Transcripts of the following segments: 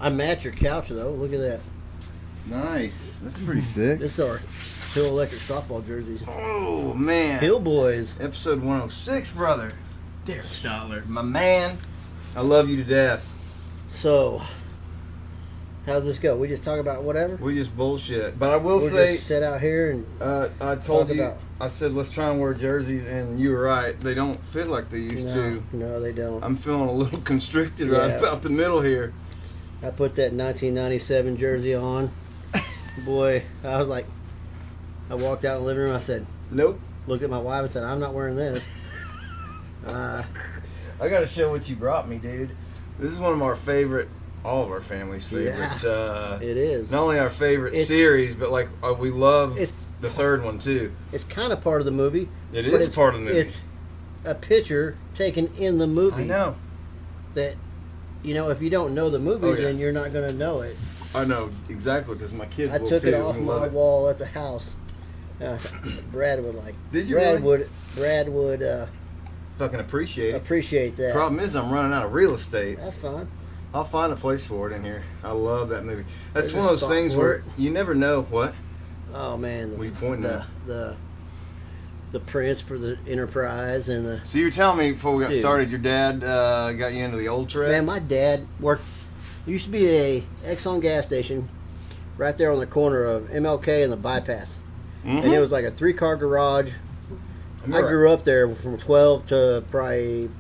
I match your couch though. Look at that. Nice. That's pretty sick. This is our Hill Electric softball jerseys. Oh man. Hill Boys. Episode 106, brother. Derek Stotler, my man. I love you to death. So, how's this go? We just talk about whatever? We just bullshit. But I will We'll say, just sit out here and I told talk you, about- I said let's try and wear jerseys, and you were right. They don't fit like they used to. No, they don't. I'm feeling a little constricted right about the middle here. I put that 1997 jersey on. Boy, I was like, I walked out in the living room. I said, Nope. looked at my wife and said, I'm not wearing this. I got to show what you brought me, dude. This is one of our favorite, all of our family's favorite. It is. Not only our favorite series, but like we love the third one too. It's kind of part of the movie. It is part of the movie. It's a picture taken in the movie. I know. That, you know, if you don't know the movie, then you're not going to know it. I know exactly because my kids. I will took too, it off my wall at the house. Brad would like. Did you? Brad would. Fucking appreciate it. Appreciate that. Problem is, I'm running out of real estate. That's fine. I'll find a place for it in here. I love that movie. That's one of those things where you never know what. Oh man, the prints for the Enterprise and the. So you were telling me before we got started, your dad got you into the old trade. Man, my dad worked. There used to be a Exxon gas station right there on the corner of MLK and the bypass, and it was like a 3-car garage. I grew up there from 12 to probably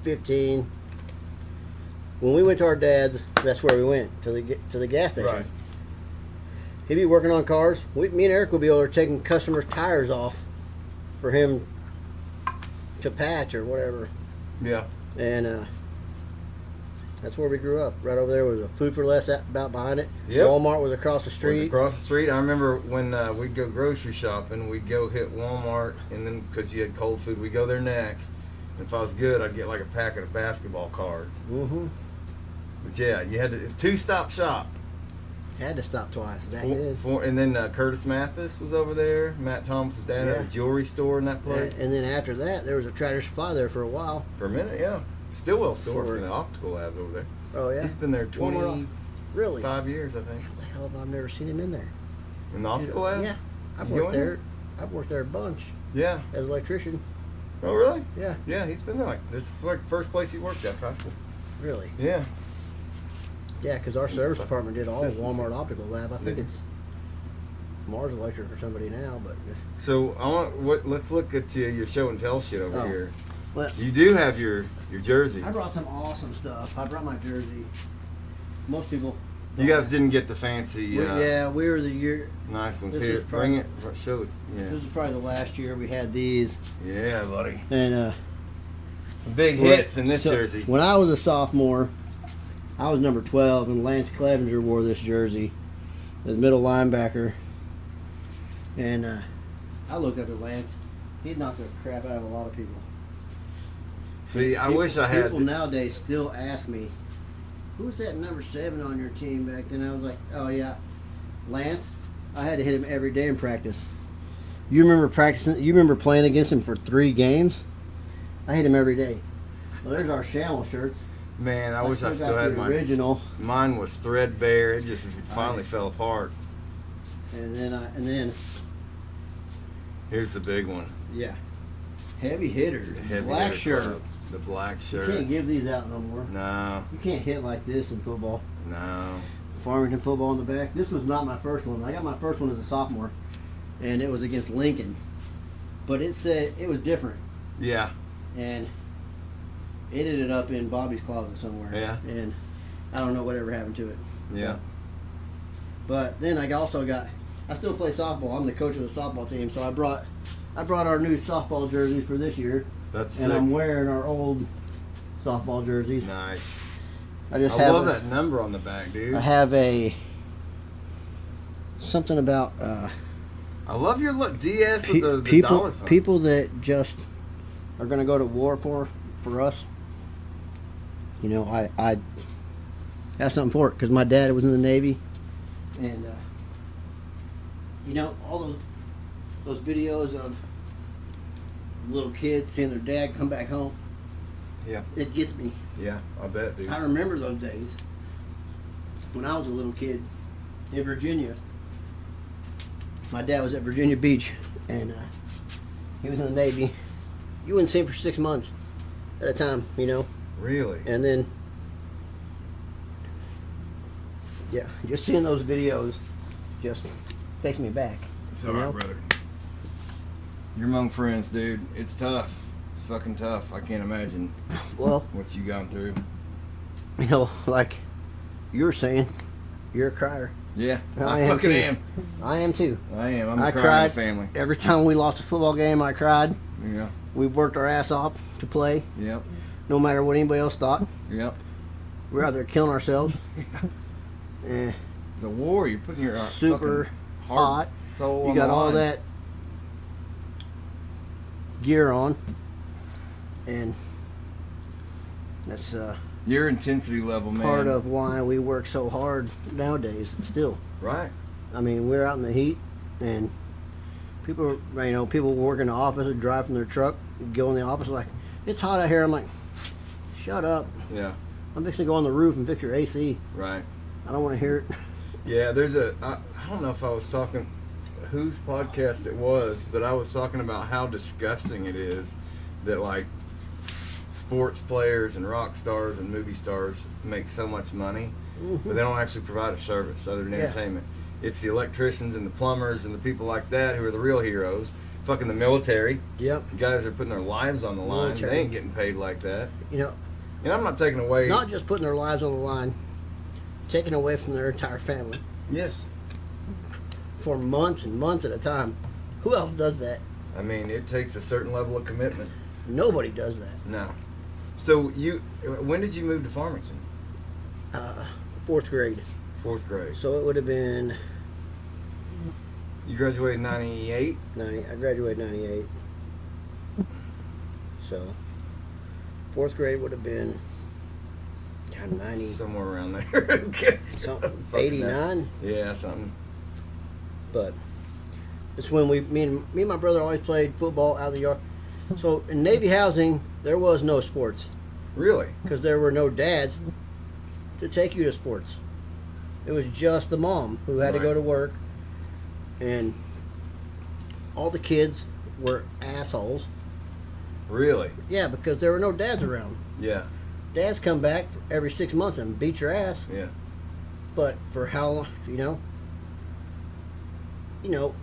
15. When we went to our dad's, that's where we went, to the gas station. Right. He'd be working on cars. Me and Eric would be over there taking customers' tires off for him to patch or whatever. Yeah. And that's where we grew up. Right over there was a Food for Less about behind it. Yep. Walmart was across the street. Across the street. I remember when we'd go grocery shopping, we'd go hit Walmart, and then because you had cold food, we'd go there next. And if I was good, I'd get like a packet of basketball cards. Mm-hmm. But yeah, you had to. It's 2-stop shop. Had to stop twice back then. And then Curtis Mathis was over there. Matt Thomas's dad had a jewelry store in that place. And then after that, there was a Tractor Supply there for a while. For a minute, yeah. Stillwell still works in the optical lab over there. Oh yeah. He's been there 25 really? years, I think. How the hell have I never seen him in there? In the optical lab? Yeah. I've worked there. I've worked there a bunch. Yeah. As an electrician. Oh really? Yeah. Yeah, he's been there this is like the first place he worked at, possibly. Really? Yeah. Yeah, because our service department did all of Walmart Optical Lab. I think it's Mars Electric or somebody now, but. So let's look at your show and tell shit over here. Well, you do have your jersey. I brought some awesome stuff. I brought my jersey. Most people. You guys didn't get the fancy. Yeah, we were the year. Nice ones here. Bring it. Show it. Yeah. This is probably the last year we had these. Yeah, buddy. And some big hits in this jersey. When I was a sophomore, I was number 12, and Lance Clevenger wore this jersey as middle linebacker. And I looked up at Lance. He'd knocked the crap out of a lot of people. See, I wish I had. People nowadays still ask me, "Who's that number 7 on your team back then?" I was like, "Oh yeah, Lance." I had to hit him every day in practice. You remember practicing? You remember playing against him for 3 games? I hit him every day. Well, there's our Shamel shirts. Man, I wish I still had mine. Original. Mine was threadbare. It just finally fell apart. And then here's the big one. Yeah. Heavy hitter. Black shirt. The black shirt. You can't give these out no more. No. You can't hit like this in football. No. Farmington football in the back. This was not my first one. I got my first one as a sophomore, and it was against Lincoln. But it said it was different. Yeah. And it ended up in Bobby's closet somewhere. Yeah. And I don't know whatever happened to it. Yeah. But then I still play softball. I'm the coach of the softball team, so I brought our new softball jerseys for this year. That's sick. And I'm wearing our old softball jerseys. Nice. I love that number on the back, dude. I have something about I love your look, DS with the people, dollar sign. People that just are going to go to war for us. You know, I have something for it because my dad was in the Navy, and you know, all those videos of little kids seeing their dad come back home. Yeah. It gets me. Yeah, I bet, dude. I remember those days. when I was a little kid in Virginia. My dad was at Virginia Beach, and he was in the Navy. You wouldn't see him for 6 months at a time, you know. Really? And then, yeah, just seeing those videos just takes me back. It's all right, brother. You're among friends, dude. It's tough. It's fucking tough. I can't imagine Well, what you gone through. you know, like you were saying, you're a crier. Yeah, I I fucking too. am. I am too. I am. I'm I a crying cried family. every time we lost a football game. I cried. Yeah. We worked our ass off to play, Yep. no matter what anybody else thought. Yep. We're out there killing ourselves. Eh, It's a war. You're putting your super fucking heart, hot. soul You on got the all line. that gear on, and that's Your intensity level, man. part of why we work so hard nowadays. Still, Right. I mean, we're out in the heat, and people, you know, people work in the office and drive from their truck, go in the office like, it's hot out here. I'm like, shut up. Yeah. I'm fixing to go on the roof and fix your AC. Right. I don't want to hear it. Yeah, there's I don't know if I was talking whose podcast it was, but I was talking about how disgusting it is that like sports players and rock stars and movie stars make so much money, but they don't actually provide a service other than Yeah. entertainment. It's the electricians and the plumbers and the people like that who are the real heroes. Fucking the military. Yep. The guys are putting their lives on the line. Military. They ain't getting paid like that. You know, And I'm not taking away. not just putting their lives on the line, taking away from their entire family Yes. for months and months at a time. Who else does that? I mean, it takes a certain level of commitment. Nobody does that. No. So when did you move to Farmington? Fourth grade. Fourth grade. So it would have been You graduated in 98? 90. I graduated 98. So fourth grade would have been God, 90 Somewhere around there. Okay. something, Fucking 89. Yeah, something. But it's when me and my brother always played football out of the yard. So in Navy housing, there was no sports Really? because there were no dads to take you to sports. It was just the mom who had to go Right. to work, and all the kids were assholes. Really? Yeah, because there were no dads around. Yeah. Dads come back every 6 months and beat your ass. Yeah. But for how long, you know,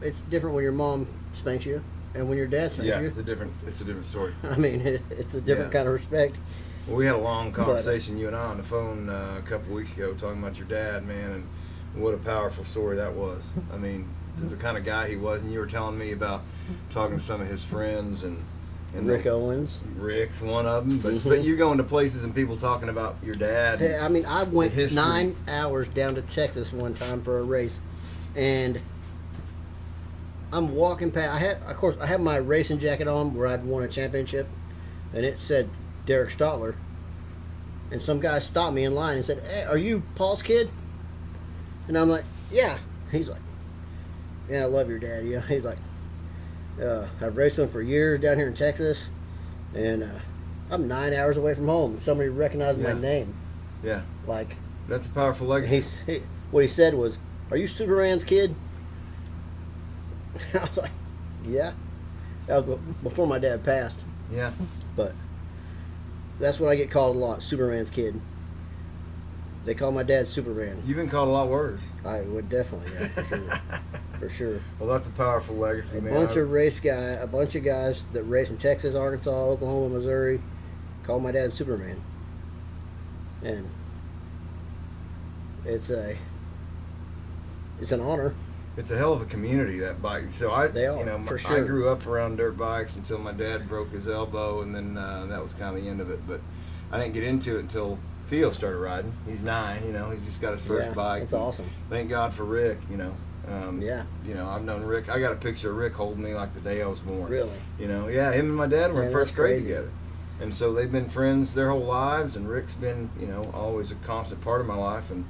it's different when your mom spanks you and when your dad spanks Yeah, you. it's a different story. I mean, it's a different Yeah. kind of respect. Well, we had a long conversation, you and I, on the phone a couple weeks ago, talking about your dad, man, and what a powerful story that was. I mean, the kind of guy he was, and you were telling me about talking to some of his friends and Rick Owens. Rick's one of them, but you going to places and people talking about your dad. Yeah, I mean, I went history. 9 hours down to Texas one time for a race, and I'm walking past. I had my racing jacket on where I'd won a championship, and it said Derek Stotler. And some guy stopped me in line and said, "Hey, are you Paul's kid?" And I'm like, "Yeah." He's like, "Yeah, I love your dad." Yeah, he's like, "I've raced with him for years down here in Texas, and I'm 9 hours away from home. Somebody recognized my Yeah. name." Yeah, Like, that's a powerful legacy. what he said was, "Are you Superman's kid?" I was like, "Yeah." That was before my dad passed, Yeah. but that's what I get called a lot, Superman's kid. They call my dad Superman. You've been called a lot worse. I would definitely, yeah, for sure, for sure. Well, that's a powerful legacy, A man. bunch of guys that race in Texas, Arkansas, Oklahoma, Missouri, call my dad Superman, and it's an honor. It's a hell of a community, that bike. So They are, for I sure. grew up around dirt bikes until my dad broke his elbow, and then that was kind of the end of it. But I didn't get into it until Theo started riding. He's 9, he's just got his first Yeah, bike. that's awesome. Thank God for Rick, Yeah. I've known Rick. I got a picture of Rick holding me like the day I was born. Really? Yeah, him and my dad were in Man, first that's grade crazy. together. And so they've been friends their whole lives, and Rick's been, always a constant part of my life. And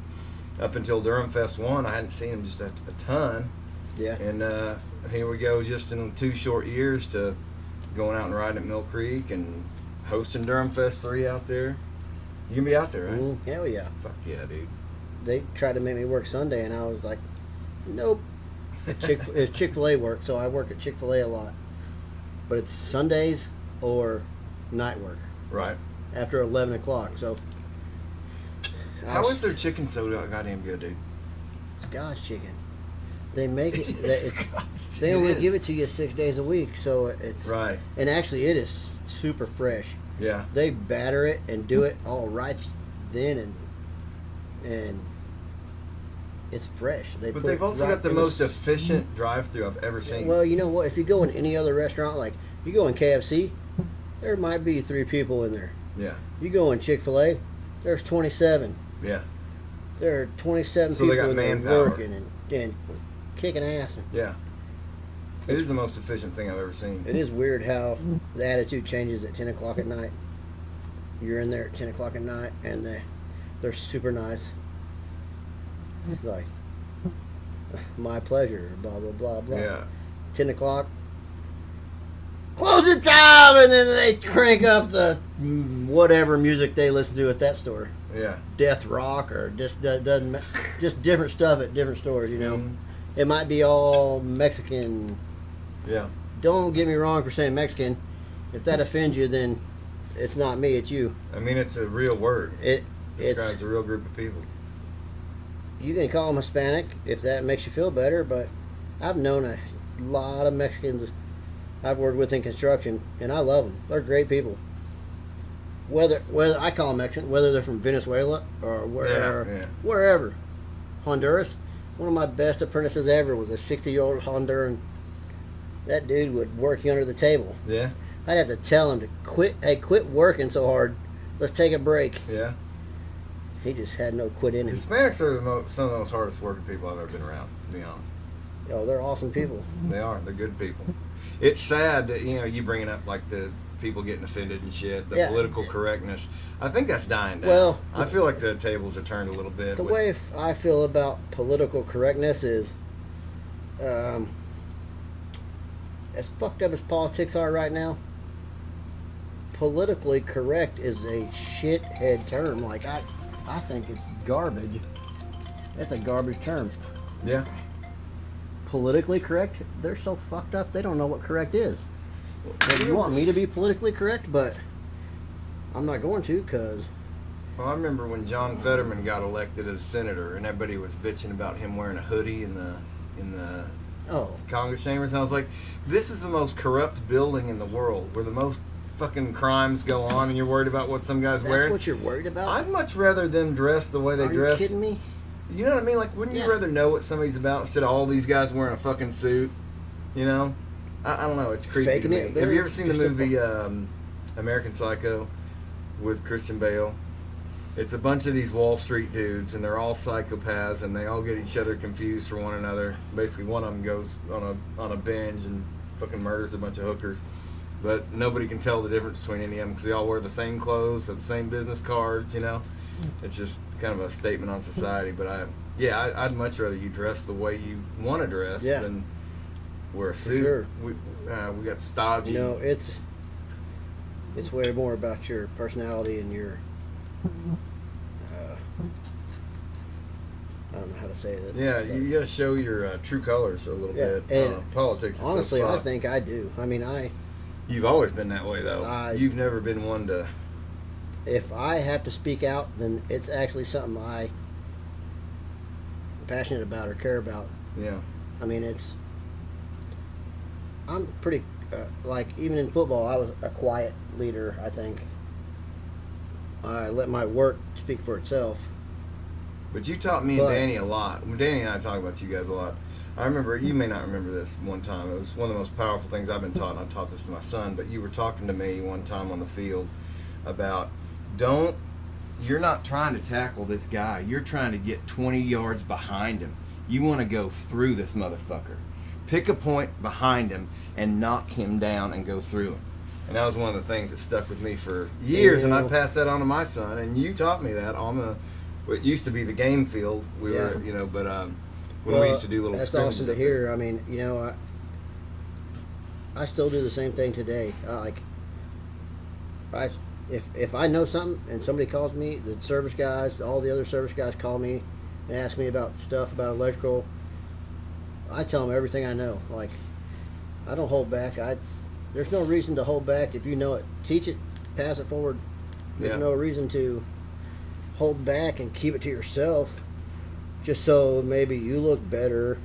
up until Durham Fest 1, I hadn't seen him just a ton. Yeah. And here we go, just in 2 short years, to going out and riding at Mill Creek and hosting Durham Fest 3 out there. You can be out there, right? Hell yeah. Fuck yeah, dude. they tried to make me work Sunday, and I was like, nope. It's Chick-fil-A work, so I work at Chick-fil-A a lot. But it's Sundays or night work Right. after 11 o'clock. So How is their chicken so goddamn good, dude? It's God's chicken. They make it. They It only is. give it to you 6 days a week, so it's Right. And actually, it is super fresh. Yeah. They batter it and do it all right then, and it's fresh. But put they've it also right got the in most efficient drive-through I've ever seen. Well, you know what? If you go in any other restaurant, like you go in KFC, there might be 3 people in there. Yeah. You go in Chick-fil-A, there's 27. Yeah. There are 27 So they people got in there manpower. working and kicking ass. Yeah. It is the most efficient thing I've ever seen. It is weird how the attitude changes at 10 o'clock at night. You're in there at 10 o'clock at night, and they're super nice. It's like, my pleasure, blah, blah, blah, blah. Yeah. 10 o'clock, closing time, and then they crank up the whatever music they listen to at that store. Yeah. Death rock or just doesn't just different stuff at different stores, you know. Mhm. It might be all Mexican. Yeah. Don't get me wrong for saying Mexican. If that offends you, then it's not me, it's you. I mean, it's a real word. It Describes it's a real group of people. you can call them Hispanic if that makes you feel better, but I've known a lot of Mexicans I've worked with in construction, and I love them. They're great people. Whether I call them Mexican, whether they're from Venezuela or wherever, Honduras. One of my best apprentices ever was a 60-year-old Honduran. That dude would work you under the table. Yeah. I'd have to tell him to quit. Hey, quit working so hard. Let's take a break. Yeah. He just had no quit in him. Hispanics are some of the most hardest working people I've ever been around, to be honest. Oh, they're awesome people. They are. They're good people. It's sad that, you bringing up, like, the people getting offended and shit, the Yeah. political correctness. I think that's dying down. Well, I feel like the tables are turned a little bit. The way I feel about political correctness is, as fucked up as politics are right now, politically correct is a shithead term. Like, I think it's garbage. That's a garbage term. Yeah. Politically correct, they're so fucked up they don't know what correct is. And you want me to be politically correct, but I'm not going to, because Well, I remember when John Fetterman got elected as senator, and everybody was bitching about him wearing a hoodie in the oh, Congress chambers. And I was like, this is the most corrupt building in the world, where the most fucking crimes go on, and you're worried about what some guy's that's wearing. what you're worried about? I'd much rather them dress the way they Are dress. you kidding me? You know what I mean? Like, wouldn't Yeah. you rather know what somebody's about instead of all these guys wearing a fucking suit? You know? I don't know. It's creepy Faking to me. it. Have you ever seen the Just a- movie American Psycho with Christian Bale? It's a bunch of these Wall Street dudes, and they're all psychopaths, and they all get each other confused for one another. Basically, one of them goes on a binge and fucking murders a bunch of hookers. But nobody can tell the difference between any of them because they all wear the same clothes, have the same business cards, you know? It's just kind of a statement on society. But I'd much rather you dress the way you want to dress Yeah. than wear a For suit. sure. We got stodgy. You know, it's way more about your personality and your I don't know how to say that. Yeah, you got to show your true colors a little Yeah, bit. and Politics is honestly, so I fucked. think I do. I mean, You've always been that way, though. You've never been one to... if I have to speak out, then it's actually something I'm passionate about or care about. Yeah. I mean, I'm pretty, like, even in football, I was a quiet leader, I think. I let my work speak for itself. But you taught me and Danny a lot. Danny and I talk about you guys a lot. I remember, you may not remember this one time. It was one of the most powerful things I've been taught, and I taught this to my son. But you were talking to me one time on the field about, you're not trying to tackle this guy. You're trying to get 20 yards behind him. You want to go through this motherfucker. Pick a point behind him and knock him down and go through him. And that was one of the things that stuck with me for years, and I passed that on to my son. And you taught me that on what used to be the game field. We were, when we used to do little that's scrimmages awesome to up there. hear. I mean, I still do the same thing today. If I know something and somebody calls me, the service guys, all the other service guys call me, and ask me about stuff about electrical, I tell them everything I know. Like, I don't hold back. There's no reason to hold back. If you know it, teach it, pass it forward. There's no reason to hold back and keep it to yourself just so maybe you look better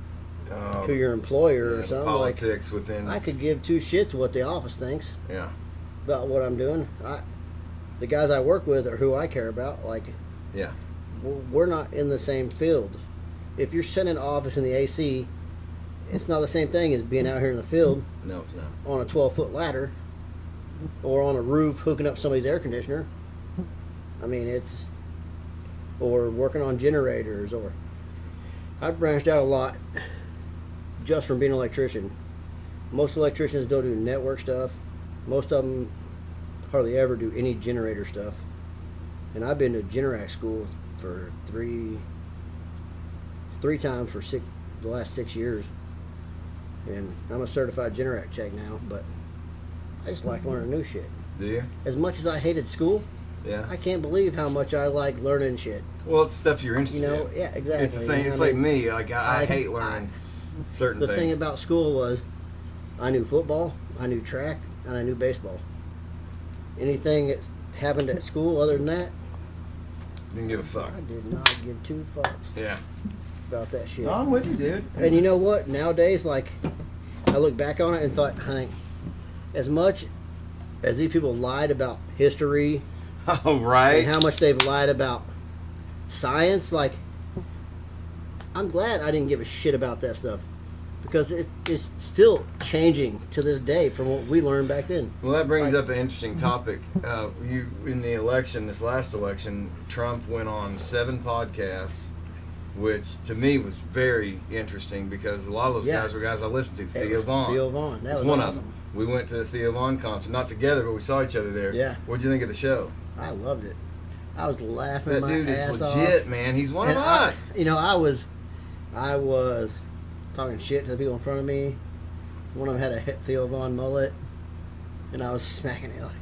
to your employer or something. Politics within. I could give two shits what the office thinks about what I'm doing. The guys I work with are who I care about. Like, we're not in the same field. If you're sitting in an office in the AC, it's not the same thing as being out here in the field. No, it's not. On a 12-foot ladder or on a roof hooking up somebody's air conditioner. I mean, or working on generators, or I've branched out a lot just from being an electrician. Most electricians don't do network stuff. Most of them hardly ever do any generator stuff. And I've been to Generac school for three times for the last 6 years. And I'm a certified Generac tech now, but I just like learning new shit. Do you? As much as I hated school, I can't believe how much I like learning shit. Well, it's stuff you're interested in. Yeah, exactly. It's the same. It's like me. Like I hate learning certain things. The thing about school was I knew football, I knew track, and I knew baseball. Anything that happened at school other than that, didn't give a fuck. I did not give two fucks. Yeah. About that shit. No, I'm with you, dude. And you know what? Nowadays, like, I look back on it and thought, as much as these people lied about history, and how much they've lied about science, like, I'm glad I didn't give a shit about that stuff, because it's still changing to this day from what we learned back then. Well, that brings up an interesting topic. In the election, this last election, Trump went on 7 podcasts, which to me was very interesting because a lot of those guys were guys I listened to. Theo Vaughn. That was one awesome. of them. We went to the Theo Vaughn concert, not together, but we saw each other there. Yeah. What'd you think of the show? I loved it. I was laughing that my dude ass is off. legit, man. He's one of us. I was talking shit to the people in front of me. One of them had a Theo Vaughn mullet, and I was smacking it, like,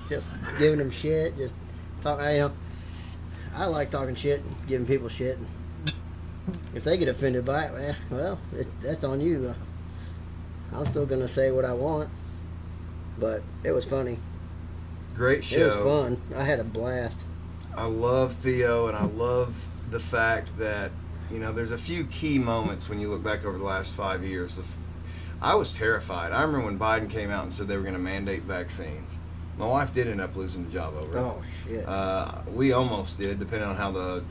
just giving him shit, just talking. I like talking shit and giving people shit. If they get offended by it, well, that's on you. I'm still gonna say what I want, but it was funny. Great show. It was fun. I had a blast. I love Theo, and I love the fact that there's a few key moments when you look back over the last 5 years. I was terrified. I remember when Biden came out and said they were going to mandate vaccines. My wife did end up losing the job over it. Oh, shit. We almost did, depending on how the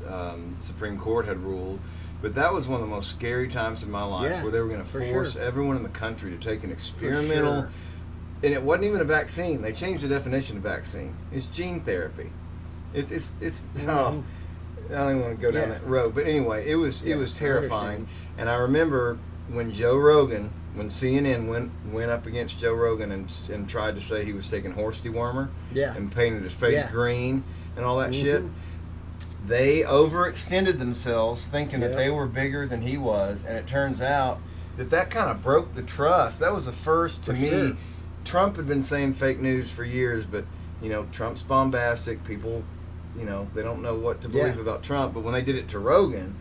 Supreme Court had ruled. But that was one of the most scary times in my life, where they were going to force everyone in the country to take an experimental... And it wasn't even a vaccine. They changed the definition of vaccine. It's gene therapy. It's oh, I don't even want to go down that road. But anyway, it was terrifying. And I remember when CNN went up against Joe Rogan and tried to say he was taking horse dewormer and painted his face green and all that shit. They overextended themselves thinking that they were bigger than he was, and it turns out that kind of broke the trust. That was the first, to me. Trump had been saying fake news for years, but Trump's bombastic. People, they don't know what to believe about Trump. But when they did it to Rogan,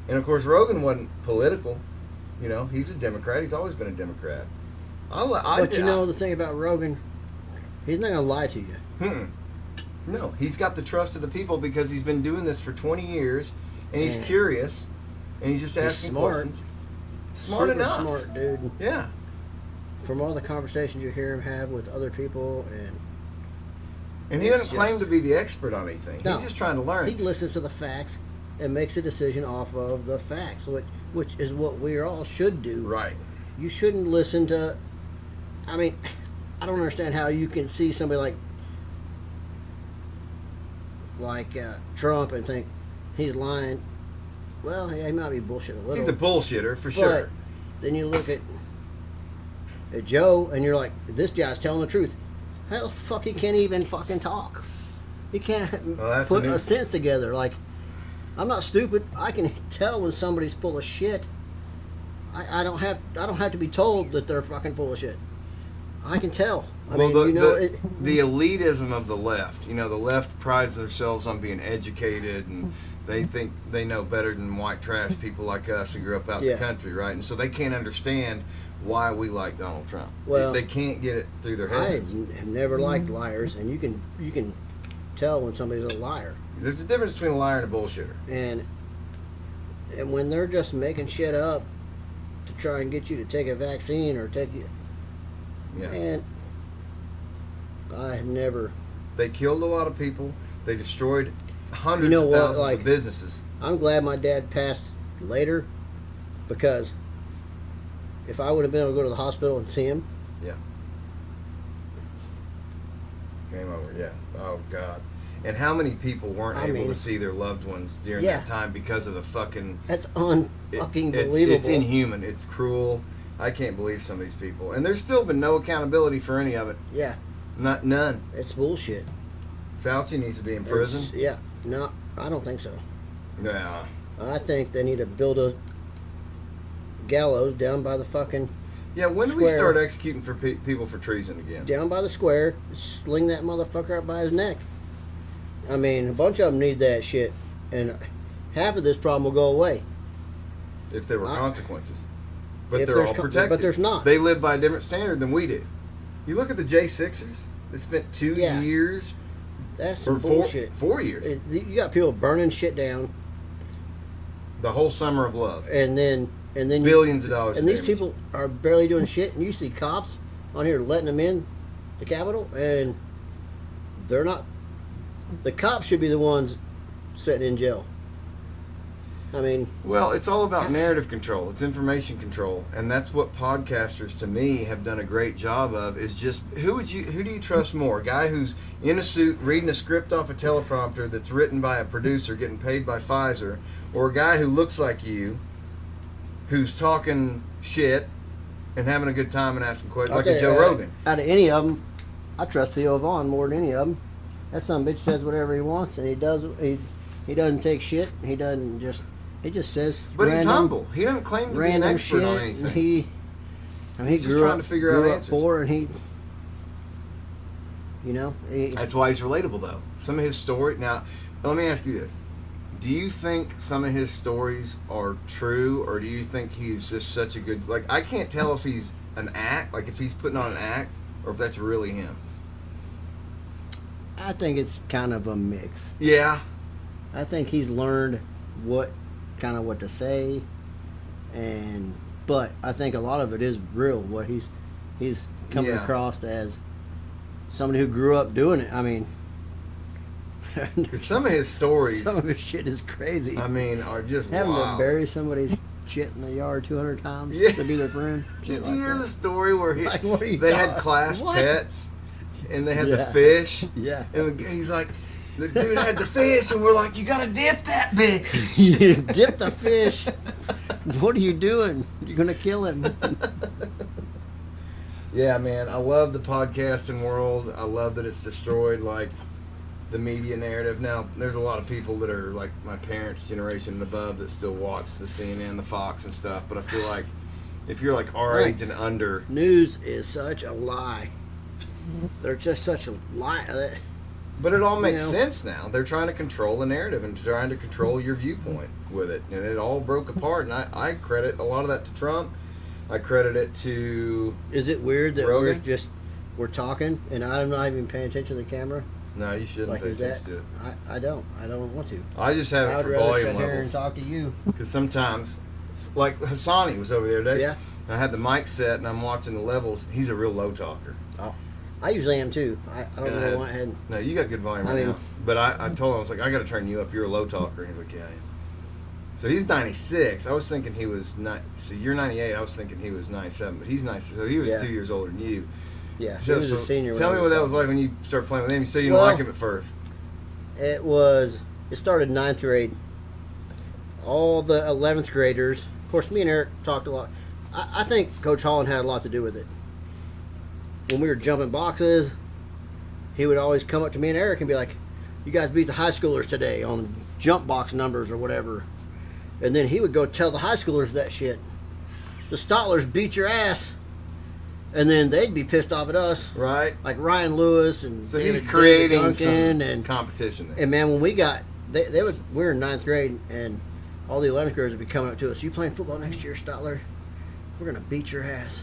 and of course Rogan wasn't political. He's a Democrat. He's always been a Democrat. The thing about Rogan, he's not gonna lie to you. No, he's got the trust of the people because he's been doing this for 20 years, and he's curious, and he's just asking questions. Smart enough. Smart dude. Yeah. From all the conversations you hear him have with other people, and he doesn't claim to be the expert on anything. No, he's just trying to learn. He listens to the facts and makes a decision off of the facts, which is what we all should do. Right. You shouldn't listen to. I mean, I don't understand how you can see somebody like Trump and think he's lying. Well, he might be bullshit a little. He's a bullshitter for sure. Then you look at Joe and you're like, this guy's telling the truth. Hell, fucking can't even fucking talk. He can't put a sentence together. Like, I'm not stupid. I can tell when somebody's full of shit. I don't have to be told that they're fucking full of shit. I can tell. The elitism of the left. The left prides themselves on being educated and They think they know better than white trash people like us who grew up out in the country, right? And so they can't understand why we like Donald Trump. Well, they can't get it through their heads. I have never liked liars, and you can tell when somebody's a liar. There's a difference between a liar and a bullshitter. And when they're just making shit up to try and get you to take a vaccine or take you, and I have never. They killed a lot of people. They destroyed hundreds of thousands of businesses. I'm glad my dad passed later, because if I would have been able to go to the hospital and see him, game over. Yeah. Oh God. And how many people weren't able to see their loved ones during that time because of the fucking... That's unfucking believable. It's inhuman. It's cruel. I can't believe some of these people. And there's still been no accountability for any of it. Yeah. None. It's bullshit. Fauci needs to be in prison. No, I don't think so. Yeah. I think they need to build a gallows down by the fucking when do square. we start executing for people for treason again? Down by the square, sling that motherfucker up by his neck. I mean, a bunch of them need that shit, and half of this problem will go away if there were consequences. But if they're all protected. But there's not. They live by a different standard than we do. You look at the J6ers. They spent 2 years. That's some or bullshit. 4 years. You got people burning shit down. The whole summer of love. And then billions of dollars. And these people are barely doing shit, and you see cops on here letting them in the Capitol, and they're not. The cops should be the ones sitting in jail. I mean, well, it's all about narrative control. It's information control, and that's what podcasters, to me, have done a great job of. Is just who do you trust more? A guy who's in a suit reading a script off a teleprompter that's written by a producer getting paid by Pfizer, or a guy who looks like you, who's talking shit and having a good time and asking questions, like a Joe Rogan. Out of any of them, I trust Theo Vaughn more than any of them. That son of a bitch says whatever he wants, and he does. He doesn't take shit. He just says. But he's humble. He doesn't claim to be an expert shit, on anything. He he's just trying to figure out answers. Poor, and he. That's why he's relatable, though. Some of his story. Now, let me ask you this: do you think some of his stories are true, or do you think he's just such a good? Like, I can't tell if he's an act, like if he's putting on an act, or if that's really him. I think it's kind of a mix. Yeah. I think he's learned what to say, but I think a lot of it is real. What he's coming across as somebody who grew up doing it. I mean, some of his stories, some of his shit is crazy. I mean, are just having wild. to bury somebody's shit in the yard 200 times to be their friend. Did you hear the story where they had class pets? And they had the fish. Yeah. And he's like, the dude had the fish, and we're like, you gotta dip that bitch. You dip the fish. What are you doing? You're gonna kill him. Yeah, man. I love the podcasting world. I love that it's destroyed like the media narrative. Now, there's a lot of people that are like my parents' generation and above that still watch the CNN, the Fox, and stuff. But I feel like if you're like our age and under, news is such a lie. They're just such a lie. But it all makes sense now. They're trying to control the narrative and trying to control your viewpoint with it. And it all broke apart. And I credit a lot of that to Trump. I credit it to Is it weird that Rogan? we're talking and I'm not even paying attention to the camera? No, you shouldn't pay attention to it. I don't want to. I just have it for volume levels. I would rather sit here and levels. talk to you. Because sometimes, like Hassani was over there today. Yeah. And I had the mic set and I'm watching the levels. He's a real low talker. Oh. I usually am too. I don't know why I hadn't. No, you got good volume now. But I told him, I was like, I got to turn you up. You're a low talker. And he's like, yeah, I am. So he's 96. I was thinking he was so you're 98. I was thinking he was 97, but he's 96. So he was 2 years older than you. Yeah, So, he was a senior. Tell me what that was like when you started playing with him. You said you didn't like him at first. It started 9th grade. All the 11th graders. Of course, me and Eric talked a lot. I think Coach Holland had a lot to do with it. When we were jumping boxes, he would always come up to me and Eric and be like, you guys beat the high schoolers today on jump box numbers or whatever. And then he would go tell the high schoolers that shit. The Stotlers beat your ass. And then they'd be pissed off at us. Right. Like Ryan Lewis and so David, he's creating David Duncan some and competition there. And man, when we got they would. We were in 9th grade, and all the 11th graders would be coming up to us. You playing football next year, Stotler? We're gonna beat your ass.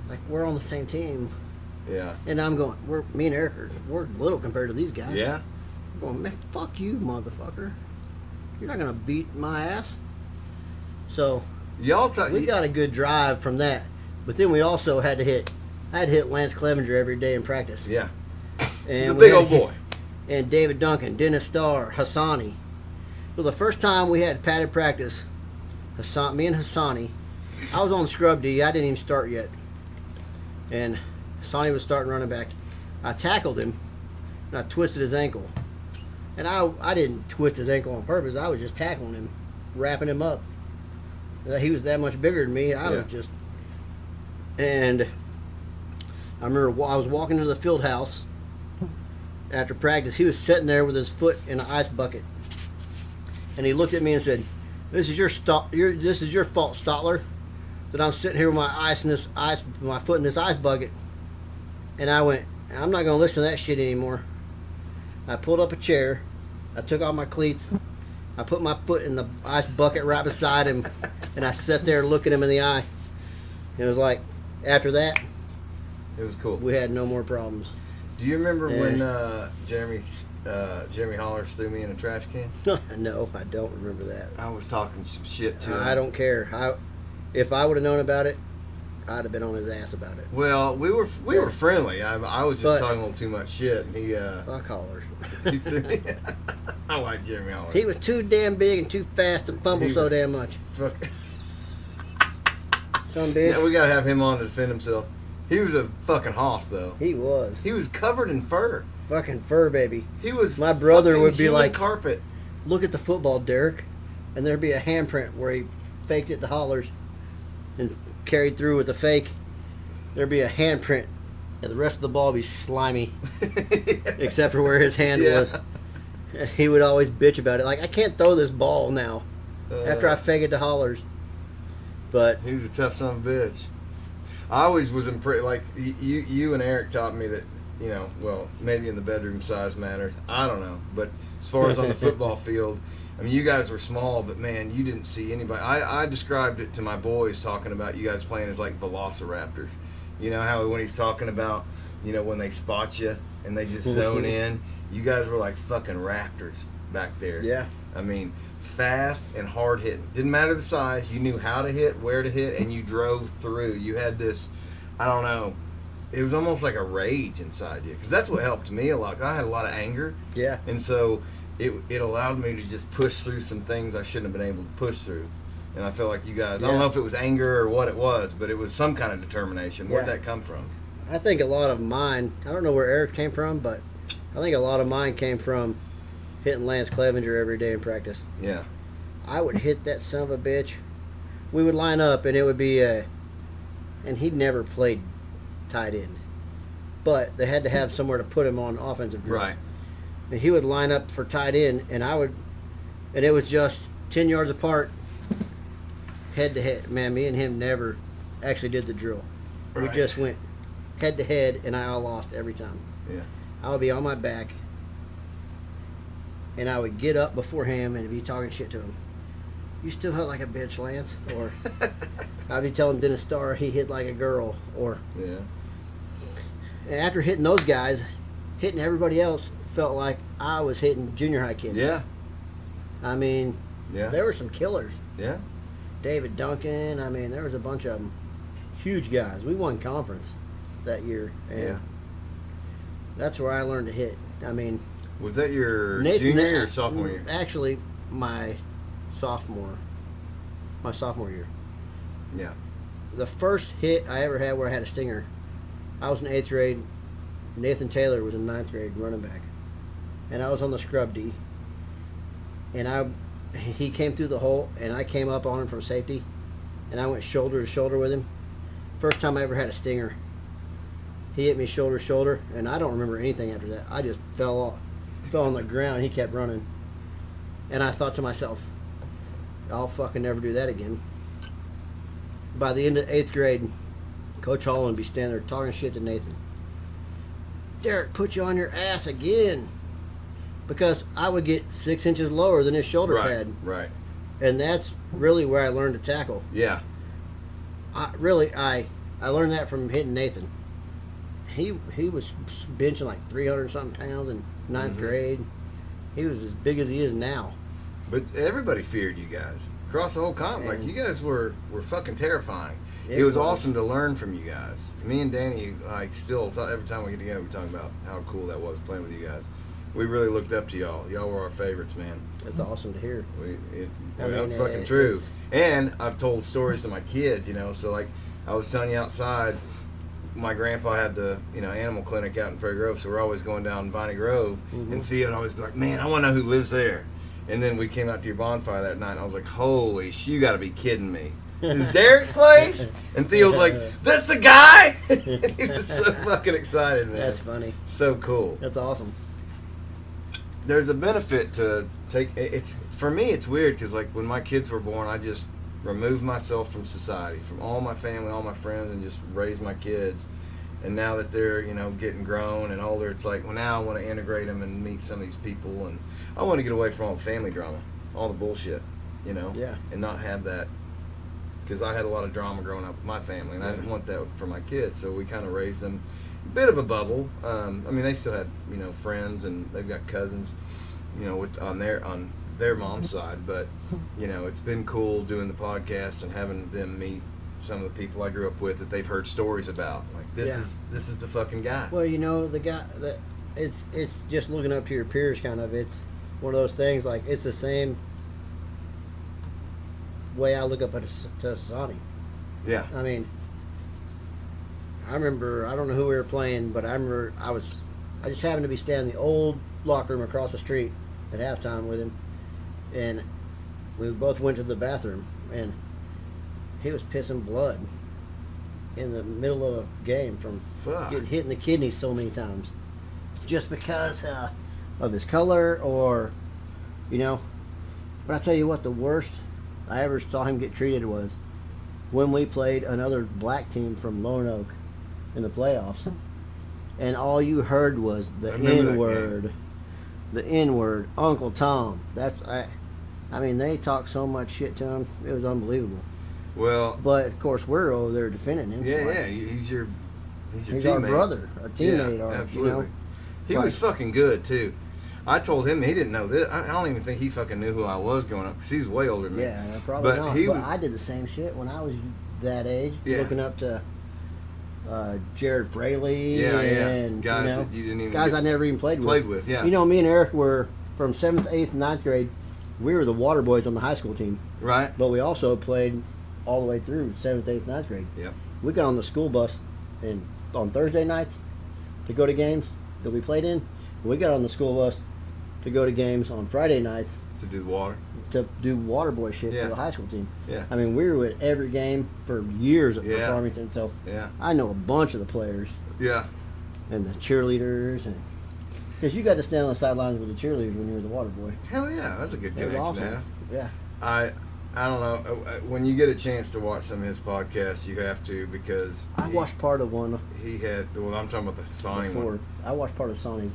Like we're on the same team. Yeah. And I'm going. Me and Eric we're little compared to these guys. Yeah. I'm going, man, fuck you, motherfucker. You're not gonna beat my ass. So we got a good drive from that. But then we also had to hit. I had to hit Lance Clevenger every day in practice. Yeah. And he's a big old boy. And David Duncan, Dennis Starr, Hassani. Well, the first time we had padded practice, me and Hassani, I was on scrub D. I didn't even start yet. And Hassani was starting running back. I tackled him, and I twisted his ankle. And I didn't twist his ankle on purpose. I was just tackling him, wrapping him up. He was that much bigger than me. I was just... And I remember I was walking into the field house after practice. He was sitting there with his foot in an ice bucket. And he looked at me and said, this is your fault, Stotler, that I'm sitting here with my foot in this ice bucket. And I went, I'm not going to listen to that shit anymore. I pulled up a chair. I took off my cleats. I put my foot in the ice bucket right beside him. And I sat there looking him in the eye. It was like, after that, it was cool. We had no more problems. Do you remember when Jeremy Hollers threw me in a trash can? No, I don't remember that. I was talking some shit to him. I don't care. If I would have known about it, I'd have been on his ass about it. Well, we were friendly. I was just talking a little too much shit, and he fuck Hollers. he threw me. I like Jeremy Hollers. He was too damn big and too fast to fumble so damn much. Fuck. Some bitch. Yeah, we gotta have him on to defend himself. He was a fucking hoss, though. He was. He was covered in fur. Fucking fur, baby. He was. My brother would be like, carpet. Look at the football, Derek, and there'd be a handprint where he faked it to Hollers and carried through with the fake. There'd be a handprint, and the rest of the ball would be slimy, except for where his hand was. And he would always bitch about it. Like, I can't throw this ball now after I fake it to Hollers. But he was a tough son of a bitch. I always was impressed. Like you and Eric taught me that, well, maybe in the bedroom size matters. I don't know, but as far as on the football field, I mean, you guys were small, but man, you didn't see anybody. I described it to my boys talking about you guys playing as like velociraptors. You know how when he's talking about, when they spot you and they just zone in, you guys were like fucking raptors back there. Yeah. I mean, fast and hard hitting. Didn't matter the size. You knew how to hit, where to hit, and you drove through. You had this, I don't know, it was almost like a rage inside you. Because that's what helped me a lot. I had a lot of anger. Yeah. And so it allowed me to just push through some things I shouldn't have been able to push through. And I feel like you guys, I don't know if it was anger or what it was, but it was some kind of determination. Where'd that come from? I think a lot of mine, I don't know where Eric came from, but I think a lot of mine came from hitting Lance Clevenger every day in practice. Yeah. I would hit that son of a bitch. We would line up, and it would be and he'd never played tight end. But they had to have somewhere to put him on offensive drills. Right. And he would line up for tight end, and it was just 10 yards apart, head to head. Man, me and him never actually did the drill. Right. We just went head to head, and I lost every time. Yeah. I would be on my back, and I would get up before him and be talking shit to him. You still hit like a bitch, Lance. Or I'd be telling Dennis Starr he hit like a girl. Or and after hitting those guys, hitting everybody else felt like I was hitting junior high kids. Yeah. I mean, there were some killers. Yeah. David Duncan. I mean, there was a bunch of them. Huge guys. We won conference that year. And that's where I learned to hit. I mean, was that your junior or sophomore year? Actually, my sophomore year. Yeah. The first hit I ever had where I had a stinger, I was in 8th grade. Nathan Taylor was in 9th grade, running back. And I was on the scrub D. And he came through the hole, and I came up on him from safety, and I went shoulder to shoulder with him. First time I ever had a stinger. He hit me shoulder to shoulder, and I don't remember anything after that. I just fell on the ground. He kept running. And I thought to myself, I'll fucking never do that again. By the end of 8th grade, Coach Holland would be standing there talking shit to Nathan. Derek, put you on your ass again. because I would get 6 inches lower than his shoulder Right. pad, Right. and that's really where I learned to tackle. Yeah. I learned that from hitting Nathan. He was benching like 300 something pounds in ninth grade. He was as big as he is now. But everybody feared you guys across the whole continent. Like, And- you guys were fucking terrifying. It It was was. awesome to learn from you guys. Me and Danny, like, still every time we get together, we talk about how cool that was playing with you guys. We really looked up to y'all. Y'all were our favorites, man. That's awesome to hear. That's fucking true. it's- And I've told stories to my kids, you know. So, like, I was telling you outside, my grandpa had the animal clinic out in Prairie Grove, so we're always going down Viney Grove, and Theo would always be like, "Man, I want to know who lives there." And then we came out to your bonfire that night, and I was like, "Holy sh! You got to be kidding me! Is Derek's place?" And Theo was like, "That's the guy!" He was so fucking excited, man. That's funny. So cool. That's awesome. There's a benefit to it's for me. It's weird because, like, when my kids were born, I just removed myself from society, from all my family, all my friends, and just raised my kids. And now that they're getting grown and older, it's like, well, now I want to integrate them and meet some of these people, and I want to get away from all the family drama, all the bullshit, Yeah. and not have that, because I had a lot of drama growing up with my family, and I didn't want that for my kids. So we kind of raised them a bit of a bubble. I mean, they still had friends, and they've got cousins, on their mom's side, but it's been cool doing the podcast and having them meet some of the people I grew up with that they've heard stories about. Like, this is the fucking guy. Well, the guy that it's just looking up to your peers, kind of. It's one of those things, like, it's the same way I look up to Sonny. Yeah. I mean, I remember, I don't know who we were playing, but I remember I just happened to be standing in the old locker room across the street at halftime with him, and we both went to the bathroom, and he was pissing blood in the middle of a game from getting hit in the kidneys so many times, just because of his color, or But I tell you what, the worst I ever saw him get treated was when we played another black team from Lone Oak in the playoffs, and all you heard was the N-word, Uncle Tom. I mean, they talked so much shit to him, it was unbelievable. Well, but of course we're over there defending him. Yeah, he's your he's teammate. our brother, our teammate. Yeah, absolutely. He was fucking good too. I told him he didn't know this. I don't even think he fucking knew who I was growing up, because he's way older than me. Yeah, probably but not. But I did the same shit when I was that age, looking up to Jared Fraley. And guys that you didn't even I never even played with. Yeah. Me and Eric were from 7th, 8th, and 9th grade. We were the water boys on the high school team. Right. But we also played all the way through 7th, 8th, 9th grade. Yep. We got on the school bus on Thursday nights to go to games that we played in. We got on the school bus to go to games on Friday nights to do the water. To do water boy shit for the high school team. Yeah. I mean, we were at every game for years for Farmington, so I know a bunch of the players. Yeah. And the cheerleaders, and because you got to stand on the sidelines with the cheerleaders when you were the water boy. Hell yeah, that's a good connection. Awesome. Yeah. I don't know. When you get a chance to watch some of his podcasts, you have to, because I watched part of one. He had. Well, I'm talking about the Sonny one. I watched part of Sonny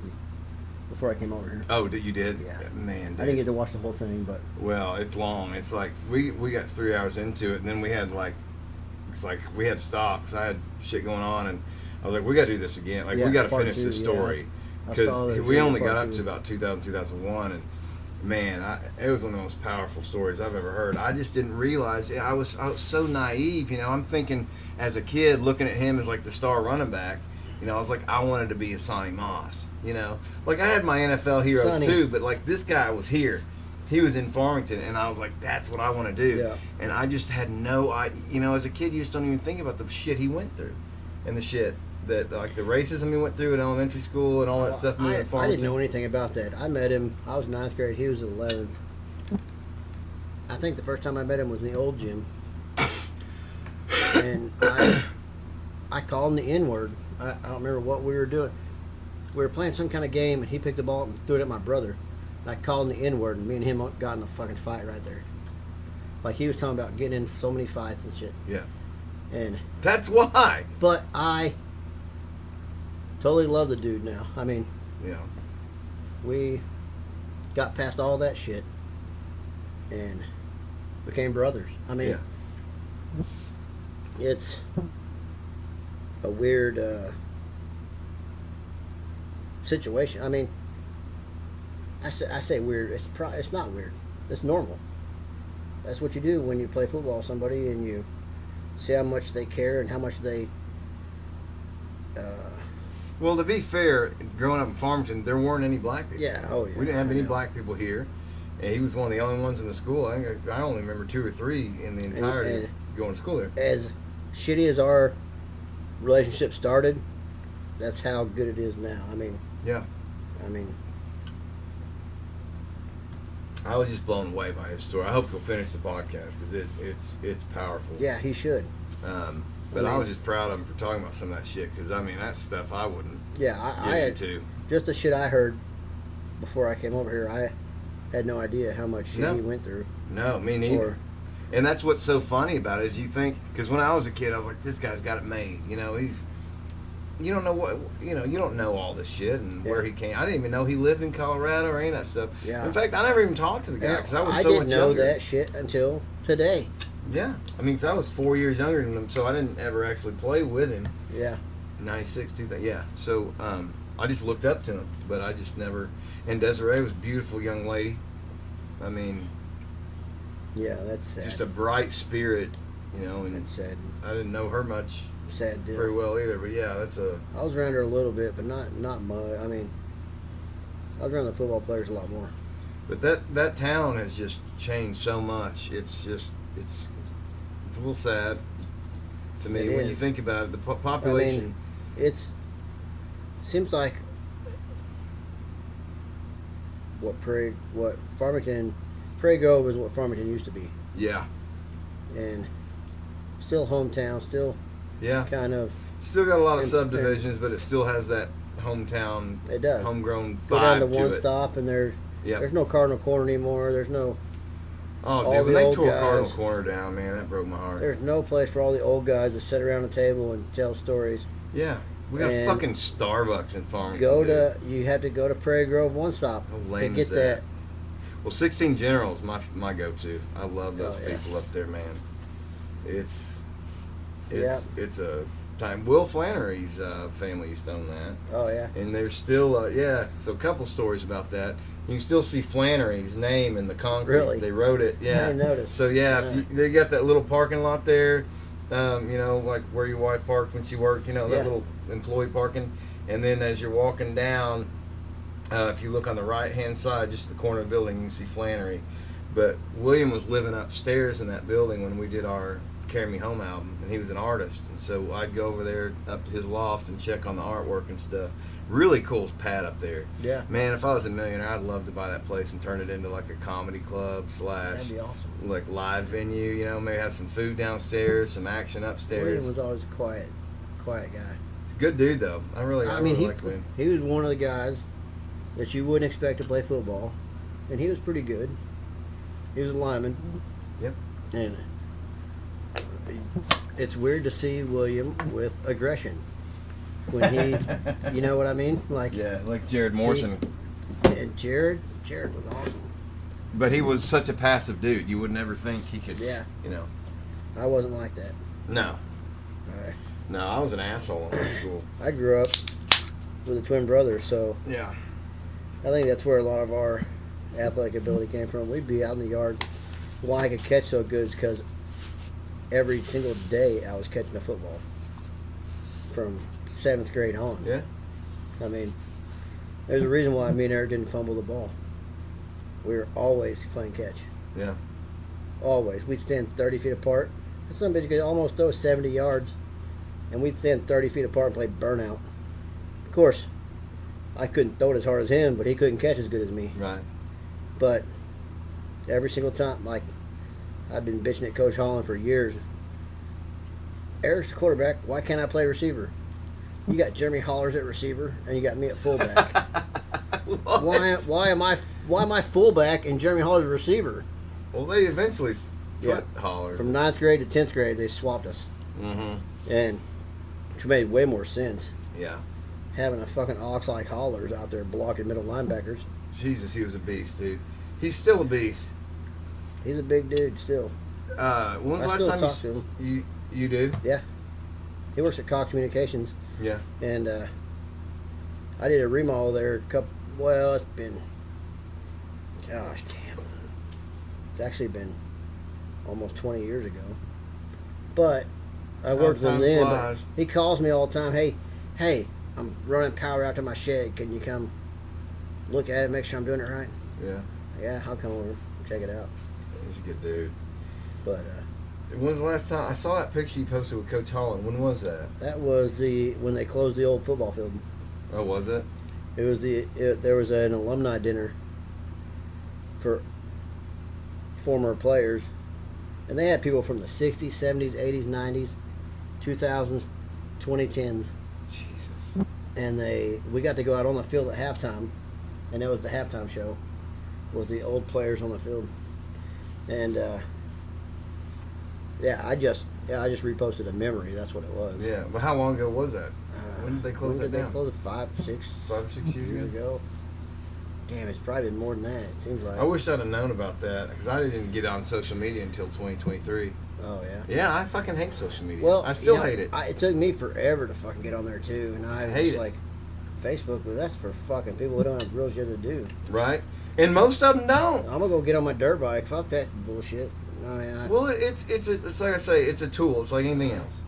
before I came over here. Oh, you did? Yeah. Man, dude. I didn't get to watch the whole thing, but well, it's long. It's like we got 3 hours into it, and then we had we had to stop because I had shit going on, and I was like, we got to do this again. Like, we got to finish this story, because we only got up to about 2000, 2001, and man, it was one of the most powerful stories I've ever heard. I just didn't realize. I was so naive, I'm thinking as a kid, looking at him as like the star running back. I was like, I wanted to be a Sonny Moss. Like, I had my NFL heroes too, but like, this guy was here. He was in Farmington, and I was like, that's what I want to do. Yeah. And I just had no idea. As a kid, you just don't even think about the shit he went through, and the shit that, like, the racism he went through in elementary school and all that stuff. I didn't know anything about that. I met him. I was 9th grade. He was 11th. I think the first time I met him was in the old gym, and I called him the N-word. I don't remember what we were doing. We were playing some kind of game, and he picked the ball and threw it at my brother. And I called him the N-word, and me and him got in a fucking fight right there. Like, he was talking about getting in so many fights and shit. Yeah. And that's why. But I totally love the dude now. I mean, yeah, we got past all that shit and became brothers. I mean, it's a weird situation. I mean, I say weird. It's not weird. It's normal. That's what you do when you play football with somebody and you see how much they care and how much they. Well, to be fair, growing up in Farmington, there weren't any black people. Yeah, oh yeah. We didn't have any black people here. And he was one of the only ones in the school. I only remember 2 or 3 in the entirety going to school there. As shitty as our relationship started, that's how good it is now. I mean, yeah. I mean, I was just blown away by his story. I hope he'll finish the podcast because it's powerful. yeah, he should. But I was just proud of him for talking about some of that shit because, I mean, that's stuff I wouldn't I had into. Just the shit I heard before I came over here. I had no idea how much shit he went through. No, me neither. And that's what's so funny about it is you think, because when I was a kid, I was like, this guy's got it made. You know, you don't know what, you don't know all this shit and where he came. I didn't even know he lived in Colorado or any of that stuff. Yeah. In fact, I never even talked to the guy because I was so much younger. I younger. didn't know that shit until today. Yeah. I mean, because I was 4 years younger than him, so I didn't ever actually play with him. Yeah. 96, 2000. Yeah. So I just looked up to him, but I just never. And Desiree was a beautiful young lady. I mean. Yeah, that's sad. Just a bright spirit, and that's sad. I didn't know her much sad deal. very well either, but yeah, I was around her a little bit, but not much. I mean, I was around the football players a lot more. But that town has just changed so much. It's a little sad to me when you think about it. The population. I mean, seems like what Farmington. Prairie Grove is what Farmington used to be. Yeah. And still hometown, still kind of. Still got a lot of subdivisions, but it still has that hometown, it does. Homegrown vibe. Go down to one stop, and there's no Cardinal Corner anymore. There's no. Oh, dude, when they tore Cardinal Corner down, man, that broke my heart. There's no place for all the old guys to sit around a table and tell stories. Yeah. We got a fucking Starbucks in Farmington. You have to go to Prairie Grove one stop to get that. Well, 16 General is my go-to. I love those people up there, man. It's a time. Will Flannery's family used to own that. Oh yeah. And there's still so a couple stories about that. You can still see Flannery's name in the concrete. Really? They wrote it. Yeah. I didn't notice. So they got that little parking lot there. Like where your wife parked when she worked. That little employee parking. And then as you're walking down. If you look on the right-hand side, just the corner of the building, you can see Flannery. But William was living upstairs in that building when we did our Carry Me Home album, and he was an artist. And so I'd go over there up to his loft and check on the artwork and stuff. Really cool pad up there. Yeah. Man, if I was a millionaire, I'd love to buy that place and turn it into like a comedy club / That'd be awesome. Like live venue, maybe have some food downstairs, some action upstairs. William was always a quiet guy. He's a good dude, though. I really liked him. He was one of the guys that you wouldn't expect to play football, and he was pretty good. He was a lineman. Yep. And it's weird to see William with aggression when he, you know what I mean? Like Jared Morrison. And Jared was awesome. But he was such a passive dude. You would never think he could. Yeah. I wasn't like that. No. No, I was an asshole in high school. I grew up with a twin brother, so yeah. I think that's where a lot of our athletic ability came from. We'd be out in the yard. Why I could catch so good is because every single day I was catching a football from 7th grade on. Yeah. I mean, there's a reason why me and Eric didn't fumble the ball. We were always playing catch. Yeah. Always. We'd stand 30 feet apart. And some bitch could almost throw 70 yards, and we'd stand 30 feet apart and play burnout. Of course, I couldn't throw it as hard as him, but he couldn't catch as good as me. Right. But every single time, like, I've been bitching at Coach Holland for years. Eric's the quarterback. Why can't I play receiver? You got Jeremy Hollers at receiver, and you got me at fullback. Why am I fullback and Jeremy Hollers at receiver? Well, they eventually Hollers. From 9th grade to 10th grade, they swapped us. Mm-hmm. And which made way more sense. Yeah. Having a fucking ox like Hollers out there blocking middle linebackers. Jesus, he was a beast, dude. He's still a beast. He's a big dude still. When's the I last still time talk to him. you do? Yeah. He works at Cox Communications. Yeah. And I did a remodel there it's been, gosh damn. It's actually been almost 20 years ago. But I worked with him then. But he calls me all the time. Hey, I'm running power out to my shed. Can you come look at it, make sure I'm doing it right? Yeah. Yeah, I'll come over, check it out. He's a good dude. But when was the last time I saw that picture you posted with Coach Holland? When was that? that was when they closed the old football field. Oh, was it? It was there was an alumni dinner for former players, and they had people from the 60s, 70s, 80s, 90s, 2000s, 2010s. Jesus. And we got to go out on the field at halftime, and that was the halftime show. Was the old players on the field, and I just reposted a memory. That's what it was. Yeah, but how long ago was that? When did they close that down? They closed it 5 or 6 years ago. Damn, it's probably been more than that. It seems like. I wish I'd have known about that because I didn't get on social media until 2023. Oh yeah. Yeah, I fucking hate social media. Well, I still hate it. It took me forever to fucking get on there too, and I hate was it. like, Facebook, well, that's for fucking people who don't have real shit to do. Right, and most of them don't. I'm gonna go get on my dirt bike. Fuck that bullshit. Well, it's like I say, it's a tool. It's like anything else.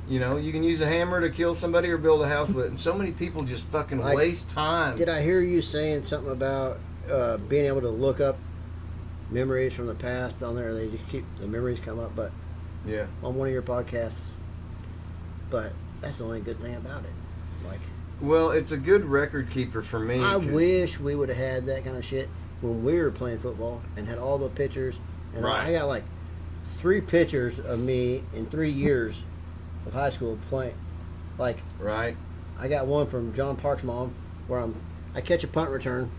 You know, you can use a hammer to kill somebody or build a house with it, and so many people just fucking waste time. Did I hear you saying something about being able to look up memories from the past on there? They just keep the memories come up, but yeah, on one of your podcasts. But that's the only good thing about it. Like, well, it's a good record keeper for me. I wish we would have had that kind of shit when we were playing football and had all the pictures. And right. I got like 3 pictures of me in 3 years of high school playing. Like, right. I got one from John Park's mom where I catch a punt return.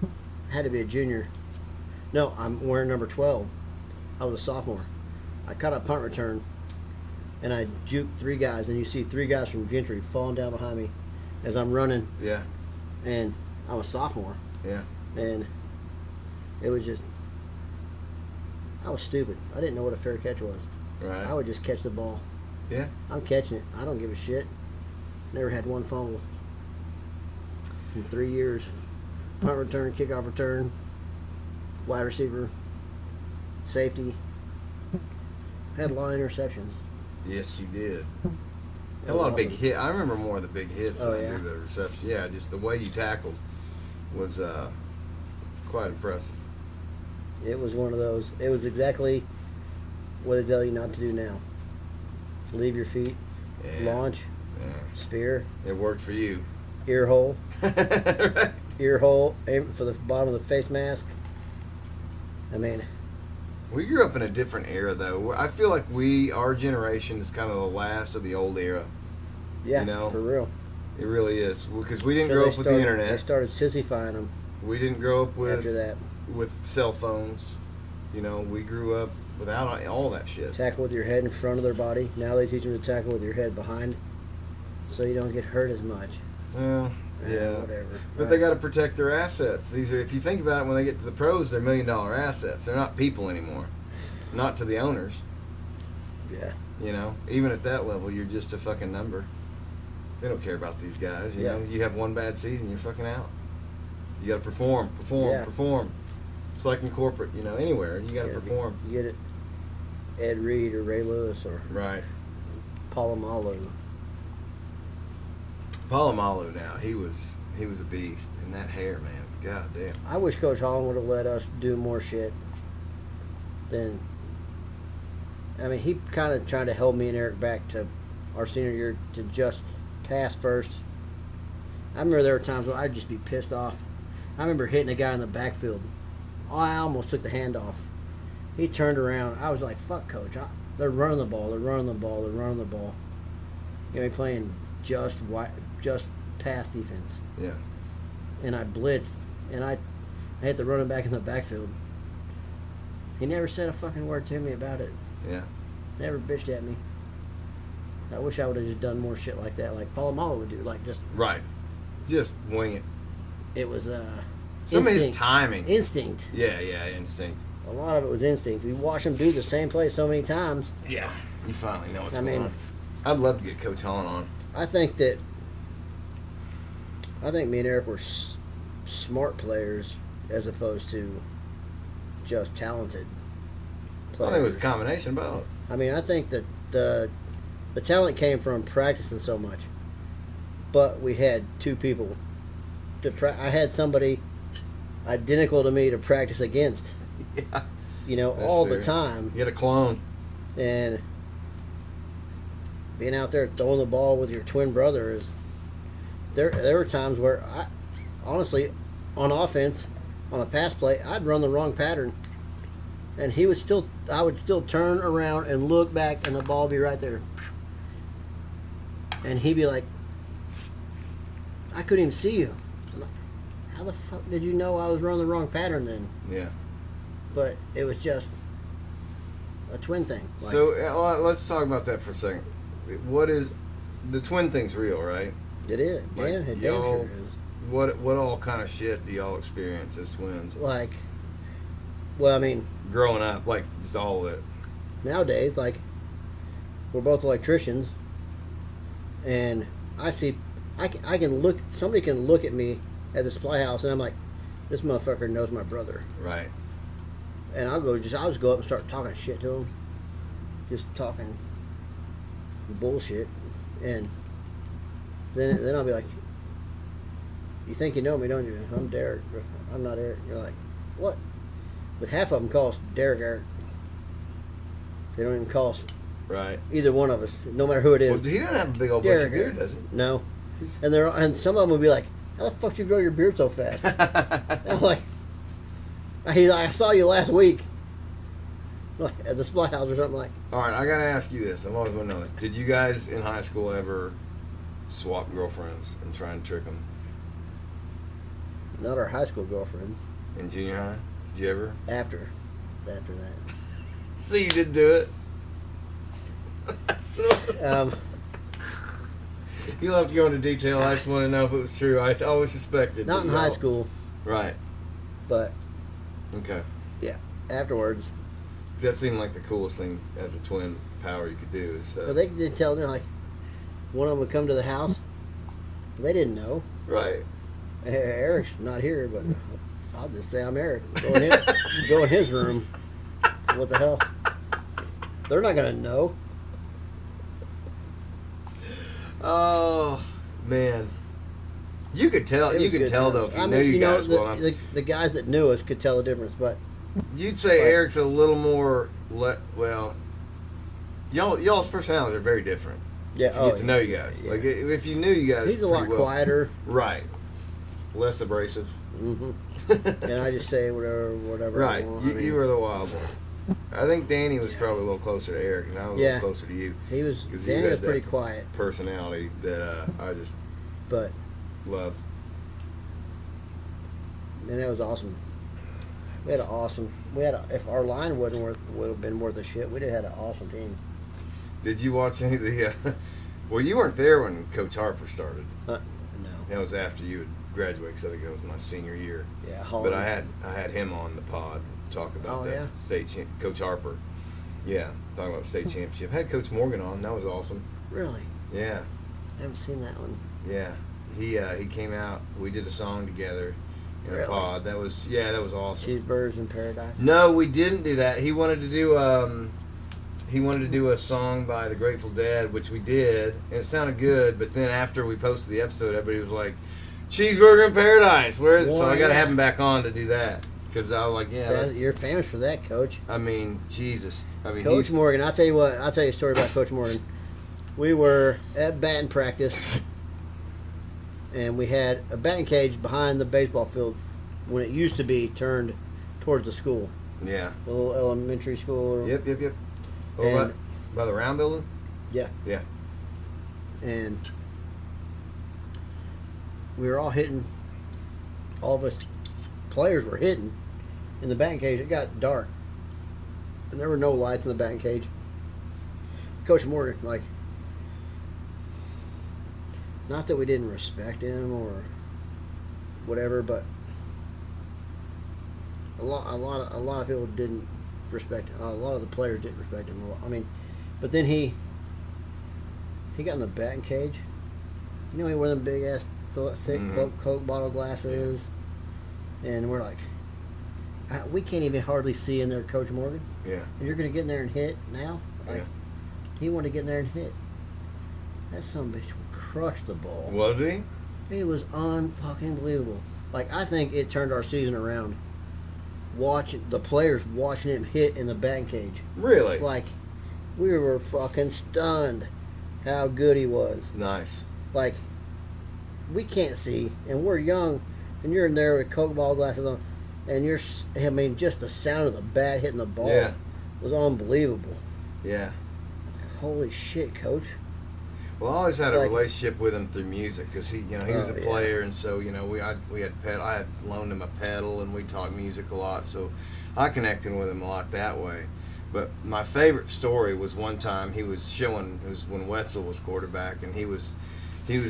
I had to be a junior. No, I'm wearing number 12. I was a sophomore. I caught a punt return and I juked 3 guys, and you see 3 guys from Gentry falling down behind me as I'm running. Yeah. And I'm a sophomore. Yeah. And it was just, I was stupid. I didn't know what a fair catch was. Right. I would just catch the ball. Yeah. I'm catching it. I don't give a shit. Never had one fumble in 3 years. Punt return, kickoff return, wide receiver, safety. Had a lot of interceptions. Yes, you did. Had a lot of big hits. I remember more of the big hits Oh, than yeah? the reception. Yeah, just the way you tackled was quite impressive. It was one of those. It was exactly what they tell you not to do now. Leave your feet, Yeah. launch, Yeah. spear, It worked for you. ear hole, Right. ear hole, aim for the bottom of the face mask. I mean, We grew up in a different era, though. I feel like our generation is kind of the last of the old era. yeah, You know? for real. It really is. Because we didn't So grow they up with the They internet. started sissifying them We didn't grow up after that. with cell phones. You know, we grew up without all that shit. Tackle with your head in front of their body. Now they teach them to tackle with your head behind, so you don't get hurt as much. Well, yeah. Whatever. But they got to protect their assets. These are, if you think about it, when they get to the pros, they're $1 million assets. They're not people anymore. Not to the owners. Yeah. You know, even at that level, you're just a fucking number. They don't care about these guys. You Yeah. know, you have one bad season, you're fucking out. You got to perform. Yeah. It's like in corporate, you know, anywhere. You got to perform. You get it. Ed Reed or Ray Lewis or Right. Palomalu. Palomalu now, he was a beast. And that hair, man. God damn. I wish Coach Holland would have let us do more shit than. I mean, he kind of tried to hold me and Eric back to our senior year to just pass first. I remember there were times where I'd just be pissed off. I remember hitting a guy in the backfield. I almost took the handoff. He turned around. I was like, fuck, Coach. They're running the ball. They're running the ball. They're running the ball. You know, playing just pass defense. Yeah. And I blitzed. And I hit the running back in the backfield. He never said a fucking word to me about it. Yeah. Never bitched at me. I wish I would have just done more shit like that, like Palomalu would do. Like, just Right. Just wing it. it was Some of his timing. Instinct. Yeah, instinct. A lot of it was instinct. We watched him do the same play so many times. Yeah, you finally know what's going on. I'd love to get Coach Holland on. I think me and Eric were smart players as opposed to just talented players. I think it was a combination of both. I mean, I think that the talent came from practicing so much, but we had two people. I had somebody identical to me to practice against. Yeah, you know, all the time. You had a clone. And being out there throwing the ball with your twin brother is there were times where I honestly on offense on a pass play I'd run the wrong pattern and I would still turn around and look back and the ball would be right there and he'd be like, I couldn't even see you. I'm like, how the fuck did you know I was running the wrong pattern then? Yeah, but it was just a twin thing. Like, so let's talk about that for a second. What is the twin thing's real, right? It is. Like, yeah, it damn sure is. What all kind of shit do y'all experience as twins? Like, well, I mean, growing up, like just all of it. Nowadays, like, we're both electricians, and I can look. Somebody can look at me at the supply house, and I'm like, this motherfucker knows my brother. Right. And I'll just go up and start talking shit to him, just talking bullshit, and then I'll be like, you think you know me, don't you? I'm Derek. I'm not Eric. You're like, what? But half of them call us Derek Eric. They don't even call us right. Either one of us, no matter who it is. Well, he doesn't have a big old bushy beard, does he? No. And some of them would be like, how the fuck did you grow your beard so fast? I'm like, I saw you last week, like at the supply house or something like. All right, I gotta ask you this. I've always wanted to know this. Did you guys in high school ever swap girlfriends and try and trick them? Not our high school girlfriends. In junior high, did you ever? After that. So you didn't do it. You'll have to go into detail. I just want to know if it was true. I always suspected. Not in high school. Right. But. Okay. Yeah. Afterwards. That seemed like the coolest thing as a twin power you could do. Is, but they didn't tell them, like, one of them would come to the house. They didn't know. Right. Eric's not here, but I'll just say I'm Eric. Go in his room. What the hell? They're not going to know. Oh, man. You could tell. You could tell, though, if you knew you guys well. The guys that knew us could tell the difference, but... You'd say Eric's a little more... well, y'all's personalities are very different. Yeah, if you get to know you guys. Yeah. Like, if you knew you guys... He's a lot quieter. Right. Less abrasive. Mm-hmm. And I just say whatever right. I want. You were the wild one. I think Danny was probably a little closer to Eric, and I was a little closer to you. Danny was pretty quiet. Personality that I just loved. And it was awesome. If our line would have been worth a shit, we'd have had an awesome team. Did you watch any of the, well, you weren't there when Coach Harper started. No. That was after you had graduated, because I think it was my senior year. Yeah, But I had him on the pod talk about that state Coach Harper. Yeah, talking about the state championship. Had Coach Morgan on. That was awesome. Really? Yeah. I haven't seen that one. Yeah. He came out. We did a song together. In a pod. That was awesome. Cheeseburgers in Paradise. No, we didn't do that. He wanted to do a song by the Grateful Dead, which we did, and it sounded good. But then after we posted the episode, everybody was like, "Cheeseburger in Paradise." So I got to have him back on to do that, because I was like, you're famous for that, Coach. I mean, Jesus. Coach Morgan. I'll tell you what. I'll tell you a story about Coach Morgan. We were at batting practice. And we had a batting cage behind the baseball field when it used to be turned towards the school. Yeah. The little elementary school. Yep. Oh, by the round building? Yeah. Yeah. And we were all hitting. All of us players were hitting in the batting cage. It got dark. And there were no lights in the batting cage. Coach Morgan, like, not that we didn't respect him or whatever, but A lot of people didn't respect. A lot of the players didn't respect him. I mean, but then he got in the batting cage. You know, he wore them big ass thick Coke bottle glasses, and we're like, we can't even hardly see in there, Coach Morgan. Yeah. And you're gonna get in there and hit now? Like, Yeah. he wanted to get in there and hit. That son of a bitch would crush the ball. Was he? It was unfucking believable. Like, I think it turned our season around. Watching the players watching him hit in the batting cage. Really? Like, we were fucking stunned how good he was. Nice. Like, we can't see, and we're young, and you're in there with Coke ball glasses on, and I mean, just the sound of the bat hitting the ball was unbelievable. Yeah. Holy shit, Coach. Well, I always had a relationship with him through music because he was a player, and so I had loaned him a pedal, and we talked music a lot, so I connected with him a lot that way. But my favorite story was one time it was when Wetzel was quarterback, and he was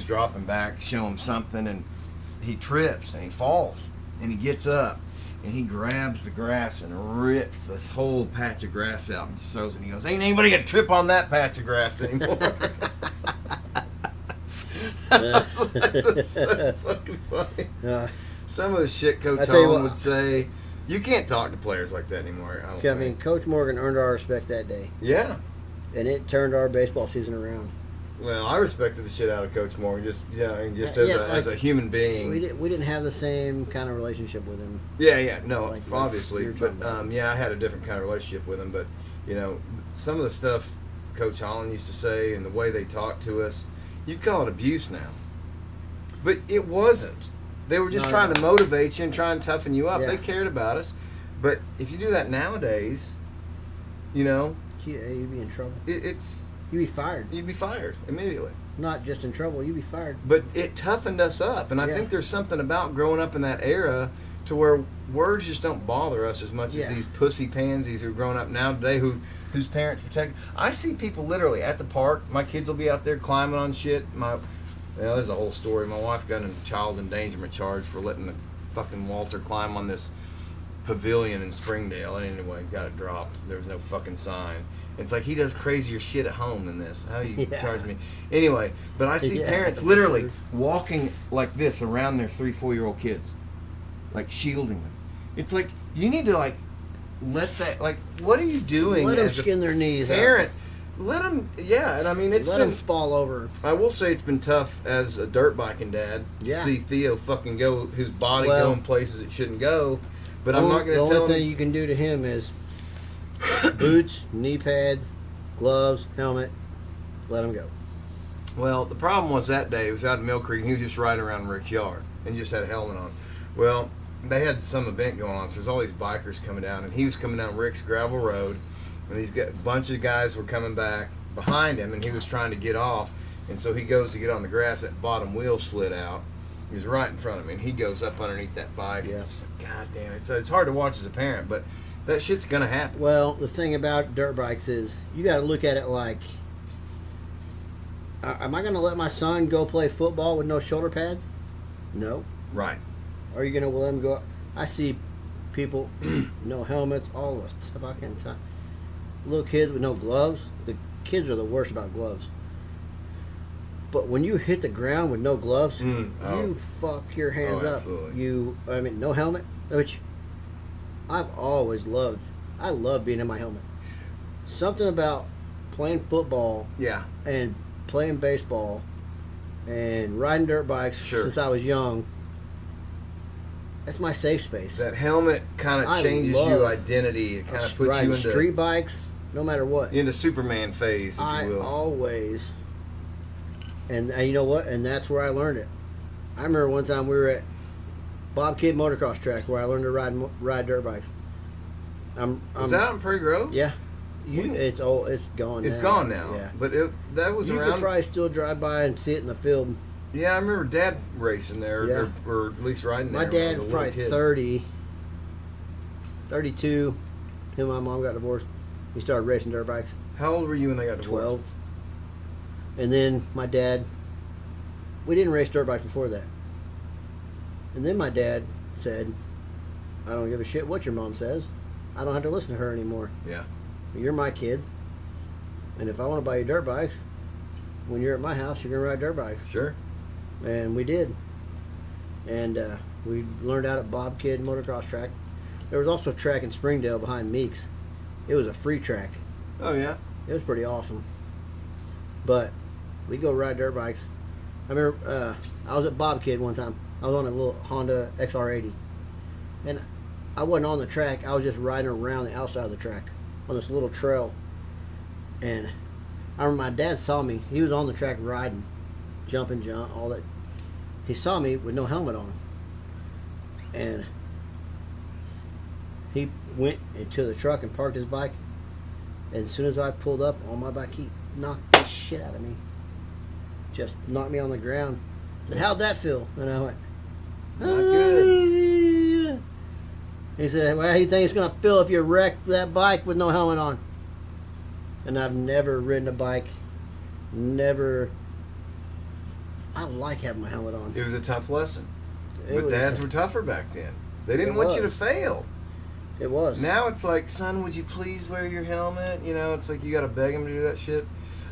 dropping back to show him something, and he trips and he falls, and he gets up and he grabs the grass and rips this whole patch of grass out and throws it. And he goes, "Ain't anybody gonna trip on that patch of grass anymore." That's so fucking funny. Some of the shit Coach Holland would say. You can't talk to players like that anymore. I mean, Coach Morgan earned our respect that day. Yeah. And it turned our baseball season around. Well, I respected the shit out of Coach Morgan, just as a human being. We didn't have the same kind of relationship with him. Yeah, no, obviously, but I had a different kind of relationship with him. But some of the stuff Coach Holland used to say and the way they talked to us, you'd call it abuse now, but it wasn't. They were just trying to motivate you and try and toughen you up. Yeah. They cared about us, but if you do that nowadays, you'd be in trouble. You'd be fired. You'd be fired immediately. Not just in trouble, you'd be fired. But it toughened us up, and I think there's something about growing up in that era to where words just don't bother us as much as these pussy pansies who are growing up now today whose parents protect. I see people literally at the park. My kids will be out there climbing on shit. There's a whole story. My wife got in a child endangerment charge for letting the fucking Walter climb on this pavilion in Springdale. And anyway, got it dropped. There was no fucking sign. It's like he does crazier shit at home than this. How you charge me? Anyway, but I see parents literally walking like this around their 3-4-year-old kids, like shielding them. It's like you need to let that what are you doing? Let them skin their knees. Parent, let them. Yeah, and I mean let them fall over. I will say it's been tough as a dirt biking dad to see Theo fucking go his body going places it shouldn't go. But I'm not going to tell him. The only thing you can do to him is boots, knee pads, gloves, helmet. Let him go. Well, the problem was that day, it was out in Mill Creek, and he was just riding around Rick's yard and just had a helmet on. Well, they had some event going on, so there's all these bikers coming down, and he was coming down Rick's gravel road, and a bunch of guys were coming back behind him, and he was trying to get off, and so he goes to get on the grass, that bottom wheel slid out. He was right in front of me, and he goes up underneath that bike. Yeah. God damn it. So it's hard to watch as a parent, but that shit's going to happen. Well, the thing about dirt bikes is you got to look at it like, am I going to let my son go play football with no shoulder pads? No. Right. Are you going to let him go? I see people, no helmets, all the fucking time. Little kids with no gloves. The kids are the worst about gloves. But when you hit the ground with no gloves, you fuck your hands up. Absolutely. No helmet, which I've always loved. I love being in my helmet. Something about playing football and playing baseball and riding dirt bikes since I was young. That's my safe space. That helmet kind of changes your identity. It kind of puts you into street bikes, no matter what. Into Superman phase, if you will. I always. And you know what? And that's where I learned it. I remember one time we were at Bob Kidd motocross track where I learned to ride dirt bikes. Was that on Prairie Grove? Yeah. It's gone now. It's gone now. Yeah. But that was around. You could probably still drive by and see it in the field. Yeah, I remember Dad racing there, or at least riding there. My dad was probably 30, 32. Him and my mom got divorced. We started racing dirt bikes. How old were you when they got divorced? 12. And then my dad, we didn't race dirt bikes before that. And then my dad said, I don't give a shit what your mom says. I don't have to listen to her anymore. Yeah. You're my kids. And if I want to buy you dirt bikes, when you're at my house, you're going to ride dirt bikes. Sure. And we did. And we learned out at Bob Kidd Motocross Track. There was also a track in Springdale behind Meeks. It was a free track. Oh, yeah? It was pretty awesome. But we go ride dirt bikes. I remember I was at Bob Kidd one time. I was on a little Honda XR80. And I wasn't on the track. I was just riding around the outside of the track on this little trail. And I remember my dad saw me. He was on the track riding, jumping, all that. He saw me with no helmet on. And he went into the truck and parked his bike. And as soon as I pulled up on my bike, he knocked the shit out of me. Just knocked me on the ground. Said, how'd that feel? And I went, Not good. He said, well, how do you think it's going to feel if you wreck that bike with no helmet on? And I've never ridden a bike. Never. I like having my helmet on. It was a tough lesson. It But was- dads were tougher back then. They didn't It want you to was. fail. It was. Now it's like, son, would you please wear your helmet? You know, it's like you got to beg them to do that shit.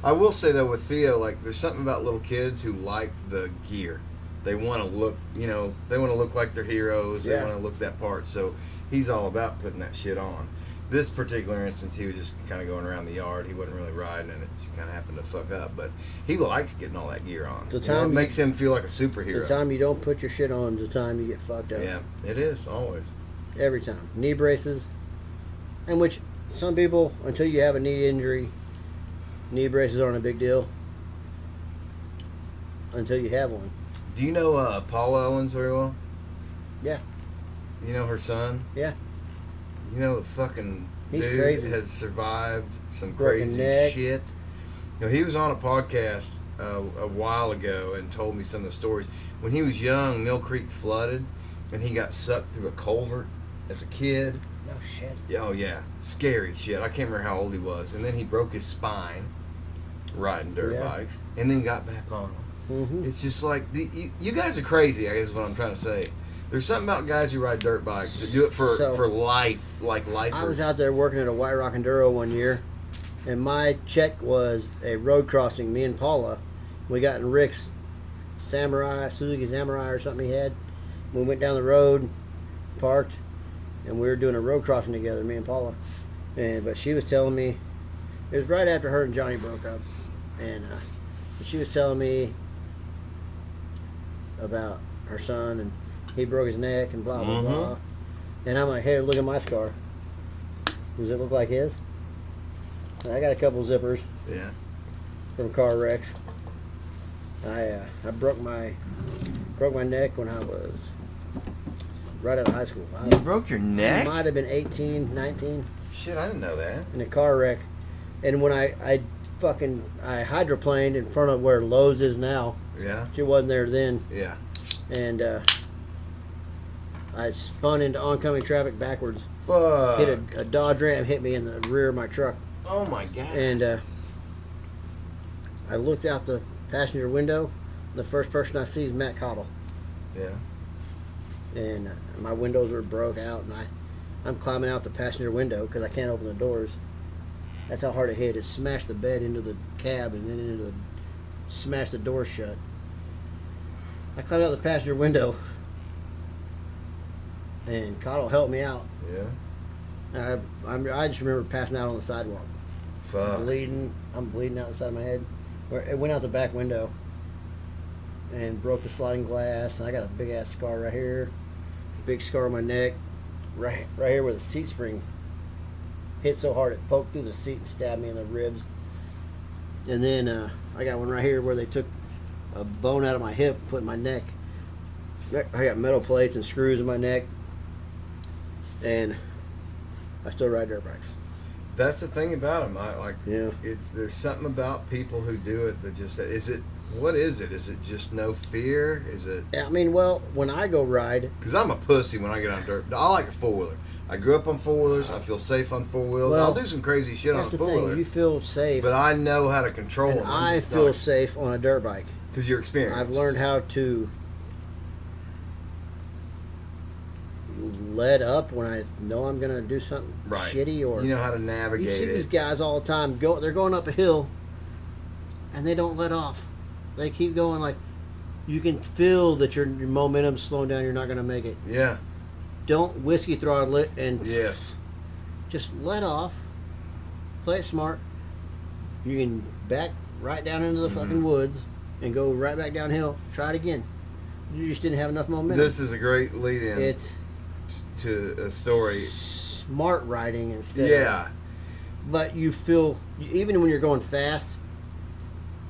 I will say though, with Theo, like, there's something about little kids who like the gear. They want to look, you know, they want to look like they're heroes. They Yeah. want to look that part. So he's all about putting that shit on. This particular instance, he was just kind of going around the yard. He wasn't really riding, and it just kind of happened to fuck up. But he likes getting all that gear on. The You know, it time you- makes him feel like a superhero. The time you don't put your shit on is the time you get fucked up. Yeah, it is always. Every time. Knee braces. And which some people, until you have a knee injury, knee braces aren't a big deal. Until you have one. Do you know Paula Owens very well? Yeah. You know her son? Yeah. You know the fucking He's dude crazy. has survived some Broken crazy neck. shit. You know, he was on a podcast a while ago and told me some of the stories. When he was young, Mill Creek flooded, and he got sucked through a culvert as a kid. No shit. Oh yeah, scary shit. I can't remember how old he was, and then he broke his spine riding dirt Yeah. bikes, and then got back on them. Mm-hmm. It's just like you guys are crazy. I guess is what I'm trying to say. There's something about guys who ride dirt bikes that do it for life, like lifers. I was out there working at a White Rock Enduro one year, and my check was a road crossing. Me and Paula, we got in Rick's Suzuki Samurai or something he had. We went down the road, parked, and we were doing a road crossing together, me and Paula. But she was telling me, it was right after her and Johnny broke up, and she was telling me about her son, and he broke his neck and blah blah Mhm. blah. And I'm like, hey, look at my scar. Does it look like his? I got a couple zippers Yeah. from car wrecks. I broke my neck when I was right out of high school. You broke your I neck? might have been 18, 19 Shit, I didn't know that. in a car wreck. And when I hydroplaned in front of where Lowe's is now. Yeah. She wasn't there then. Yeah. And I spun into oncoming traffic backwards. Fuck. Hit a Dodge Ram, hit me in the rear of my truck. Oh my god. And I looked out the passenger window. The first person I see is Matt Cottle. Yeah. And my windows were broke out, and I'm climbing out the passenger window because I can't open the doors. That's how hard it hit. It smashed the bed into the cab and then smashed the doors shut. I climbed out the passenger window, and Cottle helped me out. Yeah. I just remember passing out on the sidewalk, Fuck. bleeding. I'm bleeding out the side of my head. It went out the back window and broke the sliding glass. And I got a big ass scar right here, big scar on my neck, right here where the seat spring hit so hard it poked through the seat and stabbed me in the ribs. And then I got one right here where they took a bone out of my hip and put in my neck. I got metal plates and screws in my neck, and I still ride dirt bikes. That's the thing about them. Yeah. There's something about people who do it that just what is it? Is it just no fear? Is it? Yeah, I mean, well, when I go ride, Because I'm a pussy when I get on dirt. I like a four wheeler. I grew up on four wheelers. I feel safe on four wheels. Well, I'll do some crazy shit on a that's the four thing. wheeler. You feel safe, But I know how to control and them. I feel safe on a dirt bike. Because you're experienced. I've learned how to let up when I know I'm gonna do something Right. shitty, or You know how to navigate you see it. these guys all the time. They're going up a hill, and they don't let off. They keep going. Like, you can feel that your momentum's slowing down. You're not gonna make it. Yeah. Don't whiskey throttle it and Yes. just let off. Play it smart. You can back right down into the fucking woods and go right back downhill. Try it again. You just didn't have enough momentum. This is a great lead-in It's to a story. smart riding instead. Yeah. But you feel, even when you're going fast,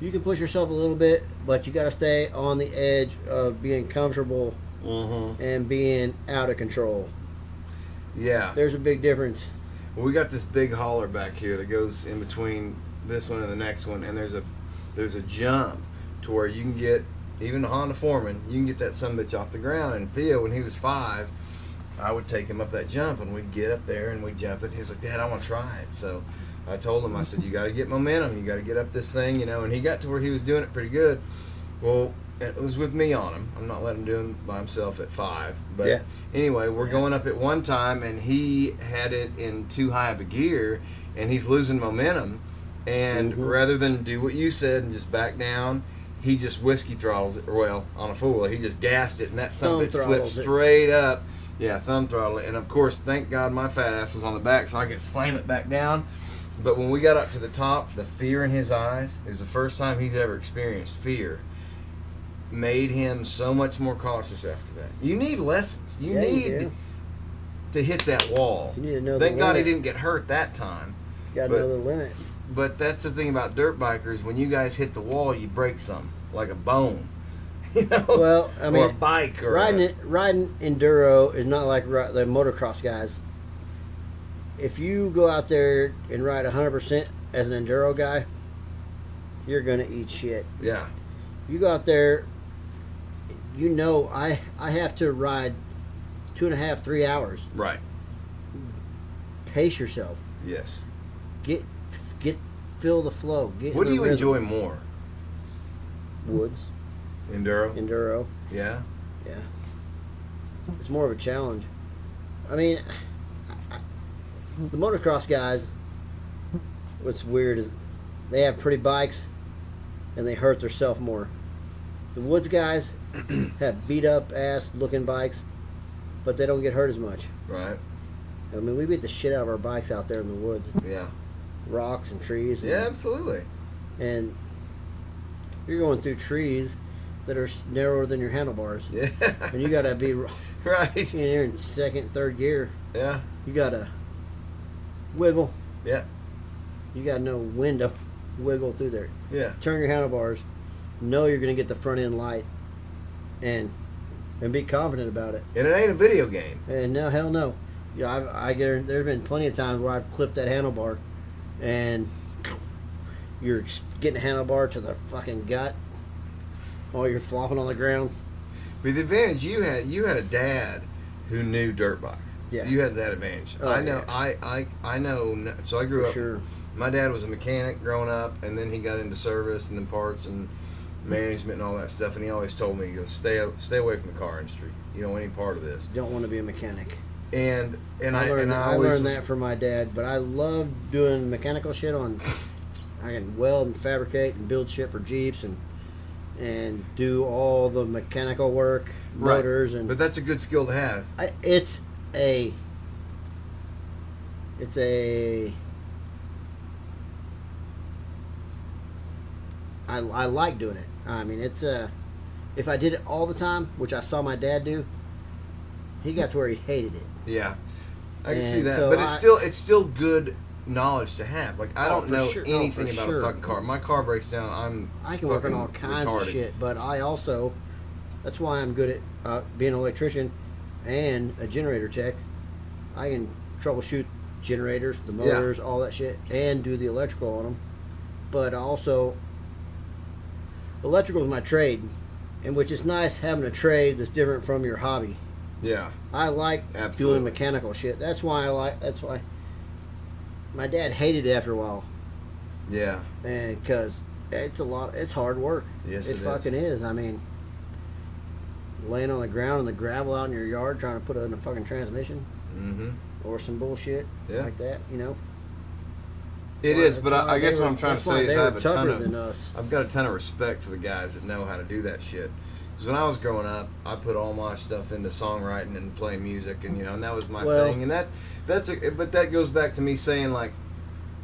you can push yourself a little bit, but you got to stay on the edge of being comfortable and being out of control. Yeah. There's a big difference. Well, we got this big holler back here that goes in between this one and the next one, and there's a jump to where you can get, even a Honda Foreman, you can get that sumbitch off the ground. And Theo, when he was 5, I would take him up that jump, and we'd get up there and we'd jump it. He was like, Dad, I want to try it. So I told him, I said, you got to get momentum. You got to get up this thing, and he got to where he was doing it pretty good. Well, it was with me on him. I'm not letting him do it by himself at 5. But anyway, we're going up at one time, and he had it in too high of a gear, and he's losing momentum. And rather than do what you said and just back down, he just whiskey throttles it. Well, on a four-wheel, he just gassed it, and that son of a bitch flipped straight up. Yeah, thumb throttle it. And of course, thank God my fat ass was on the back, so I could slam it back down. But when we got up to the top, the fear in his eyes is the first time he's ever experienced fear. Made him so much more cautious after that. You need lessons. You need to hit that wall. You need to know Thank the God limit. he didn't get hurt that time. You got to know the limit. But that's the thing about dirt bikers. When you guys hit the wall, you break some, like a bone. You know? Well, I mean, or a bike. Or riding enduro is not like the motocross guys. If you go out there and ride 100% as an enduro guy, you're going to eat shit. Yeah. You go out there, I have to ride 2.5, 3 hours. Right. Pace yourself. Yes. Feel the flow. What do you enjoy more? Woods. Enduro? Yeah. It's more of a challenge. I mean, the motocross guys, what's weird is they have pretty bikes and they hurt themselves more. The woods guys have beat up ass looking bikes, but they don't get hurt as much. Right. I mean, we beat the shit out of our bikes out there in the woods. Yeah. Rocks and trees. Yeah, absolutely. And you're going through trees that are narrower than your handlebars. Yeah. And you got to be right. You're in second, third gear. Yeah. You got to wiggle. Yeah. You got to know when to wiggle through there. Yeah. Turn your handlebars. Know you're going to get the front end light. And be confident about it. And it ain't a video game. And no, hell no. Yeah, I get. There's been plenty of times where I've clipped that handlebar, and you're getting a handlebar to the fucking gut, while you're flopping on the ground. But the advantage you had a dad who knew dirt bikes. Yeah. So you had that advantage. Oh, I know. yeah. I know. So I grew For up. sure. My dad was a mechanic growing up, and then he got into service and then parts and management and all that stuff. And he always told me, he goes, stay away from the car industry. You know, any part of this. You don't want to be a mechanic. And I always learned that from my dad, but I love doing mechanical shit on. I can weld and fabricate and build shit for Jeeps and do all the mechanical work, motors and. But that's a good skill to have. It's a. I like doing it. I mean, it's if I did it all the time, which I saw my dad do, he got to where he hated it. Yeah, I can see And that. so But it's still good knowledge to have. Like I don't know anything about a fucking car. My car breaks down. I can work on all kinds of shit, but I also, that's why I'm good at being an electrician and a generator tech. I can troubleshoot generators, the motors, all that shit, and do the electrical on them. But also, electrical is my trade, and which is nice having a trade that's different from your hobby. Yeah. I like doing mechanical shit. That's why my dad hated it after a while. Yeah. And because it's hard work. Yes, it fucking is. I mean, laying on the ground in the gravel out in your yard trying to put it in a fucking transmission or some bullshit like that, you know. It is, but I guess what I'm trying to say is I have I've got a ton of respect for the guys that know how to do that shit. Because when I was growing up, I put all my stuff into songwriting and playing music, and and that was my thing. And but that goes back to me saying like,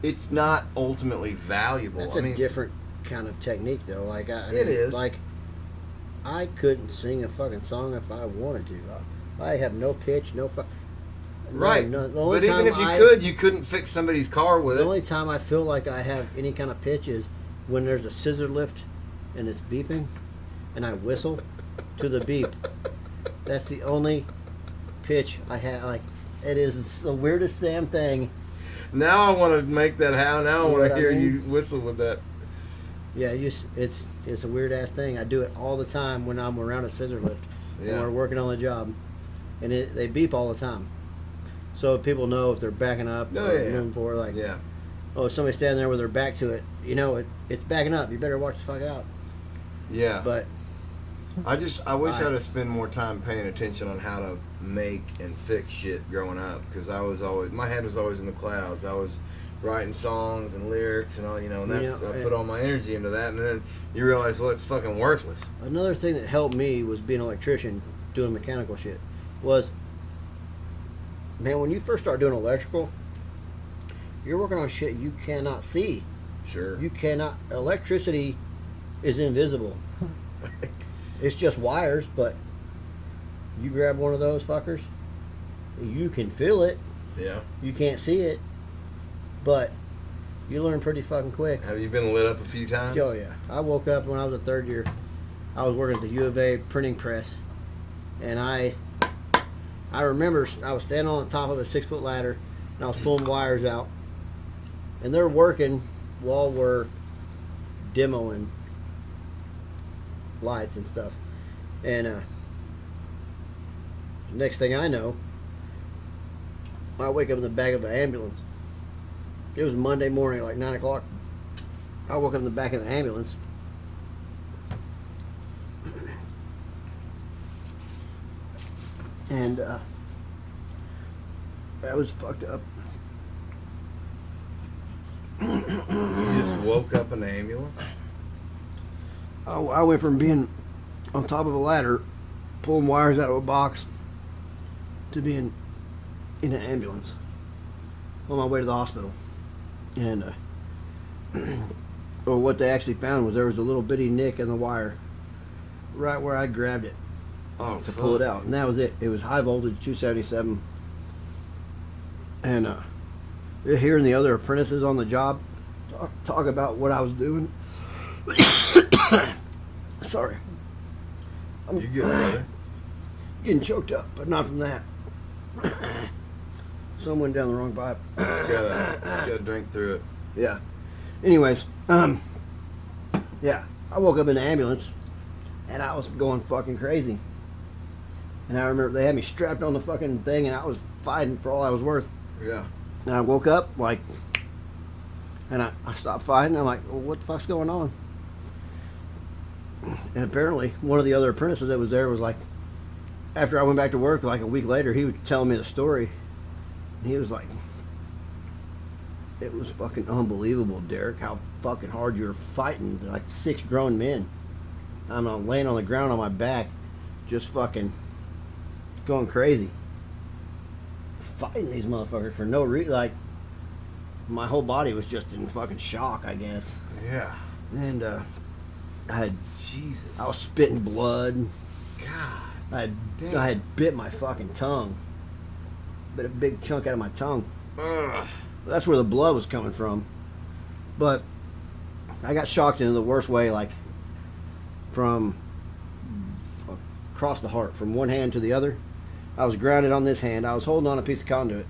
it's not ultimately valuable. That's a different kind of technique, though. Like it is. Like I couldn't sing a fucking song if I wanted to. I have no pitch, no. Right. No, but even if you could, you couldn't fix somebody's car with it. The only time I feel like I have any kind of pitch is when there's a scissor lift and it's beeping, and I whistle to the beep. That's the only pitch I have. Like, it is the weirdest damn thing. Now I want to make that happen. Now I want to hear you whistle with that. Yeah, it's a weird ass thing. I do it all the time when I'm around a scissor lift when we're working on the job, and they beep all the time. So people know if they're backing up or moving forward. Like, if somebody's standing there with their back to it, it's backing up. You better watch the fuck out. Yeah. But I wish I'd have spent more time paying attention on how to make and fix shit growing up, because my head was always in the clouds. I was writing songs and lyrics and all, and that's I put all my energy into that, and then you realize, well, it's fucking worthless. Another thing that helped me was being an electrician, doing mechanical shit. Man, when you first start doing electrical, you're working on shit you cannot see. Sure. You cannot. Electricity is invisible. It's just wires, but you grab one of those fuckers, you can feel it. Yeah. You can't see it, but you learn pretty fucking quick. Have you been lit up a few times? Oh, yeah. I woke up when I was a third year. I was working at the U of A printing press, and I remember I was standing on the top of a 6-foot ladder, and I was pulling wires out, and they're working while we're demoing lights and stuff. And next thing I know, I wake up in the back of an ambulance. It was Monday morning, like 9 o'clock. I woke up in the back of the ambulance. And that was fucked up. You just woke up in the ambulance? I went from being on top of a ladder, pulling wires out of a box, to being in an ambulance on my way to the hospital. And what they actually found was there was a little bitty nick in the wire right where I grabbed it to pull it out, and that was it. It was high voltage 277. And hearing the other apprentices on the job talk about what I was doing. Sorry, You good, brother? Getting choked up, but not from that. Someone down the wrong pipe. Just gotta drink through it. Yeah. Anyways, yeah, I woke up in the ambulance, and I was going fucking crazy. And I remember they had me strapped on the fucking thing, and I was fighting for all I was worth. Yeah. And I woke up, and I stopped fighting. I'm like, well, what the fuck's going on? And apparently, one of the other apprentices that was there was like, after I went back to work, like a week later, he was telling me the story. And he was like, it was fucking unbelievable, Derek, how fucking hard you were fighting like 6 grown men. I'm laying on the ground on my back, just fucking going crazy. Fighting these motherfuckers for no reason. Like, my whole body was just in fucking shock, I guess. Yeah. And I was spitting blood. God. I had bit my fucking tongue. Bit a big chunk out of my tongue. Ugh. That's where the blood was coming from. But I got shocked in the worst way, like from across the heart, from one hand to the other. I was grounded on this hand. I was holding on a piece of conduit,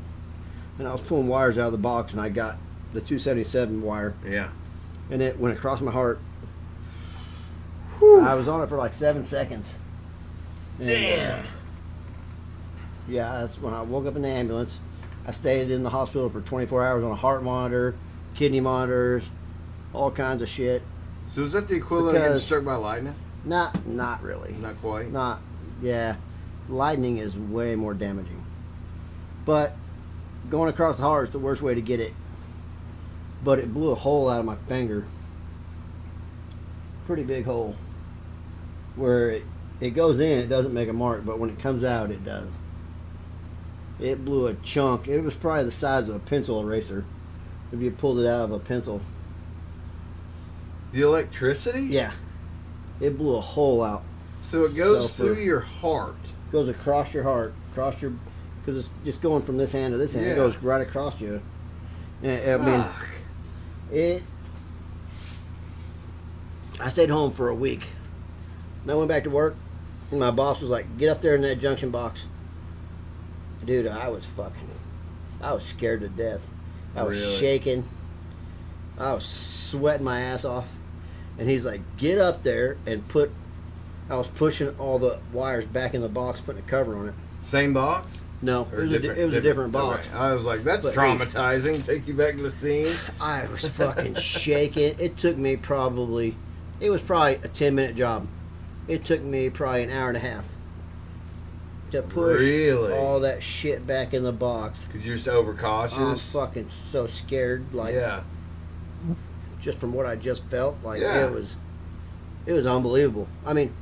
and I was pulling wires out of the box, and I got the 277 wire. Yeah. And it went across my heart. Whew. I was on it for like 7 seconds. And, Damn. Yeah, that's when I woke up in the ambulance. I stayed in the hospital for 24 hours on a heart monitor, kidney monitors, all kinds of shit. So is that the equivalent of getting struck by lightning? Not really. Not quite? Not Yeah, lightning is way more damaging. But going across the heart is the worst way to get it. But it blew a hole out of my finger. Pretty big hole. Where it goes in, it doesn't make a mark, but when it comes out, it does. It blew a chunk. It was probably the size of a pencil eraser if you pulled it out of a pencil. The electricity? Yeah. It blew a hole out. So it goes through your heart. Goes across your heart, across your, because it's just going from this hand to this hand. Yeah. It goes right across you. And, I mean, I stayed home for a week. And I went back to work, and my boss was like, "Get up there in that junction box." Dude, I was scared to death. I was shaking. I was sweating my ass off. And he's like, "Get up there and put." I was pushing all the wires back in the box, putting a cover on it. Same box? No, it was a different box. Okay. I was like, that's traumatizing. Take you back to the scene. I was fucking shaking. It took me it was probably a 10-minute job. It took me probably an hour and a half to push all that shit back in the box. Because you're just overcautious? I was fucking so scared. Like, yeah. Just from what I just felt. Like, it was unbelievable. I mean,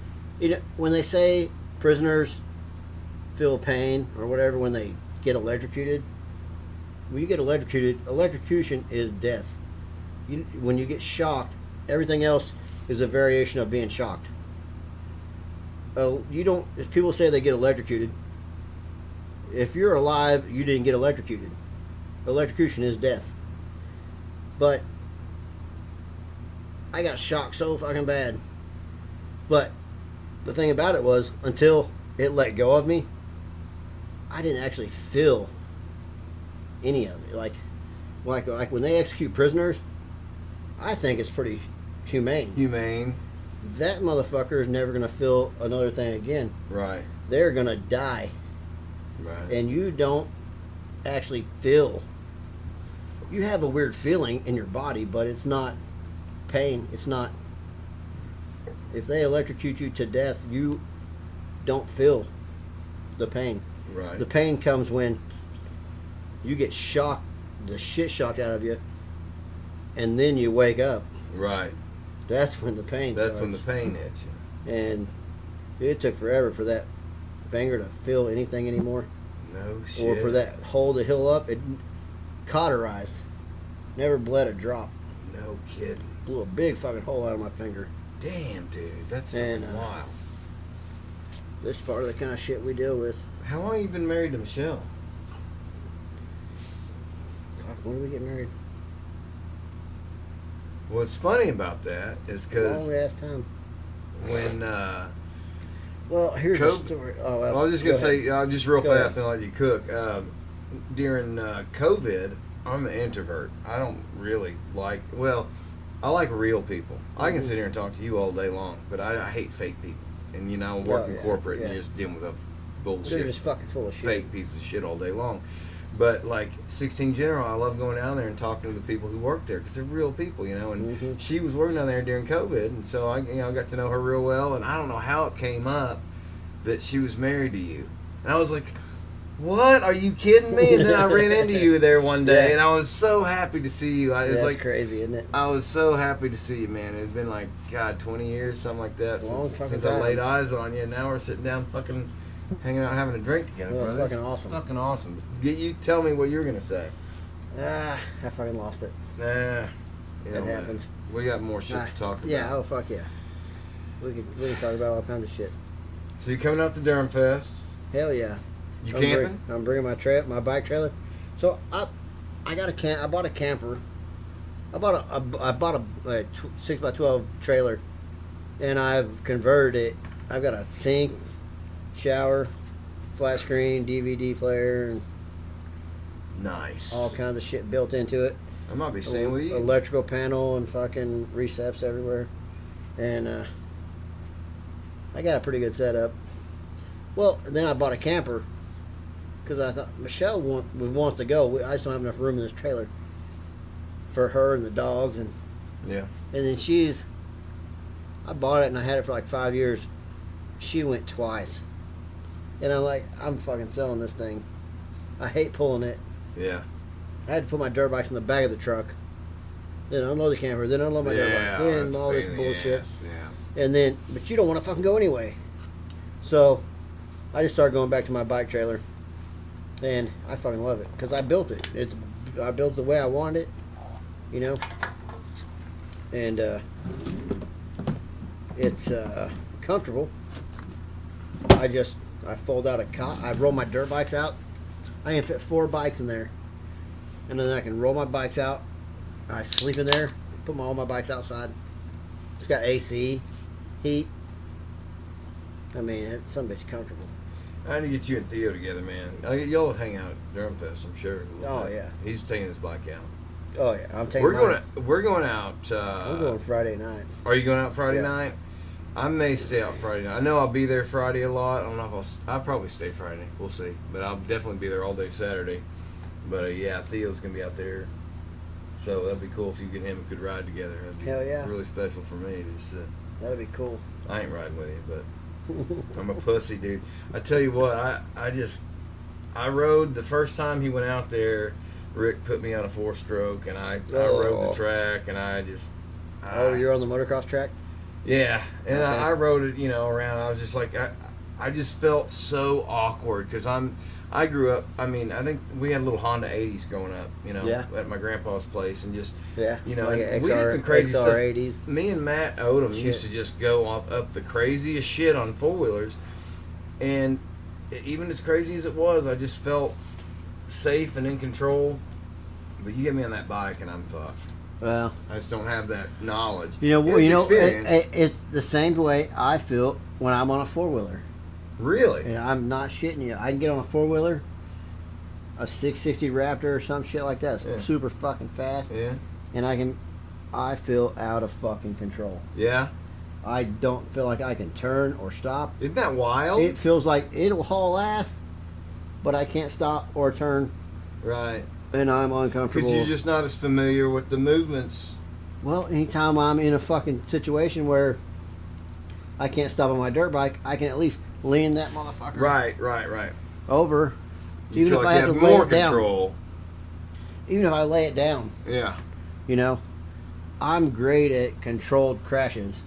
when they say prisoners feel pain or whatever when they get electrocuted, when you get electrocuted, electrocution is death. When you get shocked, everything else is a variation of being shocked. If people say they get electrocuted, if you're alive, you didn't get electrocuted. Electrocution is death. But I got shocked so fucking bad. But the thing about it was, until it let go of me, I didn't actually feel any of it. Like when they execute prisoners, I think it's pretty humane. That motherfucker is never gonna feel another thing again. Right. They're gonna die. Right. And you don't actually feel. You have a weird feeling in your body, but it's not pain. It's not. If they electrocute you to death, you don't feel the pain. Right. The pain comes when you get shocked, the shit shocked out of you, and then you wake up. Right. That's when the pain starts. That's when the pain hits you. And it took forever for that finger to feel anything anymore. No shit. Or for that hole to heal up. It cauterized. Never bled a drop. No kidding. Blew a big fucking hole out of my finger. Damn, dude. That's wild. This is part of the kind of shit we deal with. How long have you been married to Michelle? Fuck, when did we get married? What's funny about that is because Long ass time. when well, here's the COVID, story. I was just gonna say, just real Go fast, ahead. and let you cook. During COVID, I'm an introvert. I don't really like. Well, I like real people. I can sit here and talk to you all day long, but I hate fake people. And I work in corporate, and you're just dealing with a bullshit. They're just fucking full of shit. Fake pieces of shit all day long. But like 16 General, I love going down there and talking to the people who work there because they're real people, And she was working down there during COVID, and so I got to know her real well. And I don't know how it came up that she was married to you, and I was like, "What? Are you kidding me?" And then I ran into you there one day, and I was so happy to see you. It was That's crazy, isn't it? I was so happy to see you, man. It's been like 20 years, something like that, since I time. laid eyes on you. And now we're sitting down, fucking hanging out, having a drink together. Well, bro. it's fucking awesome. Fucking awesome. You tell me what you're gonna say. I fucking lost it. Nah, It happens. We got more shit to talk about. Yeah. Oh fuck yeah. We can talk about all kinds of shit. So you coming out to Durham Fest? Hell yeah. You camping? I'm bringing my bike trailer. So I bought a camper. I bought a 6x12 trailer, and I've converted it. I've got a sink, shower, flat screen, DVD player, and nice. all kinds of shit built into it. I might be staying with you. Electrical panel and fucking receps everywhere, and I got a pretty good setup. Well, then I bought a camper because I thought Michelle wants to go. I just don't have enough room in this trailer for her and the dogs, and yeah. And then I bought it and I had it for like 5 years. She went twice. And I'm like, I'm fucking selling this thing. I hate pulling it. Yeah. I had to put my dirt bikes in the back of the truck. Then unload the camper. Then unload my dirt bikes. that's Then a all pain this in the bullshit. ass, Yeah. And then, but you don't want to fucking go anyway. So, I just started going back to my bike trailer. And I fucking love it. Because I built it. I built it the way I wanted it. You know? And, it's, comfortable. I fold out a cot. I roll my dirt bikes out. I can fit 4 bikes in there. And then I can roll my bikes out. I sleep in there. Put all my bikes outside. It's got AC, heat. I mean, it's some bitch comfortable. I need to get you and Theo together, man. Y'all hang out at Drum Fest, I'm sure. Oh, yeah. He's taking his bike out. Oh yeah, I'm taking. We're going out. I'm going Friday night. Are you going out Friday Yeah. night? I may stay out Friday night. I know I'll be there Friday a lot. I don't know if I'll probably stay Friday. We'll see. But I'll definitely be there all day Saturday. But yeah, Theo's gonna be out there, so that'd be cool if you and him could ride together. That'd be Hell yeah. really special for me. Just, That'd be cool. I ain't riding with you, but I'm a pussy, dude. I tell you what, I rode the first time he went out there. Rick put me on a 4-stroke, and I rode the track, and I just. Oh, you're on the motocross track? Yeah, and Okay. I rode it, around. I was just like, I just felt so awkward because I grew up. I mean, I think we had little Honda 80s growing up, Yeah. at my grandpa's place, and just Yeah. like an we did some crazy stuff. XR80s. Me and Matt Odom Shit. used to just go up the craziest shit on 4-wheelers, and even as crazy as it was, I just felt safe and in control. But you get me on that bike, and I'm fucked. Well, I just don't have that knowledge. It's it's the same way I feel when I'm on a 4-wheeler. Really? And I'm not shitting you. I can get on a 4-wheeler, a 660 Raptor or some shit like that. It's Yeah. super fucking fast. Yeah. And I feel out of fucking control. Yeah. I don't feel like I can turn or stop. Isn't that wild? It feels like it'll haul ass, but I can't stop or turn, Right. and I'm uncomfortable. Because you're just not as familiar with the movements. Well, anytime I'm in a fucking situation where I can't stop on my dirt bike, I can at least lean that motherfucker Right. over. You Even feel if like I you have have to lay more it down. control. Even if I lay it down, Yeah. I'm great at controlled crashes.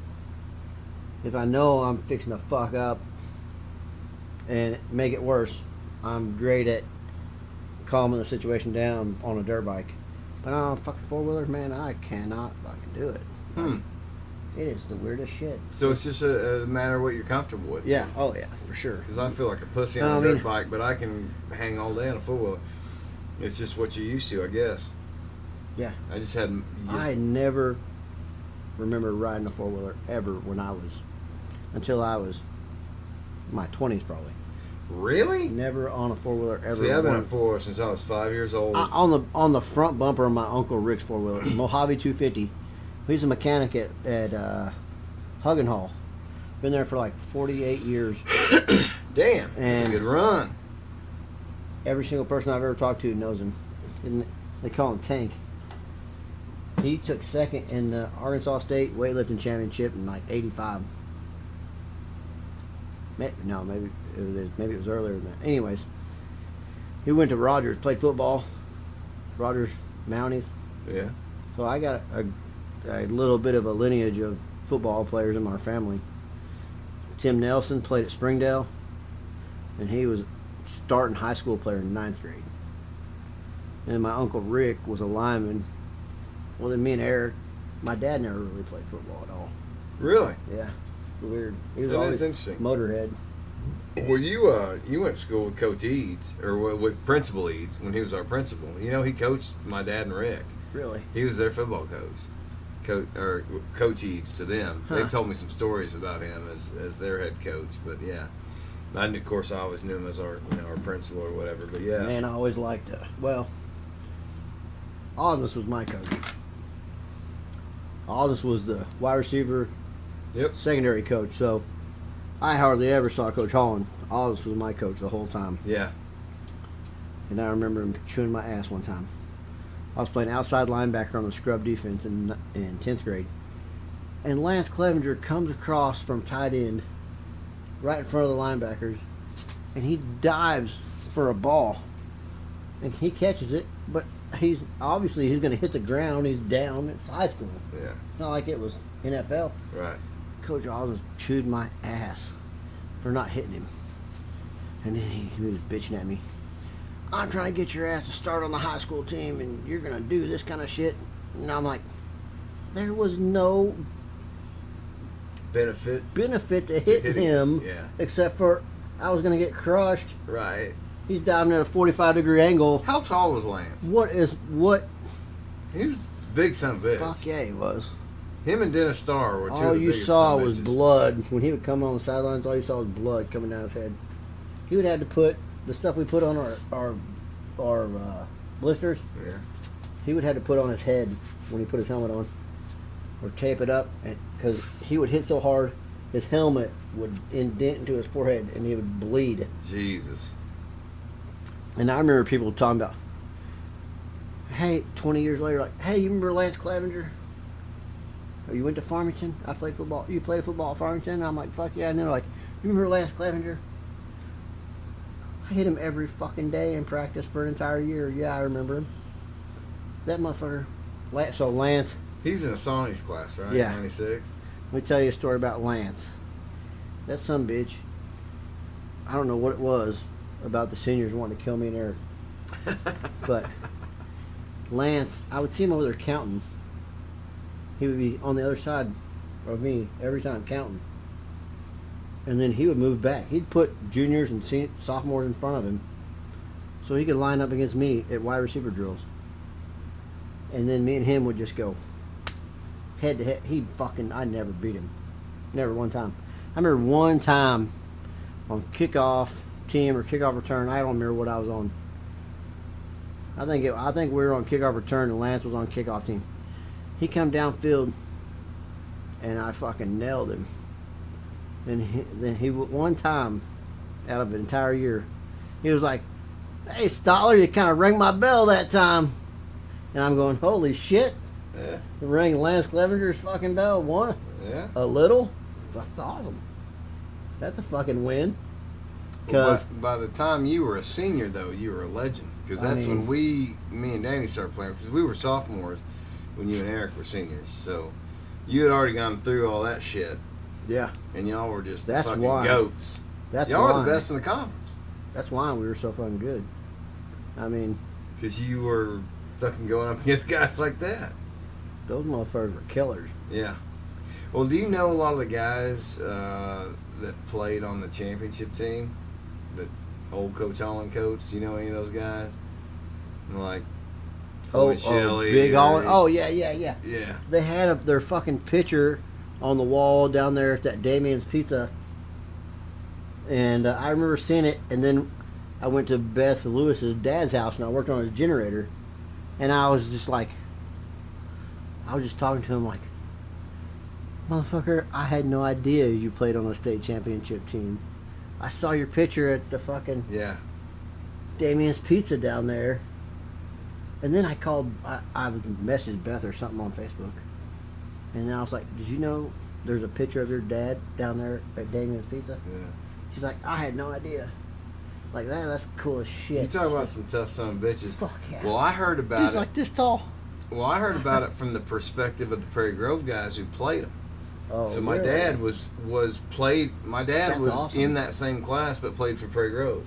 If I know I'm fixing to fuck up and make it worse, I'm great at calming the situation down on a dirt bike. But on a fucking 4-wheeler, man, I cannot fucking do it. It is the weirdest shit. So it's just a matter of what you're comfortable with. Yeah, oh yeah, for sure. Because I feel like a pussy on a dirt bike, but I can hang all day on a 4-wheeler. It's just what you're used to, I guess. Yeah. I just had. I never remember riding a 4-wheeler ever until I was in my 20s probably. Really? Never on a 4-wheeler ever. See, I've been on 4 since I was 5 years old. On the front bumper of my Uncle Rick's 4-wheeler, Mojave 250. He's a mechanic at Hug and Hall. Been there for like 48 years. Damn, that's a And- good run. Every single person I've ever talked to knows him. And they call him Tank. He took second in the Arkansas State weightlifting championship in like '85. No, maybe it was earlier than that. Anyways, he went to Rogers, played football. Rogers Mounties. Yeah. So I got a little bit of a lineage of football players in my family. Tim Nelson played at Springdale, and he was starting high school player in 9th grade. And my Uncle Rick was a lineman. Well, then me and Eric, my dad never really played football at all. Really? Yeah, weird. He was That always is interesting. Motorhead. Well, you went to school with Coach Eads, or with Principal Eads, when he was our principal. He coached my dad and Rick. Really? He was their football Coach Eads to them. Huh. They've told me some stories about him as their head coach. But yeah, of course, I always knew him as our principal or whatever. But yeah, Man, I always liked Osmus was my coach. Osmus was the wide receiver, Yep. secondary coach. So I hardly ever saw Coach Holland. Osmus was my coach the whole time. Yeah. And I remember him chewing my ass one time. I was playing outside linebacker on the scrub defense in 10th grade. And Lance Clevenger comes across from tight end right in front of the linebackers and he dives for a ball, and he catches it, but he's going to hit the ground. He's down. It's high school. Yeah. It's not like it was NFL. Right. Coach Osmond chewed my ass for not hitting him, and then he was bitching at me. I'm trying to get your ass to start on the high school team, and you're gonna do this kind of shit. And I'm like, there was no benefit to hitting him, except for I was gonna get crushed. Right. He's diving at a 45-degree angle. How tall was Lance? What? He was big son of a bitch. Fuck yeah, he was. Him and Dennis Starr were two all of the you biggest saw son of was bitches. blood. When he would come on the sidelines, all you saw was blood coming down his head. He would have to put the stuff we put on our blisters. Yeah. He would have to put on his head when he put his helmet on, or tape it up, because he would hit so hard, his helmet would indent into his forehead, and he would bleed. Jesus. And I remember people talking about, hey, 20 years later, like, hey, you remember Lance Clevenger? Oh, you went to Farmington? I played football. You played football at Farmington? I'm like, fuck yeah, I know. Like, you remember Lance Clevenger? I hit him every fucking day in practice for an entire year. Yeah, I remember him. That motherfucker. So Lance. He's in a Sonny's class, right? Yeah. 96. Let me tell you a story about Lance. That son of a bitch. I don't know what it was about the seniors wanting to kill me and Eric. But Lance, I would see him over there counting. He would be on the other side of me every time counting. And then he would move back. He'd put juniors and sophomores in front of him so he could line up against me at wide receiver drills. And then me and him would just go head to head. I never beat him. Never one time. I remember one time on kickoff team or kickoff return, I don't remember what I was on. I think we were on kickoff return and Lance was on kickoff team. He come downfield and I fucking nailed him. And then he one time out of an entire year, he was like, "Hey Stotler, you kind of rang my bell that time." And I'm going, "Holy shit!" Yeah. You rang Lance Clevenger's fucking bell. One, Yeah. a little, fucking awesome. That's a fucking win. Because by the time you were a senior, though, you were a legend. Because that's when me and Danny started playing. Because we were sophomores when you and Eric were seniors. So you had already gone through all that shit. yeah, And y'all were just That's fucking why. goats. that's Y'all why. were the best in the conference. That's why we were so fucking good. I mean, Because you were fucking going up against guys like that. those motherfuckers were killers. Yeah. Well, do you know a lot of the guys that played on the championship team? That old Coach Holland coached? Do you know any of those guys? Like Floyd Shelley. Big or- Holland. Oh yeah. Yeah. They had their fucking picture on the wall down there at that Damien's Pizza, and I remember seeing it. And then I went to Beth Lewis's dad's house and I worked on his generator, and I was just talking to him like, "Motherfucker, I had no idea you played on the state championship team. I saw your picture at the fucking Yeah. Damien's Pizza down there." And then I messaged Beth or something on Facebook. And then I was like, "Did you know there's a picture of your dad down there at Damien's Pizza?" Yeah. She's like, "I had no idea." Like, that's cool as shit. You talk about some tough son of bitches. Fuck yeah. Well, I heard about He's it. like this tall. Well, I heard about it from the perspective of the Prairie Grove guys who played them. Oh, So my really? dad was played. My dad That's was awesome. in that same class, but played for Prairie Grove.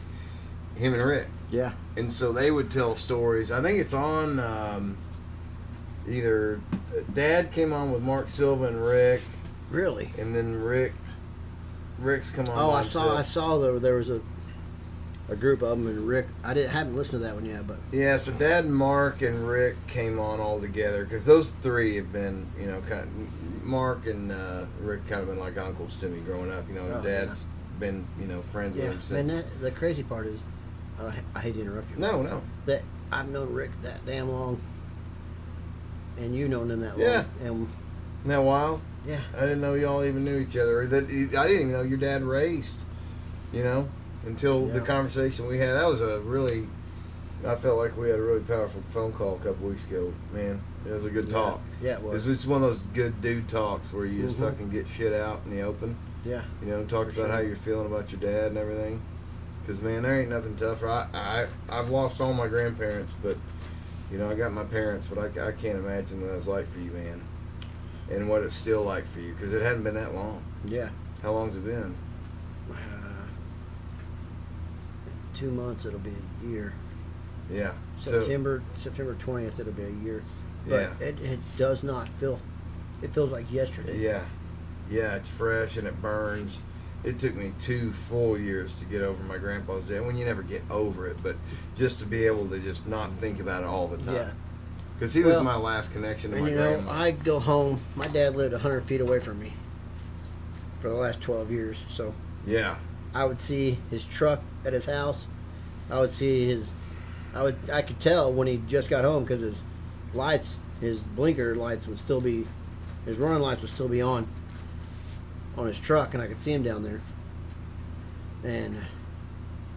Him and Rick. Yeah. And so they would tell stories. I think it's on either Dad came on with Mark Silva and Rick, Really? and then Rick's come on. Oh, by I saw himself. there was a group of them, and Rick. haven't listened to that one yet, but Yeah, so Dad, Mark, and Rick came on all together because those three have been, Mark and Rick kind of been like uncles to me growing up. Oh, Dad's been, friends with yeah. him And since. the crazy part is, I hate to interrupt you. No. That I've known Rick that damn long, and you known him that Yeah. long, and Isn't that wild? yeah, I didn't know y'all even knew each other. I didn't even know your dad raced. Until the Yeah. conversation we had. That was I felt like we had a really powerful phone call a couple weeks ago. Man, it was a good talk. Yeah, it was. It's one of those good dude talks where you just Mhm. fucking get shit out in the open. Yeah. Talk For about how sure. you're feeling about your dad and everything. Because, man, there ain't nothing tougher. I've lost all my grandparents, but, you know, I got my parents, but I can't imagine what it was like for you, man. And what it's still like for you, because it hadn't been that long. Yeah. How long's it been? 2 months, it'll be a year. Yeah. September 20th, it'll be a year. But Yeah. it does not feel, it feels like yesterday. Yeah. Yeah, it's fresh and it burns. It took me 2 full years to get over my grandpa's death. When you never get over it, but just to be able to just not think about it all the time. Yeah. Because he was my last connection to and my you know, grandma. I go home. My dad lived 100 feet away from me for the last 12 years. So Yeah. I would see his truck at his house. I would see I could tell when he just got home because his lights, his blinker lights would still be, his running lights would still be on his truck, and I could see him down there. And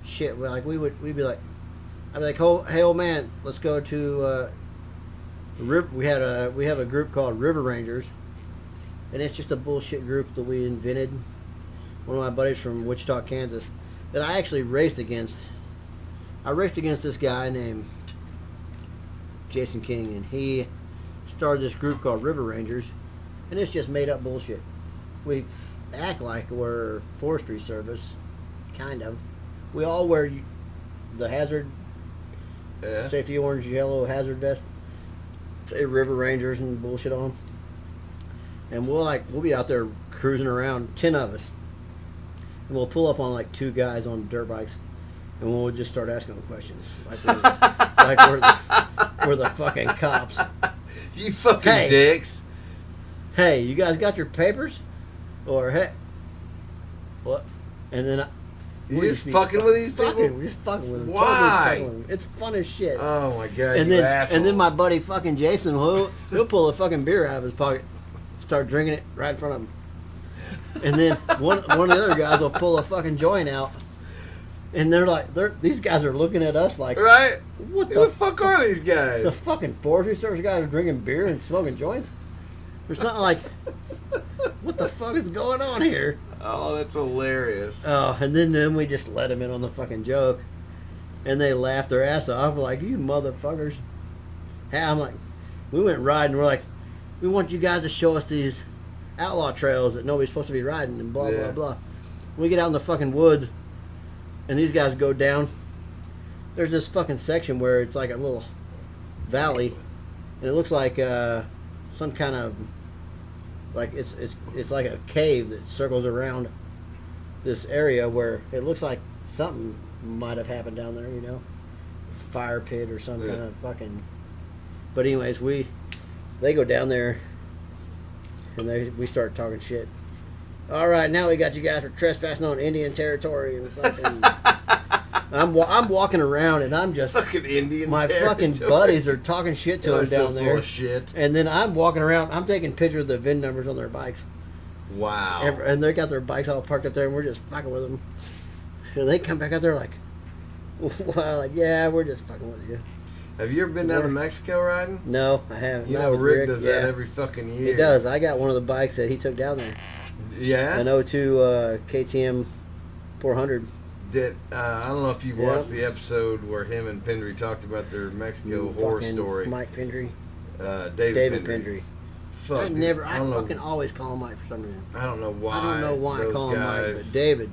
shit, we'd be like, I'd be like, oh, hey old man, let's go to river. We have a group called River Rangers, and it's just a bullshit group that we invented. One of my buddies from Wichita, Kansas, that I actually raced against. I raced against this guy named Jason King, and he started this group called River Rangers, and it's just made up bullshit. We act like we're forestry service, kind of. We all wear the hazard, safety orange, yellow hazard vest, say River Rangers and bullshit on them. And we'll be out there cruising around, 10 of us, and we'll pull up on like 2 guys on dirt bikes, and we'll just start asking them questions, like we're the fucking cops. You fucking dicks. Hey, you guys got your papers? Or hey, what? And then you just fucking with these people. We're just fucking with them. Why? Totally with them. It's fun as shit. Oh my god, and you then asshole. and then my buddy fucking Jason, he'll pull a fucking beer out of his pocket, start drinking it right in front of him. And then one of the other guys will pull a fucking joint out, and these guys are looking at us like, right? What Who the fuck are these guys? The fucking forestry service guys are drinking beer and smoking joints. There's something like, what the fuck is going on here? Oh, that's hilarious. Oh, and then we just let them in on the fucking joke, and they laughed their ass off. We're like, you motherfuckers. Hey, I'm like, we went riding. We're like, we want you guys to show us these outlaw trails that nobody's supposed to be riding and blah, blah, blah. We get out in the fucking woods, and these guys go down. There's this fucking section where it's like a little valley, and it looks like some kind of, like it's like a cave that circles around this area where it looks like something might have happened down there, you know, fire pit or some kind of fucking. But anyways, they go down there, and we start talking shit. All right, now we got you guys for trespassing on Indian territory and fucking. I'm walking around and I'm just fucking Indian. My fucking buddies are talking shit to them down there. Full of shit. And then I'm walking around. I'm taking pictures of the VIN numbers on their bikes. Wow. And they got their bikes all parked up there, and we're just fucking with them. And they come back out there like, well, like, yeah, we're just fucking with you. Have you ever been down to Mexico riding? No, I haven't. You know, Rick does that every fucking year. He does. I got one of the bikes that he took down there. Yeah? An 02 KTM 400. I don't know if you've watched the episode where him and Pendry talked about their Mexico horror story. Mike Pendry. David Pendry. Fuck, I fucking always call him Mike for some reason. I don't know why. I don't know why I call him Mike, but David.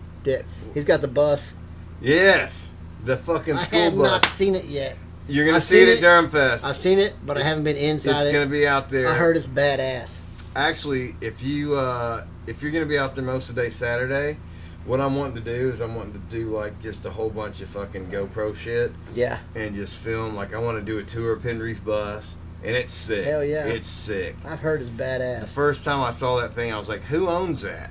He's got the bus. Yes. The fucking school bus. I have not seen it yet. You're going to see it at Durham Fest. I've seen it, but I haven't been inside it. It's going to be out there. I heard it's badass. Actually, if you're going to be out there most of the day Saturday, what I'm wanting to do is I'm wanting to do like just a whole bunch of fucking GoPro shit. Yeah. And just film. Like I want to do a tour of Pendry's bus. And it's sick. Hell yeah. It's sick. I've heard it's badass. The first time I saw that thing, I was like, who owns that?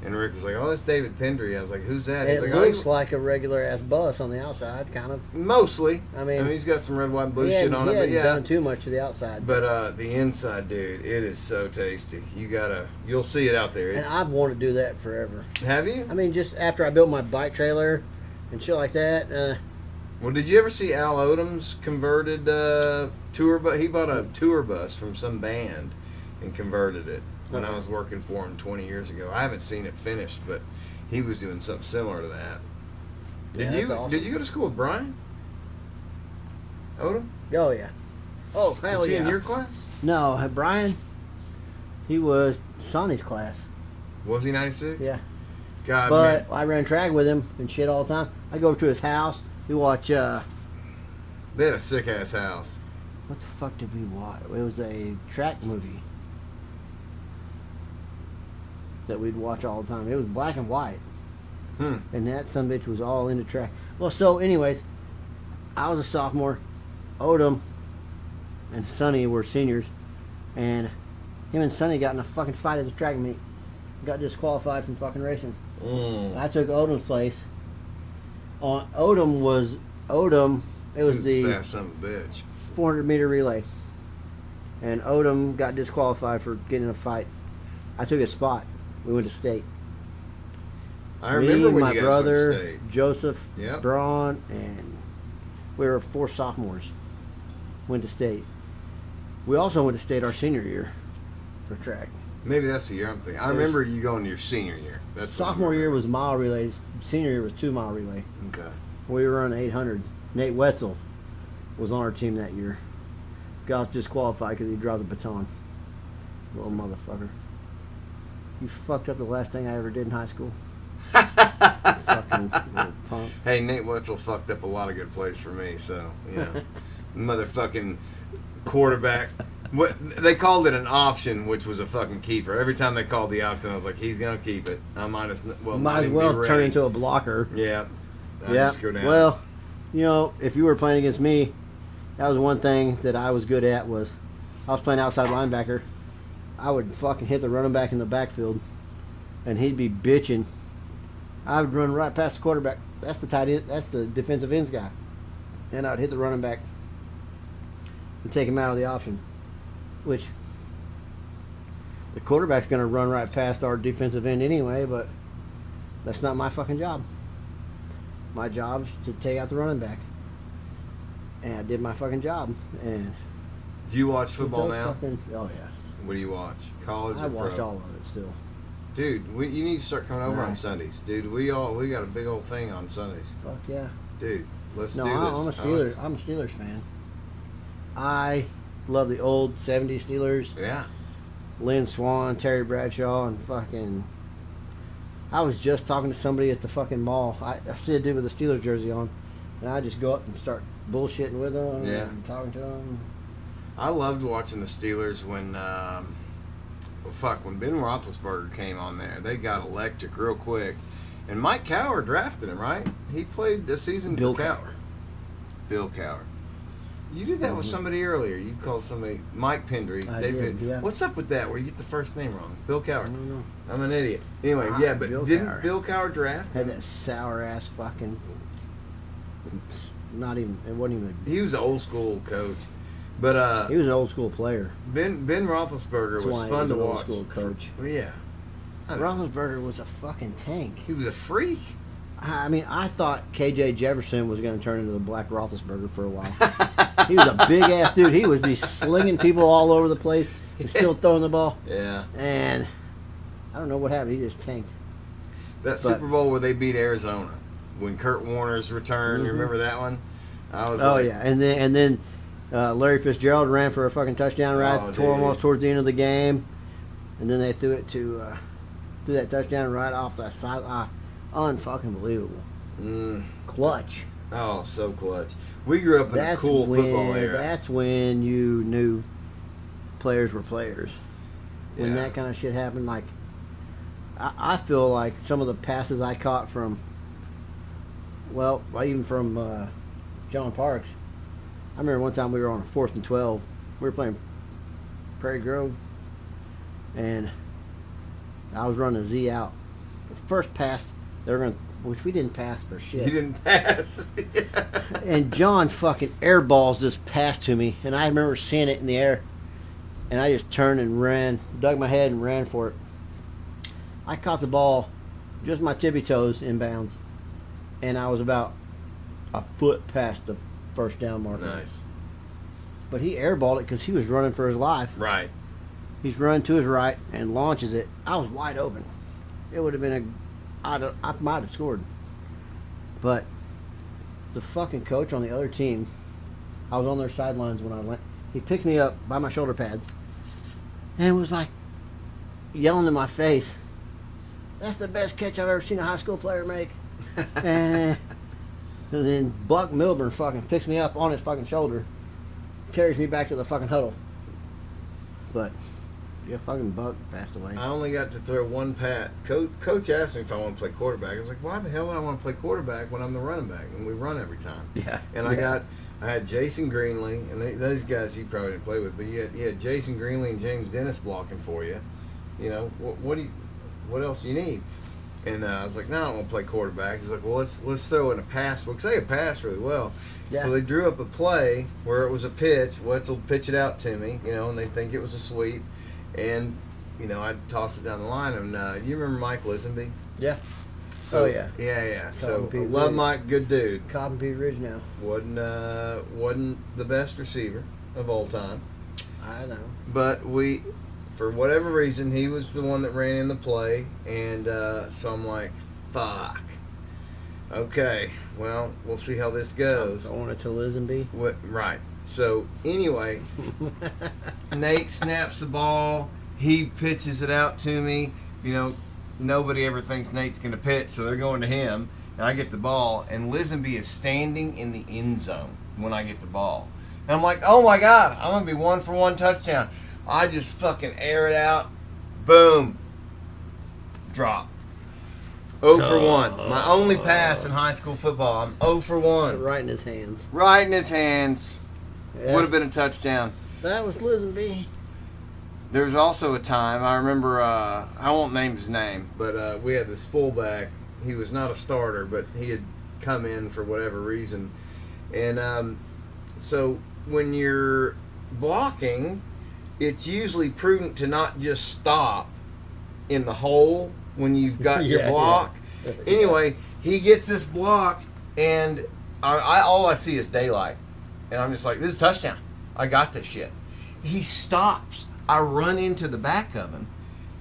And Rick was like, oh, that's David Pendry. I was like, who's that? It He's looks like a regular ass bus on the outside, kind of. Mostly. I mean, he's got some red, white, and blue shit on it. He hasn't done too much to the outside. But the inside, dude, it is so tasty. You'll see it out there. And I've wanted to do that forever. Have you? I mean, just after I built my bike trailer and shit like that. Well, did you ever see Al Odom's converted tour bus? He bought a tour bus from some band and converted it when I was working for him 20 years ago. I haven't seen it finished, but he was doing something similar to that. Yeah, Did that's you awesome. Did you go to school with Brian Odom? Oh yeah. Oh hell Was he yeah. in your class? No, Brian. He was Sonny's class. Was he 96? Yeah. God, But man. I ran track with him and shit all the time. I go over to his house. We watch. They had a sick ass house. What the fuck did we watch? It was a track movie that we'd watch all the time. It was black and white. And that sumbitch was all into track. Well, so anyways, I was a sophomore. Odom and Sonny were seniors, and him and Sonny got in a fucking fight at the track meet. Got disqualified from fucking racing. I took Odom's place. Odom. It was the fast son of a bitch. 400-meter relay, and Odom got disqualified for getting in a fight. I took his spot. We went to state. I remember Me, when my you guys brother, went to state. Joseph, Yep. Braun, and we were 4 sophomores. Went to state. We also went to state our senior year for track. Maybe that's the year I'm thinking. I remember you going to your senior year. That's what I Sophomore year remember. was mile relays. Senior year was 2-mile relay. Okay. We were on 800s. Nate Wetzel was on our team that year. Got disqualified because he dropped the baton. Little motherfucker. You fucked up the last thing I ever did in high school. Fucking little punk. Hey, Nate Wetzel fucked up a lot of good plays for me, so, yeah. Motherfucking quarterback. What they called it an option, which was a fucking keeper. Every time they called the option, I was like, he's going to keep it. I might as well, Might as well turn into a blocker. Yeah. I'd Yeah. just go down. Well, you know, if you were playing against me, that was one thing that I was good at was I was playing outside linebacker. I would fucking hit the running back in the backfield, and he'd be bitching. I would run right past the quarterback. That's the tight end. That's the defensive ends guy, and I'd hit the running back and take him out of the option, which the quarterback's going to run right past our defensive end anyway. But that's not my fucking job. My job's to take out the running back, and I did my fucking job. And do you watch football those now? Oh yeah, What do you watch? College or I watch pro? all of it still. Dude, you need to start coming over on Right. Sundays. Dude, we got a big old thing on Sundays. Fuck yeah. Dude, let's No, do I'm a this. Steelers. I'm a Steelers fan. I love the old '70s Steelers. Yeah. Lynn Swan, Terry Bradshaw, and fucking. I was just talking to somebody at the fucking mall. I see a dude with a Steelers jersey on, and I just go up and start bullshitting with him Yeah. and talking to him. I loved watching the Steelers when, when Ben Roethlisberger came on there. They got electric real quick. And Mike Cowher drafted him, right? He played a season Bill for Cowher. Cowher. Bill Cowher. You did that with somebody earlier. You called somebody Mike Pendry. I Dave did, yeah. What's up with that where you get the first name wrong? Bill I Cowher. don't know. I'm an idiot. Anyway, yeah, but Bill didn't Cowher. Bill Cowher draft Had him? that sour ass fucking. Not even. It wasn't even. He was an old school coach. But He was an old school player. Ben Roethlisberger That's was why he fun was to an old watch. school coach. Well, yeah. Roethlisberger was a fucking tank. He was a freak. I mean, I thought KJ Jefferson was going to turn into the Black Roethlisberger for a while. He was a big ass dude. He would be slinging people all over the place and still throwing the ball. Yeah. And I don't know what happened. He just tanked. That Super Bowl where they beat Arizona when Kurt Warner's return. You remember that one? I was Yeah, and then Larry Fitzgerald ran for a fucking touchdown right almost towards the end of the game, and then they threw it to threw that touchdown right off the side. Unfucking believable. Clutch. Oh, so clutch. We grew up in a cool football era. That's when you knew players were players. When Yeah. that kind of shit happened, like I feel like some of the passes I caught from, even from John Parks. I remember one time we were on a 4th and 12. We were playing Prairie Grove, and I was running a Z out. The first pass, they were going to, which we didn't pass for shit. You didn't pass. And John fucking airballs this pass to me, and I remember seeing it in the air, and I just turned and ran, dug my head and ran for it. I caught the ball, just my tippy toes inbounds, and I was about a foot past the first down marker. Nice. But he airballed it because he was running for his life. Right. He's running to his right and launches it. I was wide open. It would have been I might have scored. But the fucking coach on the other team. I was on their sidelines when I went. He picked me up by my shoulder pads and was like yelling in my face, "That's the best catch I've ever seen a high school player make." And then Buck Milburn fucking picks me up on his fucking shoulder, carries me back to the fucking huddle. But yeah, fucking Buck passed away. I only got to throw one pass. Coach asked me if I want to play quarterback. I was like, why the hell would I want to play quarterback when I'm the running back and we run every time? Yeah. And I had Jason Greenlee, and those guys you probably didn't play with, but you had Jason Greenlee and James Dennis blocking for you. You know, what else do you need? And I was like, no, I don't want to play quarterback. He's like, well, let's throw in a pass. Well, because they could pass really well. Yeah. So they drew up a play where it was a pitch. Wetzel pitch it out to me, you know, and they think it was a sweep. And, you know, I'd toss it down the line. And you remember Mike Lisenby? Yeah. So, yeah. Yeah. So, Pete love Ridge. Mike, good dude. Cobb and Pete Ridge now. Wasn't the best receiver of all time. I know. But for whatever reason, he was the one that ran in the play. And so I'm like, fuck. Okay, well, we'll see how this goes. I want it to Lisenby. Right. So, anyway, Nate snaps the ball. He pitches it out to me. You know, nobody ever thinks Nate's going to pitch, so they're going to him. And I get the ball, and Lisenby is standing in the end zone when I get the ball. And I'm like, oh, my God, I'm going to be 1-for-1 touchdown. I just fucking air it out. Boom. Drop. 0 for 1. My only pass in high school football. I'm 0 for 1. Right in his hands. Right in his hands. Yeah. Would have been a touchdown. That was Lisenby. There was also a time, I remember, I won't name his name, but we had this fullback. He was not a starter, but he had come in for whatever reason. And so when you're blocking, it's usually prudent to not just stop in the hole when you've got your block. Yeah. Anyway, he gets this block, and all I see is daylight. And I'm just like, this is a touchdown. I got this shit. He stops. I run into the back of him.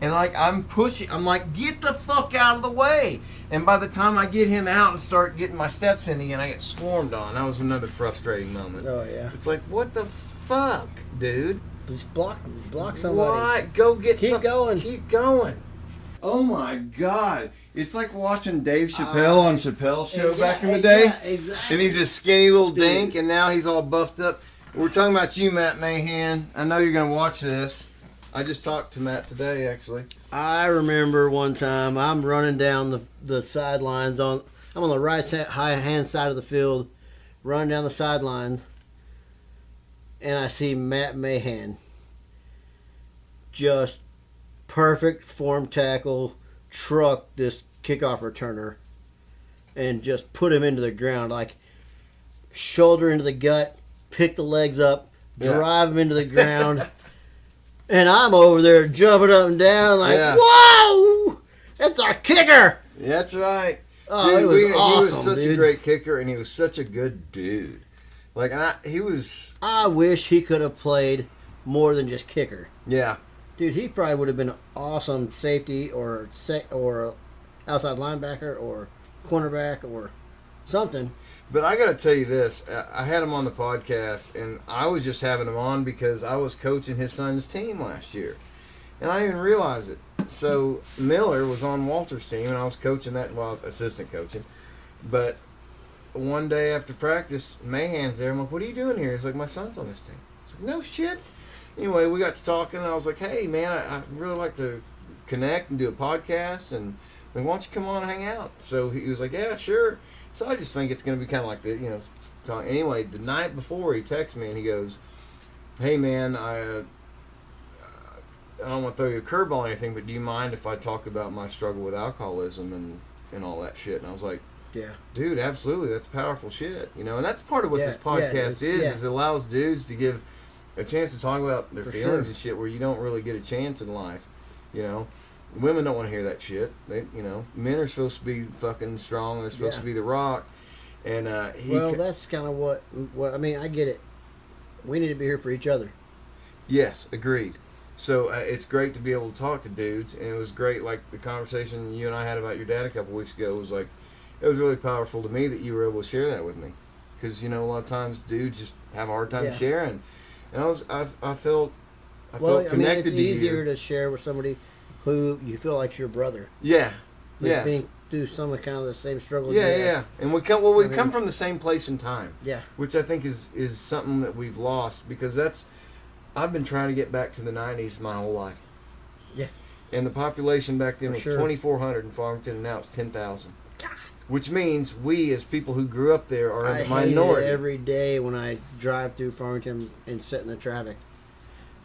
And like I'm pushing, I'm like, get the fuck out of the way. And by the time I get him out and start getting my steps in again, I get swarmed on. That was another frustrating moment. Oh, yeah. It's like, what the fuck, dude? Just block somebody. Why? Go get Keep going. Keep going. Oh my God. It's like watching Dave Chappelle on Chappelle's show back in the day. Exactly. And he's this skinny little dink, and now he's all buffed up. We're talking about you, Matt Mahan. I know you're going to watch this. I just talked to Matt today, actually. I remember one time I'm running down the sidelines. I'm on the right hand side of the field, running down the sidelines, and I see Matt Mahan. Just perfect form tackle, truck this kickoff returner, and just put him into the ground, like shoulder into the gut, pick the legs up, drive him into the ground. And I'm over there jumping up and down like, whoa! That's our kicker! That's right. Oh, dude, it was awesome, he was such a great kicker, and he was such a good dude. Like, he was... I wish he could have played more than just kicker. Yeah. Dude, he probably would have been an awesome safety or outside linebacker or cornerback or something. But I got to tell you this. I had him on the podcast, and I was just having him on because I was coaching his son's team last year. And I didn't even realize it. So Miller was on Walter's team, and I was coaching that, well, I was assistant coaching. But one day after practice, Mahan's there. I'm like, what are you doing here? He's like, my son's on this team. I was like, no shit. Anyway, we got to talking, and I was like, hey, man, I'd really like to connect and do a podcast, and why don't you come on and hang out? So he was like, yeah, sure. So I just think it's going to be kind of like that, you know. Anyway, the night before, he texts me, and he goes, hey, man, I don't want to throw you a curveball or anything, but do you mind if I talk about my struggle with alcoholism and all that shit? And I was like, yeah, dude, absolutely, that's powerful shit, you know. And that's part of what this podcast is it allows dudes to give a chance to talk about their feelings and shit where you don't really get a chance in life, you know. Women don't want to hear that shit. They, you know, men are supposed to be fucking strong. They're supposed to be the rock. And that's kind of what I mean. I get it. We need to be here for each other. Yes, agreed. So it's great to be able to talk to dudes, and it was great. Like the conversation you and I had about your dad a couple weeks ago was like, it was really powerful to me that you were able to share that with me, because a lot of times dudes just have a hard time sharing, and I felt connected it's to you. easier to share with somebody who you feel like your brother. Yeah, Like being through some of kind of the same struggles. Yeah. And we come from the same place and time. Yeah. Which I think is something that we've lost, because I've been trying to get back to the 90s my whole life. Yeah. And the population back then was sure. 2,400 in Farmington, and now it's 10,000. Which means we, as people who grew up there, are in the minority. I hate it every day when I drive through Farmington and sit in the traffic.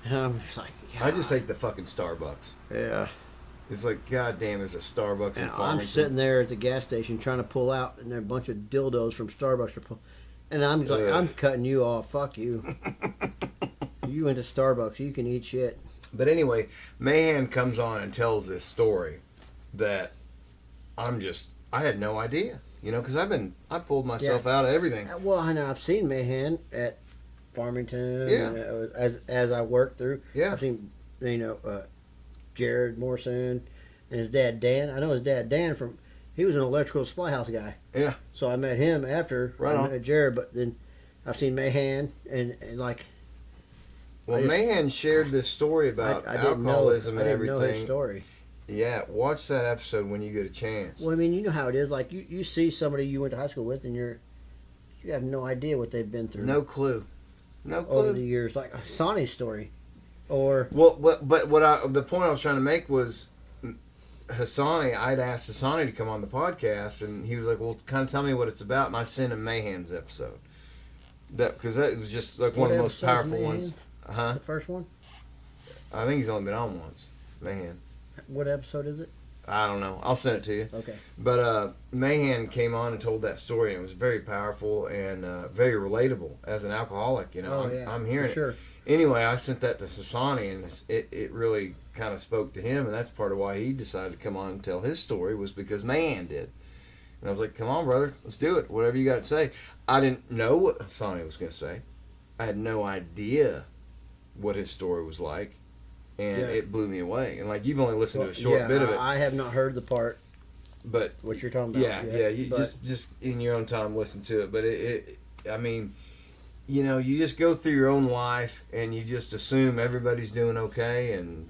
And I'm just like, God. I just hate the fucking Starbucks. Yeah. It's like, God damn, there's a Starbucks in Farmington. I'm sitting there at the gas station trying to pull out, and there are a bunch of dildos from Starbucks to pull. And I'm just like, I'm cutting you off. Fuck you. You went to Starbucks. You can eat shit. But anyway, Mahan comes on and tells this story that I had no idea. Because I pulled myself out of everything. Well, I know I've seen Mahan at Farmington. Yeah. As I worked through. Yeah. I've seen, Jared Morrison and his dad Dan. I know his dad Dan he was an electrical supply house guy. Yeah. So I met him after I met Jared, but then I've seen Mahan and like. Well, Mahan shared this story about alcoholism and everything. I didn't know his story. Yeah, watch that episode when you get a chance. Well, I mean, you know how it is. Like you see somebody you went to high school with, and you have no idea what they've been through. No clue. Over the years, like Sonny's story, or but the point I was trying to make was Hassani. I'd asked Hassani to come on the podcast, and he was like, "Well, kind of tell me what it's about." And I sent him Mahan's episode, because that was just like one of the most powerful ones. The first one? I think he's only been on once. Mahan. What episode is it? I don't know. I'll send it to you. Okay. But Mahan came on and told that story, and it was very powerful and very relatable as an alcoholic. I'm hearing it. Sure. Anyway, I sent that to Hassani, and it really kind of spoke to him, and that's part of why he decided to come on and tell his story, was because Mahan did. And I was like, come on, brother, let's do it. Whatever you got to say. I didn't know what Hassani was going to say. I had no idea what his story was like, and it blew me away. And like, you've only listened to a short bit of it. I have not heard the part, but what you're talking about. You just in your own time listen to it. But I mean, you just go through your own life and you just assume everybody's doing okay, and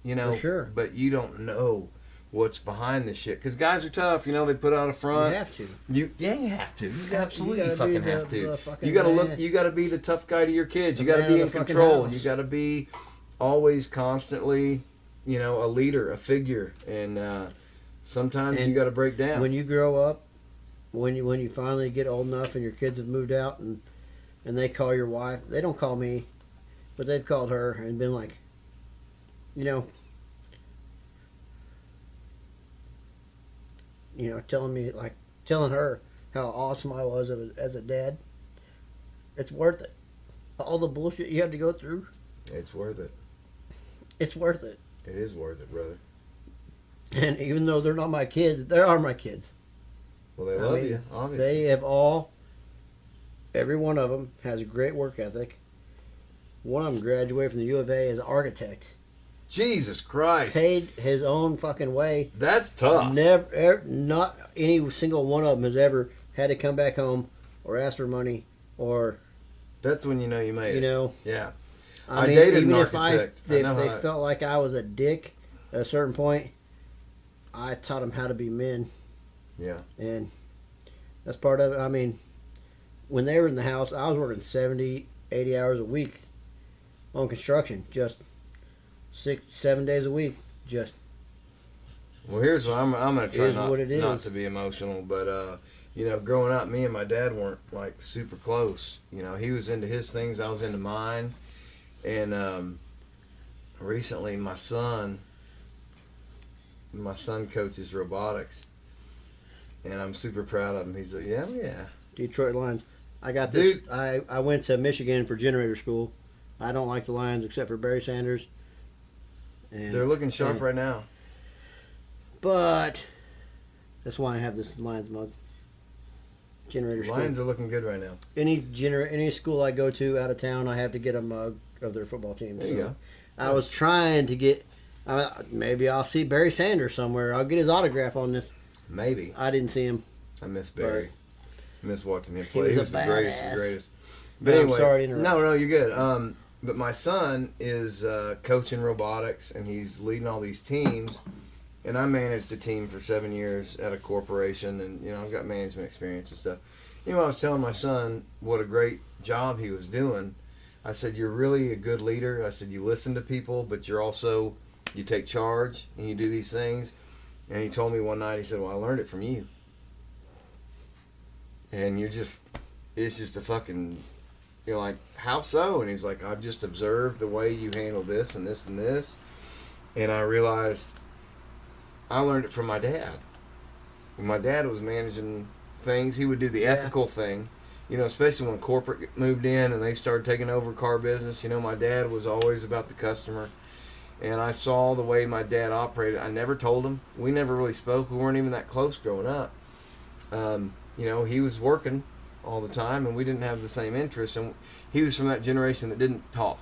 For sure. But you don't know what's behind this shit, because guys are tough. They put out a front. You have to. You have to. You absolutely fucking have to. You got to look. You got to be the tough guy to your kids. You got to be in control. You got to be always constantly, a leader, a figure, and sometimes you got to break down. When you grow up, when you finally get old enough and your kids have moved out and they call your wife, they don't call me, but they've called her and been like, telling her how awesome I was as a dad. It's worth it. All the bullshit you had to go through. It's worth it. It's worth it. It is worth it, brother. And even though they're not my kids, they are my kids. Well, they love you, obviously. They have every one of them has a great work ethic. One of them graduated from the U of A as an architect. Jesus Christ. Paid his own fucking way. That's tough. Not any single one of them has ever had to come back home or ask for money or... That's when you know you made it. Yeah. I mean, dated even an if architect. if they felt like I was a dick at a certain point, I taught them how to be men. Yeah. And that's part of it. I mean, when they were in the house, I was working 70, 80 hours a week on construction, just 6-7 days a week. Just. Well, here's what I'm going to try not to be emotional, but growing up, me and my dad weren't like super close. He was into his things, I was into mine, and recently my son coaches robotics, and I'm super proud of him. He's like, yeah. Detroit Lions. I got this. Dude. I went to Michigan for generator school. I don't like the Lions except for Barry Sanders. And they're looking sharp right now. But that's why I have this Lions mug. Generator school. Lions are looking good right now. Any school I go to out of town, I have to get a mug of their football team. There you go. I was trying to get. Maybe I'll see Barry Sanders somewhere. I'll get his autograph on this. Maybe. I didn't see him. I miss Barry. Right. I miss watching him He play. was He a was the greatest, badass. the greatest. But No, I'm anyway, sorry to interrupt. no, you're good. But my son is coaching robotics, and he's leading all these teams. And I managed a team for 7 years at a corporation, and I've got management experience and stuff. I was telling my son what a great job he was doing. I said, "You're really a good leader." I said, "You listen to people, but you take charge and you do these things." And he told me one night, he said, "Well, I learned it from you." And it's just a fucking, like, how so? And he's like, "I've just observed the way you handle this and this and this." And I realized I learned it from my dad. When my dad was managing things, he would do the ethical thing, especially when corporate moved in and they started taking over car business. My dad was always about the customer. And I saw the way my dad operated. I never told him. We never really spoke. We weren't even that close growing up. He was working all the time, and we didn't have the same interests. And he was from that generation that didn't talk.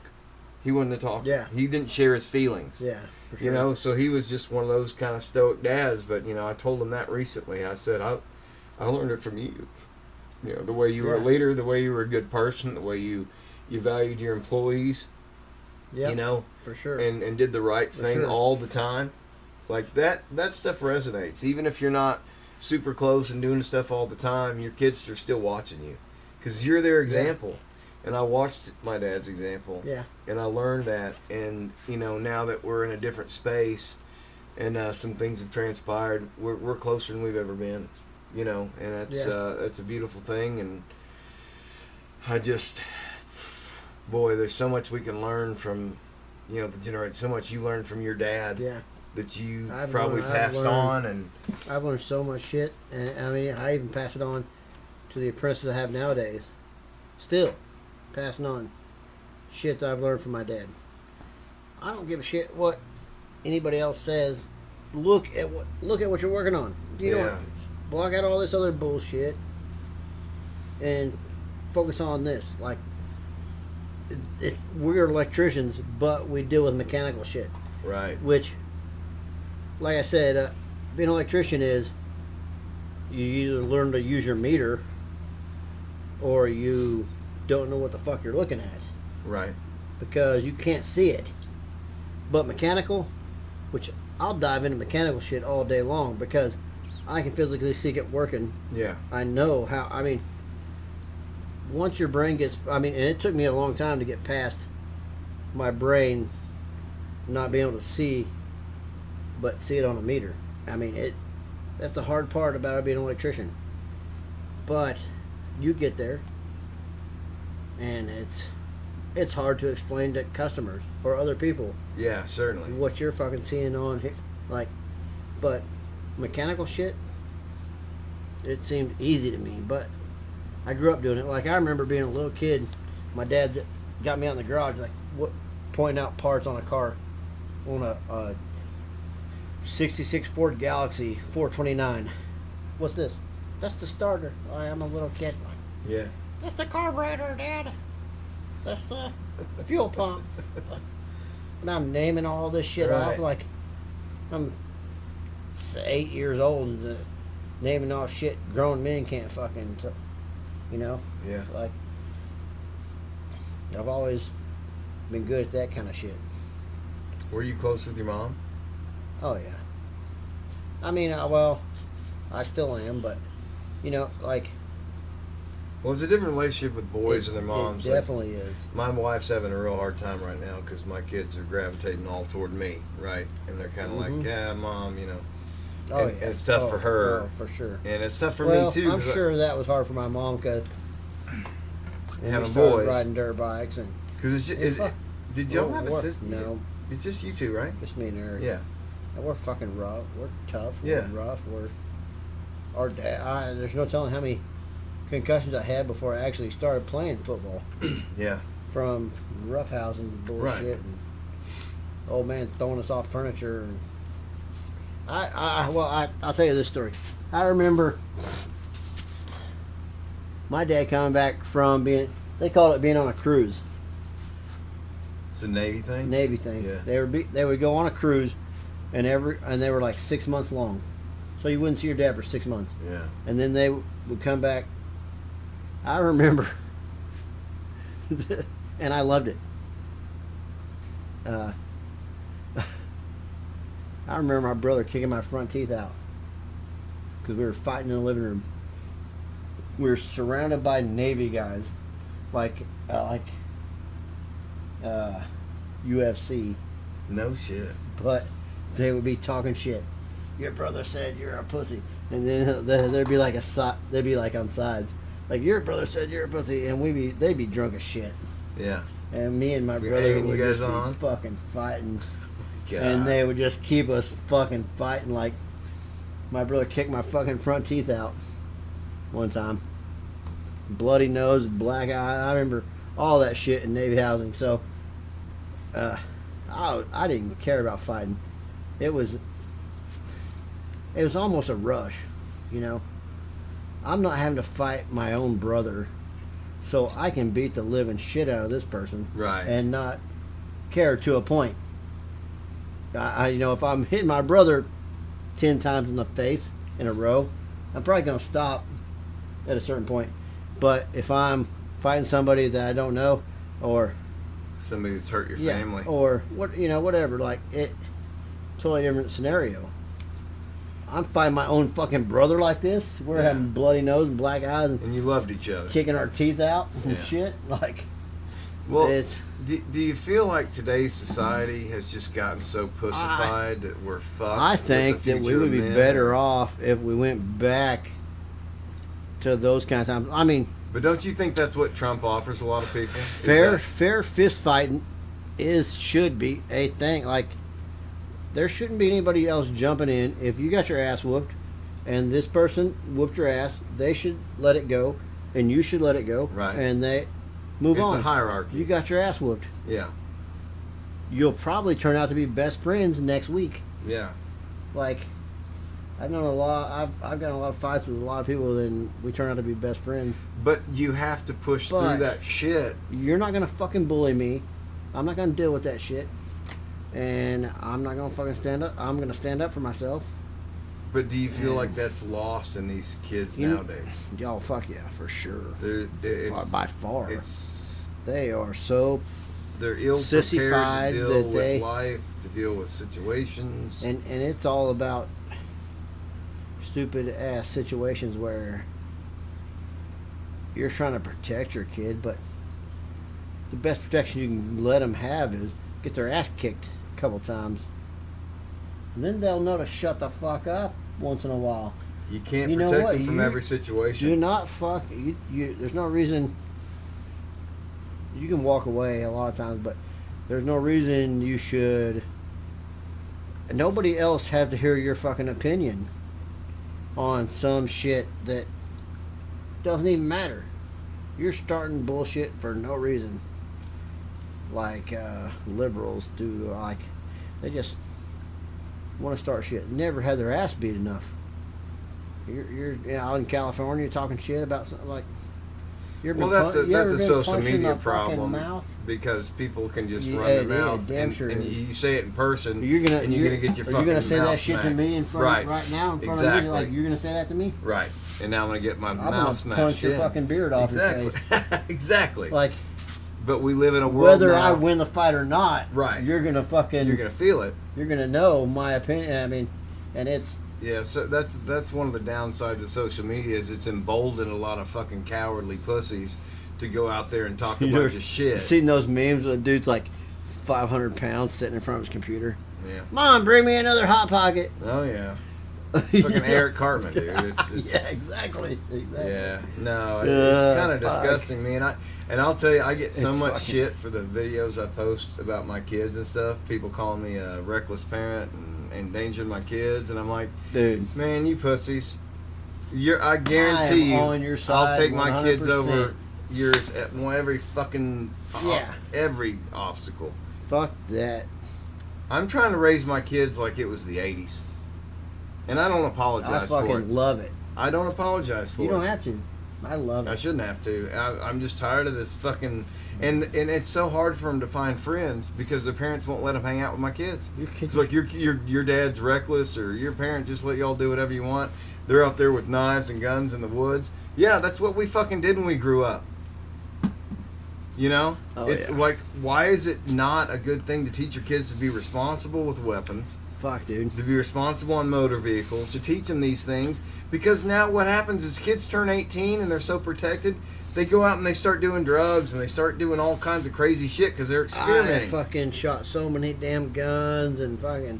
He wasn't a talker. Yeah. He didn't share his feelings. Yeah, for sure. So he was just one of those kind of stoic dads. But, I told him that recently. I said, I learned it from you. The way you were a leader, the way you were a good person, the way you valued your employees. Yeah, for sure. And did the right thing all the time. Like that stuff resonates. Even if you're not super close and doing stuff all the time, your kids are still watching you because you're their example. And I watched my dad's example. Yeah. And I learned that. And now that we're in a different space, and some things have transpired, we're closer than we've ever been. And that's a beautiful thing. And I just, boy, there's so much we can learn from, the generation. So much you learned from your dad. Yeah. That you I've probably passed on, and I've learned so much shit, and I even pass it on to the apprentices I have nowadays. Still passing on shit that I've learned from my dad. I don't give a shit what anybody else says. Look at what you're working on. Block out all this other bullshit and focus on this. Like, we're electricians, but we deal with mechanical shit. Right. Which, like I said, being an electrician is you either learn to use your meter or you don't know what the fuck you're looking at. Right. Because you can't see it. But mechanical, which I'll dive into mechanical shit all day long because I can physically see it working. Yeah. I know how, once your brain gets, and it took me a long time to get past my brain not being able to see, but see it on a meter. That's the hard part about being an electrician. But you get there, and it's hard to explain to customers or other people. Yeah, certainly. What you're fucking seeing on here, but mechanical shit, it seemed easy to me. But I grew up doing it. Like, I remember being a little kid, my dad got me out in the garage, pointing out parts on a car, on a 66 Ford Galaxy 429. What's this? That's the starter. I'm a little kid. Yeah. That's the carburetor, Dad. That's the fuel pump. And I'm naming all this shit off like I'm 8 years old and naming off shit grown men can't fucking, Yeah. Like, I've always been good at that kind of shit. Were you close with your mom? Oh, yeah. I still am, but, Well, it's a different relationship with boys and their moms. It definitely is. My wife's having a real hard time right now because my kids are gravitating all toward me, right? And they're kind of like, yeah, Mom, Oh, and yeah. it's tough for her. Oh, for sure. And it's tough for me, too. I'm sure that was hard for my mom because having started boys. riding dirt bikes. Because did y'all have a sister? No. It's just you two, right? Just me and her. Yeah. And we're fucking rough. We're tough. Yeah. We're rough. Our dad. There's no telling how many concussions I had before I actually started playing football. Yeah. From roughhousing bullshit Right. and old man throwing us off furniture. And I'll tell you this story. I remember my dad coming back from they called it being on a cruise. It's a Navy thing? Navy thing. Yeah. They would go on a cruise, and they were like 6 months long. So you wouldn't see your dad for 6 months. Yeah. And then they would come back. I remember, and I loved it. I remember my brother kicking my front teeth out because we were fighting in the living room. We were surrounded by Navy guys, like UFC, No shit. but they would be talking shit. Your brother said you're a pussy, and then there'd be like they'd be like on sides, like your brother said you're a pussy, and they'd be drunk as shit, Yeah. and me and my You're brother egging would you guys just on? be fucking fighting, God. and they would just keep us fucking fighting. Like my brother kicked my fucking front teeth out one time, bloody nose, black eye. I remember all that shit in Navy housing. So I didn't care about fighting. It was almost a rush, you know. I'm not having to fight my own brother, so I can beat the living shit out of this person, Right. and not care to a point. You know, if I'm hitting my brother 10 times in the face in a row, I'm probably gonna stop at a certain point. But if I'm fighting somebody that I don't know, or Somebody that's hurt your family. or whatever, like it, totally different scenario. I'm fighting my own fucking brother like this. We're Yeah. having bloody nose and black eyes and And you loved each other. kicking our teeth out and Yeah. shit. Like, Well, it's do you feel like today's society has just gotten so pussified that we're fucked? I with think the that we future would of be men? better off if we went back to those kind of times. I mean, But don't you think that's what Trump offers a lot of people? Is fair fist fighting should be a thing. Like, there shouldn't be anybody else jumping in. If you got your ass whooped and this person whooped your ass, they should let it go and you should let it go. Right. And they move It's on. a hierarchy. You got your ass whooped. Yeah. You'll probably turn out to be best friends next week. Yeah. Like, I've known a lot. I've gotten a lot of fights with a lot of people, and we turn out to be best friends. But you have to push But- through that shit. You're not gonna fucking bully me. I'm not gonna deal with that shit, and I'm not gonna fucking stand up. I'm gonna stand up for myself. But do you feel And- like that's lost in these kids You- nowadays? Y'all, fuck yeah, for sure. It's, By far, it's they are so they're ill Sissified prepared to deal that with they- life, to deal with situations. and it's all about stupid ass situations where you're trying to protect your kid, but the best protection you can let them have is get their ass kicked a couple times, and then they'll know to shut the fuck up once in a while. You can't You know protect what? them from You every situation. Do not fuck you. There's no reason. You can walk away a lot of times, but there's no reason you should. Nobody else has to hear your fucking opinion on some shit that doesn't even matter. You're starting bullshit for no reason. Like liberals do. Like, they just want to start shit. Never had their ass beat enough. You're out in California talking shit about something like. Well, that's a social media problem Mouth? because people can just Yeah, run their yeah, mouth, damn and, sure and is. you say it in person, You're gonna and you're gonna get your are fucking you gonna say mouth that shit to smacked. me in front right now in front of me? Like, you're gonna say that to me? Right, and now I'm gonna get my I'm mouth gonna smashed punch your in. fucking beard off Exactly. your face. Exactly. Like, But we live in a world whether now, I win the fight or not, Right. You're gonna fucking you're gonna feel it. you're gonna know my opinion. I mean, and it's Yeah, so that's one of the downsides of social media is it's emboldened a lot of fucking cowardly pussies to go out there and talk a bunch of shit. Seen those memes with a dude's like 500 pounds sitting in front of his computer. Yeah. Mom, bring me another hot pocket. Oh yeah. It's fucking Eric Cartman, dude. It's Yeah, exactly. yeah. No, Yeah, it's kind of fuck. disgusting, man. I'll tell you, I get so It's much fucking- shit for the videos I post about my kids and stuff. People calling me a reckless parent and endangering my kids, and I'm like, Dude. man, you pussies. I guarantee I am you, on your side I'll take my kids 100%. over yours at every fucking Yeah. every obstacle. Fuck that. I'm trying to raise my kids like it was the 80s, and I don't I apologize for it. fucking love it. I don't apologize for You it. don't have to. I love I it. shouldn't have to. I'm just tired of this fucking. And it's so hard for them to find friends because their parents won't let them hang out with my kids. Your kids It's like your dad's reckless, or your parent just let y'all do whatever you want. They're out there with knives and guns in the woods. Yeah, that's what we fucking did when we grew up. You know, it's like, why is it not a good thing to teach your kids to be responsible with weapons? Fuck, dude. To be responsible on motor vehicles, to teach them these things. Because now what happens is kids turn 18 and they're so protected, they go out and they start doing drugs and they start doing all kinds of crazy shit because they're experimenting. I fucking shot so many damn guns and fucking...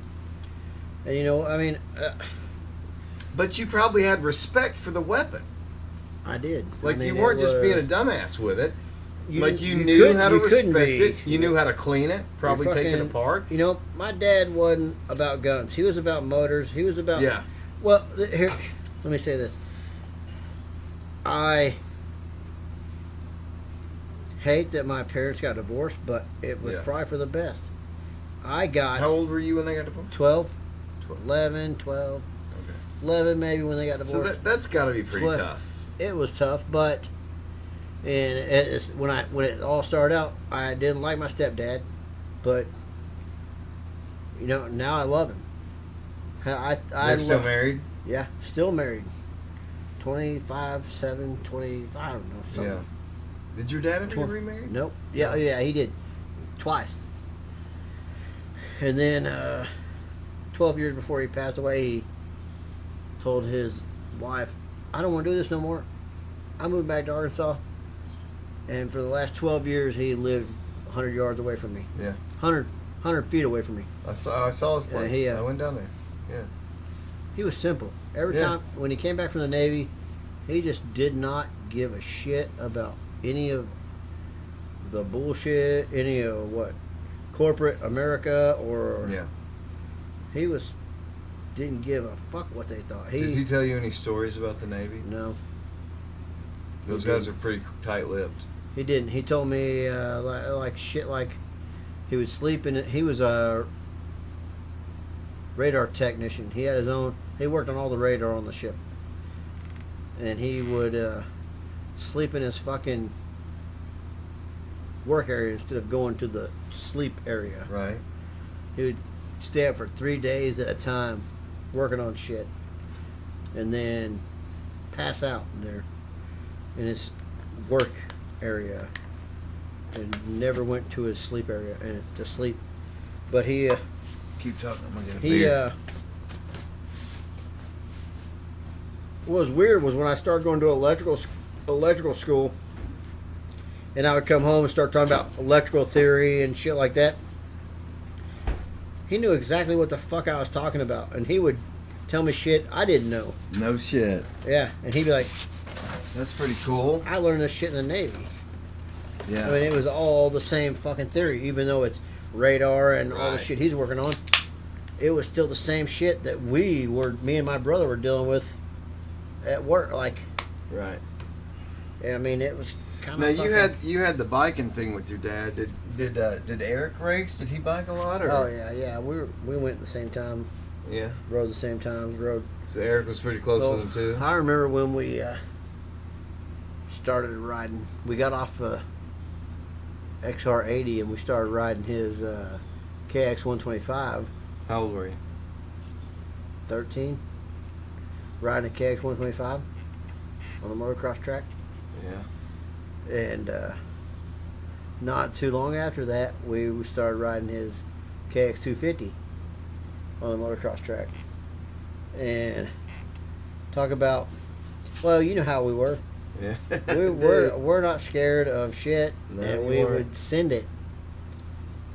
And you know, I mean... But you probably had respect for the weapon. I did. Like, I mean, you weren't just being a dumbass with it. You knew knew how to respect be. it. You knew how to clean it, probably take it apart. You know, my dad wasn't about guns. He was about motors. He was about... Yeah. Well, here, let me say this. I hate that my parents got divorced, but it was probably for the best. I got... How old were you when they got divorced? 12, 11, 12, Okay. 11 maybe when they got divorced. So that's got to be pretty tough. It was tough, but... And when it all started out, I didn't like my stepdad, but you know, now I love him. They're still married? Yeah, still married. 25, 7, 25, I don't know. Something. Yeah. Did your dad ever get remarried? Nope. Yeah, he did. Twice. And then 12 years before he passed away, he told his wife, I don't want to do this no more. I moved back to Arkansas. And for the last 12 years, he lived 100 yards away from me. Yeah. 100 feet away from me. I saw his place. I went down there. Yeah. He was simple. Every time, when he came back from the Navy, he just did not give a shit about any of the bullshit, any of what, corporate America, or... Yeah. He didn't give a fuck what they thought. Did he tell you any stories about the Navy? No. Those guys are pretty tight-lipped. He didn't. He told me like shit. Like he would sleep in it. He was a radar technician. He had his own. He worked on all the radar on the ship, and he would sleep in his fucking work area instead of going to the sleep area. Right. He would stay up for 3 days at a time, working on shit, and then pass out there in his work area, and never went to his sleep area and to sleep. But he keep talking. I'm gonna get a beer. What was weird was when I started going to electrical school, and I would come home and start talking about electrical theory and shit like that. He knew exactly what the fuck I was talking about, and he would tell me shit I didn't know. No shit. Yeah, and he'd be like, that's pretty cool. I learned this shit in the Navy. Yeah. I mean, it was all the same fucking theory, even though it's radar and all the shit he's working on. It was still the same shit that me and my brother were dealing with at work. Like, right. I mean, it was kind now of. Now you had the biking thing with your dad. Did Eric race? Did he bike a lot? Or? Oh yeah. We went at the same time. Yeah. Rode the same times. Rode. So Eric was pretty close with him too. I remember when we started riding. We got off XR80 and we started riding his KX 125. How old were you? 13. Riding a KX 125 on the motocross track. Yeah. And not too long after that, we started riding his KX 250 on the motocross track. And talk about, well, you know how we were. Yeah. we're not scared of shit, no, and we would send it.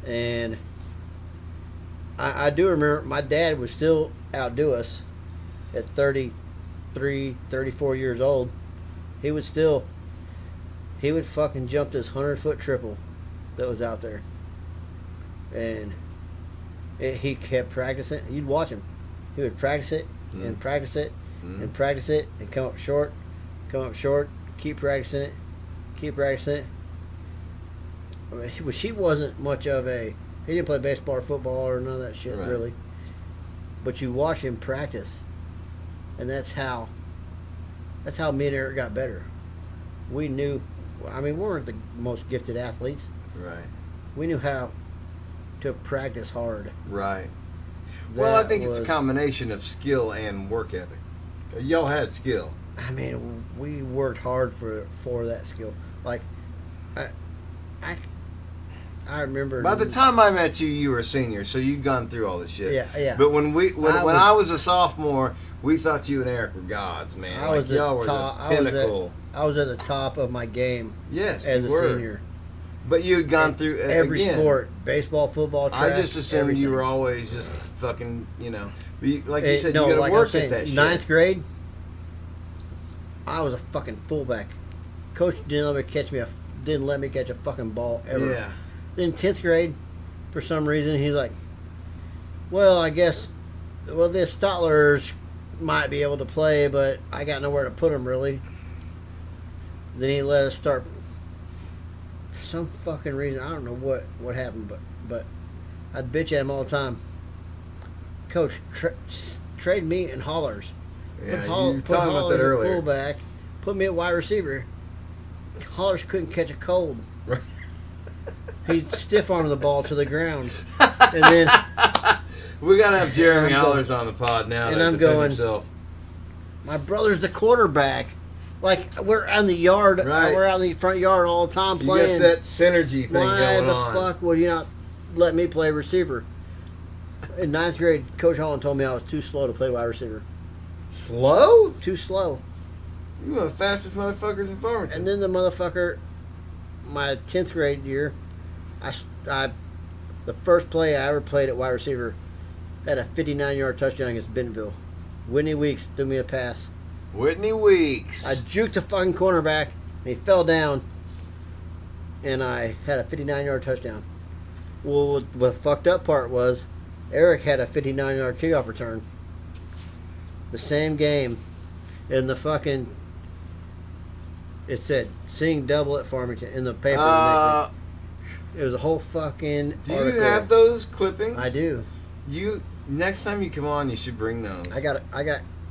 And I do remember my dad would still outdo us at 33, 34 years old. He would fucking jump this 100-foot triple that was out there. And he kept practicing. You'd watch him. He would practice it and practice it and practice it and come up short, keep practicing it. I mean, he wasn't much of a... He didn't play baseball or football or none of that shit, really. But you watch him practice, and that's how me and Eric got better. we knew. I mean, we weren't the most gifted athletes. Right. We knew how to practice hard. Right. Well, I That think was, it's a combination of skill and work ethic. Y'all had skill. I mean, we worked hard for that skill. Like, I remember. By the time I met you, you were a senior, so you'd gone through all this shit. Yeah. But when I was a sophomore, we thought you and Eric were gods, man. I was y'all the top. were the pinnacle. I was at the top of my game. Yes, as you a were. senior. But you had gone through every again, sport, baseball, football, track. I just assumed everything. you were always just fucking, like you said, no, you got to like work I'm saying, at that shit. Ninth grade, I was a fucking fullback. Coach didn't let me catch a fucking ball ever. Yeah. Then 10th grade, for some reason, he's like, well, I guess, this Stotlers might be able to play, but I got nowhere to put them, really. Then he let us start, for some fucking reason, I don't know what happened, but I'd bitch at him all the time. Coach, trade me in Hollers. Yeah, Put you were put talking about Hollers that at earlier. fullback, put me at wide receiver. Hollers couldn't catch a cold. Right. He'd stiff arm the ball to the ground, and then We gotta have Jeremy And I'm Hollers on the pod now and to I'm defend going- himself. my brother's the quarterback. Like, we're out in the yard, Right. we're out in the front yard all the time You playing. got that synergy thing Why going the on. fuck would you not let me play receiver? In ninth grade, Coach Holland told me I was too slow to play wide receiver. Slow? Too slow. You were the fastest motherfuckers in Farmington. And then the motherfucker, my 10th grade year, the first play I ever played at wide receiver, had a 59-yard touchdown against Bentonville. Whitney Weeks threw me a pass. Whitney Weeks. I juked the fucking cornerback, and he fell down, and I had a 59-yard touchdown. Well, what the fucked up part was, Eric had a 59-yard kickoff return. The same game, in the fucking, it said, seeing double at Farmington, in the paper. It was a whole fucking Do article. you have those clippings? I do. Next time you come on, you should bring those. I got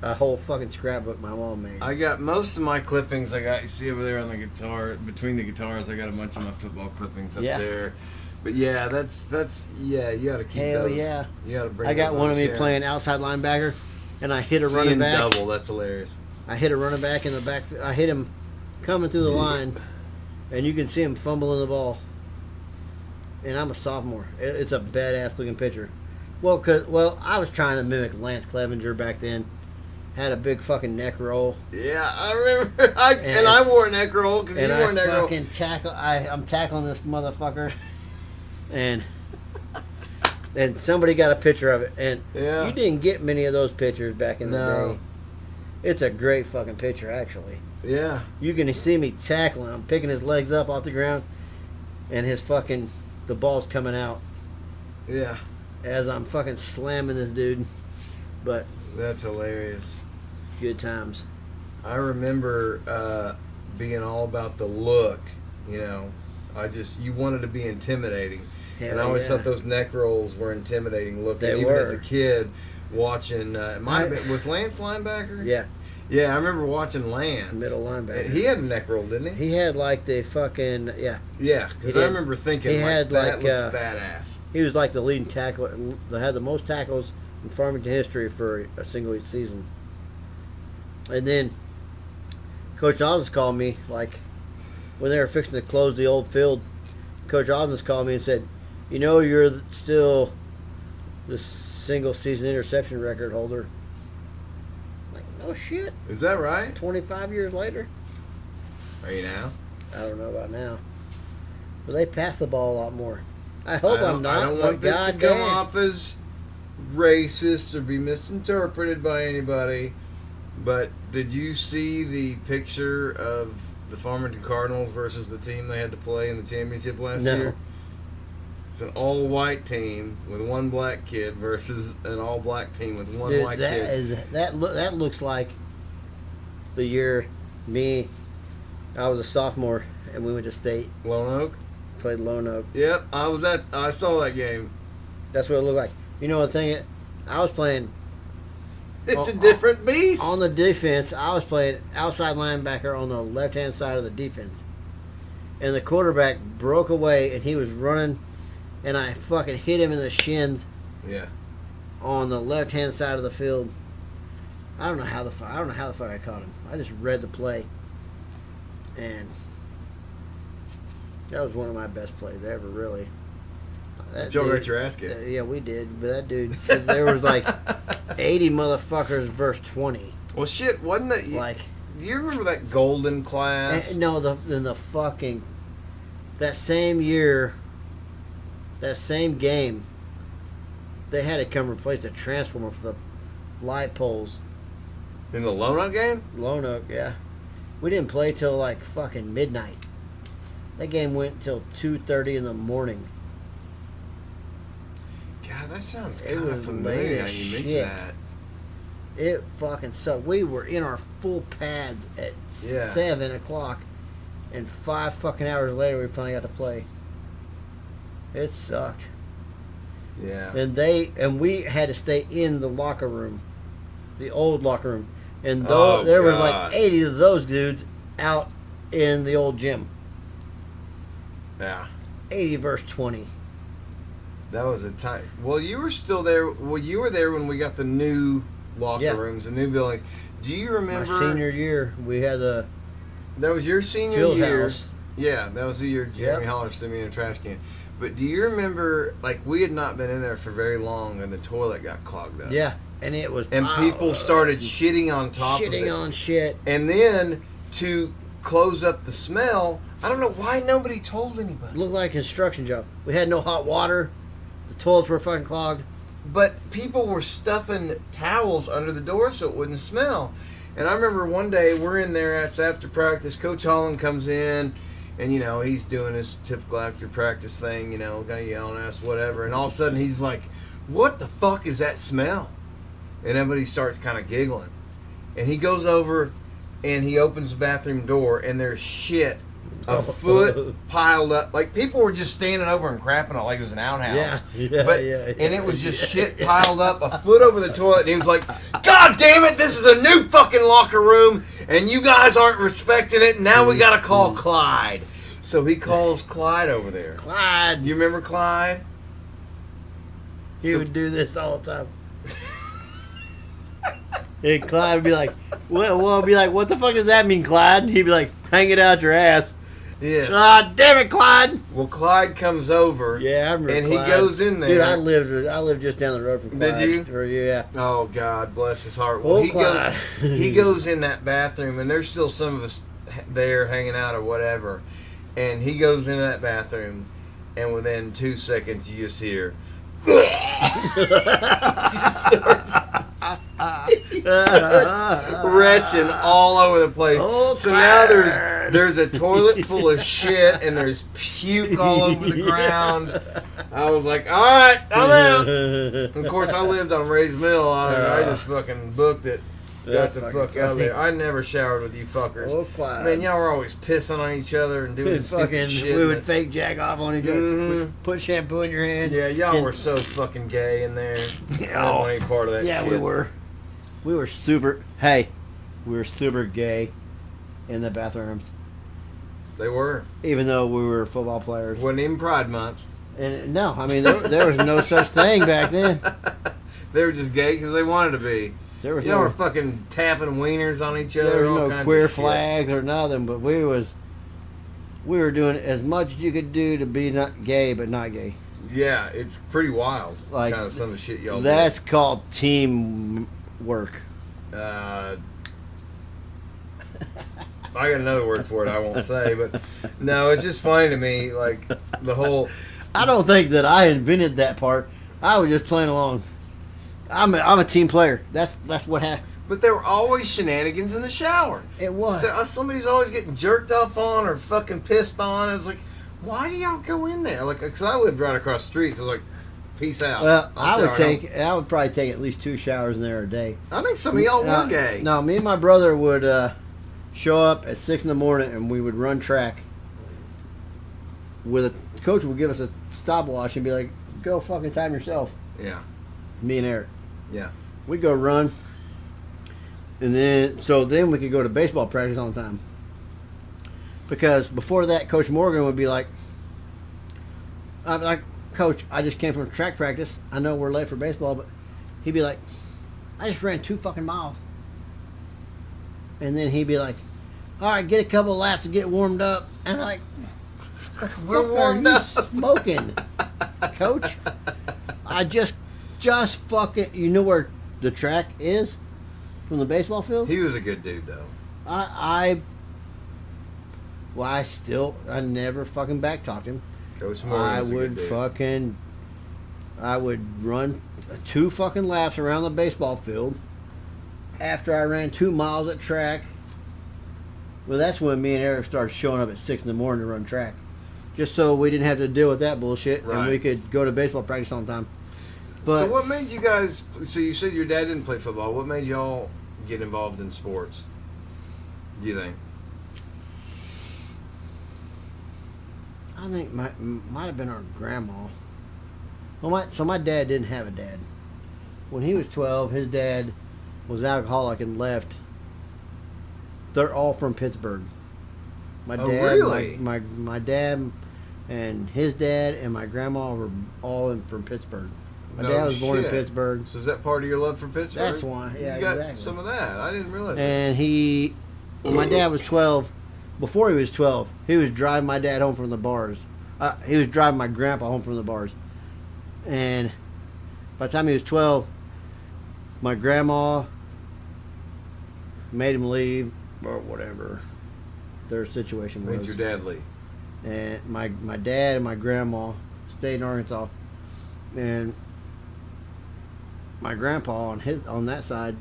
a whole fucking scrapbook my mom made. I got most of my clippings. You see over there on the guitar, between the guitars. I got a bunch of my football clippings up there. But yeah, that's you gotta keep Hell those. yeah. You gotta bring. I got those one on of me share. playing outside linebacker, and I hit a Seeing running back. double. That's hilarious. I hit a running back in the back. I hit him coming through the line, and you can see him fumbling the ball. And I'm a sophomore. It's a badass looking picture. Well, I was trying to mimic Lance Clevenger back then. Had a big fucking neck roll. Yeah, I remember. I wore a neck roll because you And wore a I neck roll. fucking I'm tackling this motherfucker, and somebody got a picture of it. And Yeah. you didn't get many of those pictures back in the No. day. It's a great fucking picture, actually. Yeah. You can see me tackling him, picking his legs up off the ground, and the ball's coming out Yeah. as I'm fucking slamming this dude. But That's hilarious. good times. I remember being all about the look. You wanted to be intimidating. Hell And I always yeah. thought those neck rolls were intimidating looking. They Even as were. a kid, watching. It might have been, was Lance linebacker? Yeah, Yeah, I remember watching Lance. middle linebacker. He had a neck roll, didn't he? He had like the fucking Yeah, He because I did. remember thinking, He had, that like, looks badass. he was like the leading tackler. They had the most tackles in Farmington history for a single season. And then Coach Osnes called me, like, when they were fixing to close the old field. Coach Osnes called me and said, you're still the single season interception record holder. I'm like, no shit. Is that right? 25 years later? Are you now? I don't know about now. But they pass the ball a lot more. I hope I'm not. I don't but want this to come goddamn. off as racist or be misinterpreted by anybody. But did you see the picture of the Farmington Cardinals versus the team they had to play in the championship last No. year? It's an all-white team with one black kid versus an all-black team with one Dude, white kid. that looks like the year I was a sophomore and we went to state, Lone Oak? played Lone Oak. Yep, I saw that game. That's what it looked like. The thing, I was playing It's a different beast. On the defense, I was playing outside linebacker on the left-hand side of the defense. And the quarterback broke away, and he was running, and I fucking hit him in the shins. Yeah. On the left-hand side of the field. I don't know how the fuck I caught him. I just read the play, and that was one of my best plays ever, really. Joe got your ass kicked. Yeah, we did. But that dude, there was like 80 motherfuckers versus 20. Well, shit, wasn't that Like, do you remember that golden class? no, the fucking that same year, that same game, they had to come replace the transformer for the light poles. In the Lone Oak game? Lone Oak, yeah. We didn't play till like fucking midnight. That game went till 2:30 in the morning. God, that sounds It kind was of familiar late how as you mentioned shit. that. It fucking sucked. We were in our full pads at 7 o'clock, and 5 fucking hours later we finally got to play. It sucked. Yeah. And we had to stay in the locker room, the old locker room, and Oh, there was God. like 80 of those dudes out in the old gym. Yeah. 80 versus 20. That was a time. Well, you were still there. Well, you were there when we got the new locker rooms, the new buildings. Do you remember? My senior year, we had the That was your senior field year. house. Yeah, that was the year Jeremy Hollers threw me in a trash can. But do you remember, like, we had not been in there for very long, and the toilet got clogged up. Yeah, and it was And people started shitting on top of it. shitting on shit. And then to close up the smell, I don't know why nobody told anybody. Looked like a construction job. We had no hot water. The toilets were fucking clogged. But people were stuffing towels under the door so it wouldn't smell. And I remember one day we're in there after practice. Coach Holland comes in, and, you know, he's doing his typical after practice thing, you know, kind of yelling at us, whatever. And all of a sudden he's like, "What the fuck is that smell?" And everybody starts kind of giggling. And he goes over and he opens the bathroom door, and there's shit a foot piled up. Like, people were just standing over and crapping on it like it was an outhouse. And it was just shit piled up a foot over the toilet. And he was like, "God damn it, this is a new fucking locker room, and you guys aren't respecting it. And now we got to call Clyde." So he calls Clyde over there. Clyde. You remember Clyde? He would do this all the time. And Clyde would be like, "Well, be like, what the fuck does that mean, Clyde?" And he'd be like, "Hang it out your ass." Yes. Ah, damn it, Clyde. Well, Clyde comes over. Yeah, I remember. And Clyde. he goes in there. Dude, I lived just down the road from Clyde. Did you? Yeah. Oh, God bless his heart. Oh, Well, Clyde. he goes in that bathroom, and there's still some of us there hanging out or whatever. And he goes into that bathroom, and within 2 seconds, you just hear. He starts retching all over the place. Oh, so now Clyde. there's a toilet full of shit, and there's puke all over the ground. I was like, "All right, I'm out." Of course, I lived on Ray's Mill. I just fucking booked it. Got That's the fucking fuck out of funny. there. I never showered with you fuckers. Oh, Clyde. Man, y'all were always pissing on each other and doing stupid shit. We would fake jack off on each other. Mhm. We'd put shampoo in your hand. Yeah, y'all And- were so fucking gay in there. I didn't Oh. want any part of that Yeah, shit. we were. We were super. Hey, we were super gay in the bathrooms, They were. even though we were football players. Wasn't even Pride Month. And no, I mean there was no such thing back then. They were just gay because they wanted to be. There was Y'all were no fucking tapping wieners on each other. there all was kinds no queer of shit. flags or nothing. But we were doing as much as you could do to be not gay, but not gay. Yeah, it's pretty wild. Like, kind of some of the shit y'all That's called team work. did. I got another word for it I won't say, but no, it's just funny to me, like the whole. I don't think that I invented that part. I was just playing along. I'm a team player. That's what happened. But there were always shenanigans in the shower. It was. So, somebody's always getting jerked off on or fucking pissed on. It's like, why do y'all go in there? Like, because I lived right across the street, so I was like, peace out. Well, I'll I would shower. I would probably take at least 2 showers in there a day. I think some of y'all were gay. No, me and my brother would show up at 6 in the morning and we would run track. With a coach would give us a stopwatch and be like, "Go fucking time yourself." Yeah. Me and Eric. Yeah. We'd go run. And then we could go to baseball practice all the time. Because before that, Coach Morgan would be like, Coach, I just came from track practice. I know we're late for baseball, but he'd be like, I just ran 2 fucking miles. And then he'd be like, all right, get a couple of laps and get warmed up. And I'm like, We're warmed up. Smoking, Coach. I just fucking, you know where the track is from the baseball field? He was a good dude, though. I never fucking backtalked him. Coach Morgan was a good dude. I would run 2 fucking laps around the baseball field after I ran 2 miles at track. Well, that's when me and Eric started showing up at 6 in the morning to run track. Just so we didn't have to deal with that bullshit, right. And we could go to baseball practice all the time. But, so what made you guys, so you said your dad didn't play football. What made y'all get involved in sports, do you think? I think might have been our grandma. Well, my dad didn't have a dad. When he was 12, his dad was alcoholic and left. They're all from Pittsburgh. My dad, really? My dad and his dad and my grandma were all from Pittsburgh. My dad was born in Pittsburgh. So is that part of your love for Pittsburgh? That's why. Yeah, you got exactly. some of that. I didn't realize that. And when my dad was 12, before he was 12, he was driving my dad home from the bars. He was driving my grandpa home from the bars. And by the time he was 12, my grandma made him leave, or whatever their situation was. Made your dad leave. And my dad and my grandma stayed in Arkansas. And my grandpa on that side,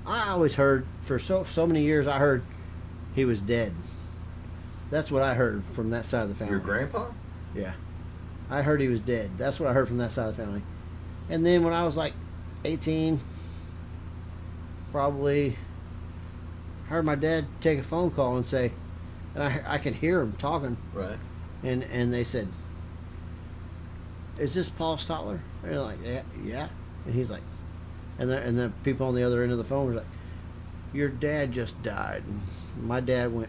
I always heard for so many years I heard he was dead. That's what I heard from that side of the family. Your grandpa? Yeah. I heard he was dead. That's what I heard from that side of the family. And then when I was like 18, probably heard my dad take a phone call and say, and I could hear him talking. Right. And they said, is this Paul Stotler? And they're like, yeah. And he's like, and the people on the other end of the phone were like, your dad just died. And my dad went,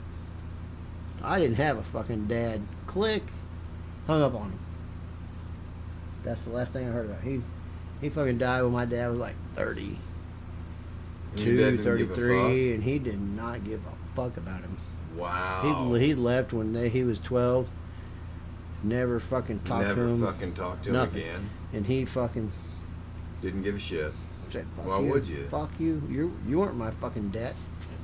I didn't have a fucking dad. Click. Hung up on him. That's the last thing I heard about. He fucking died when my dad was like 32, 33, and he did not give a fuck about him. Wow. He left when he was 12. Never fucking talked to him. Never fucking talked to him Nothing. again. And he fucking didn't give a shit. said, fuck Why you. would you? Fuck you. You weren't my fucking dad.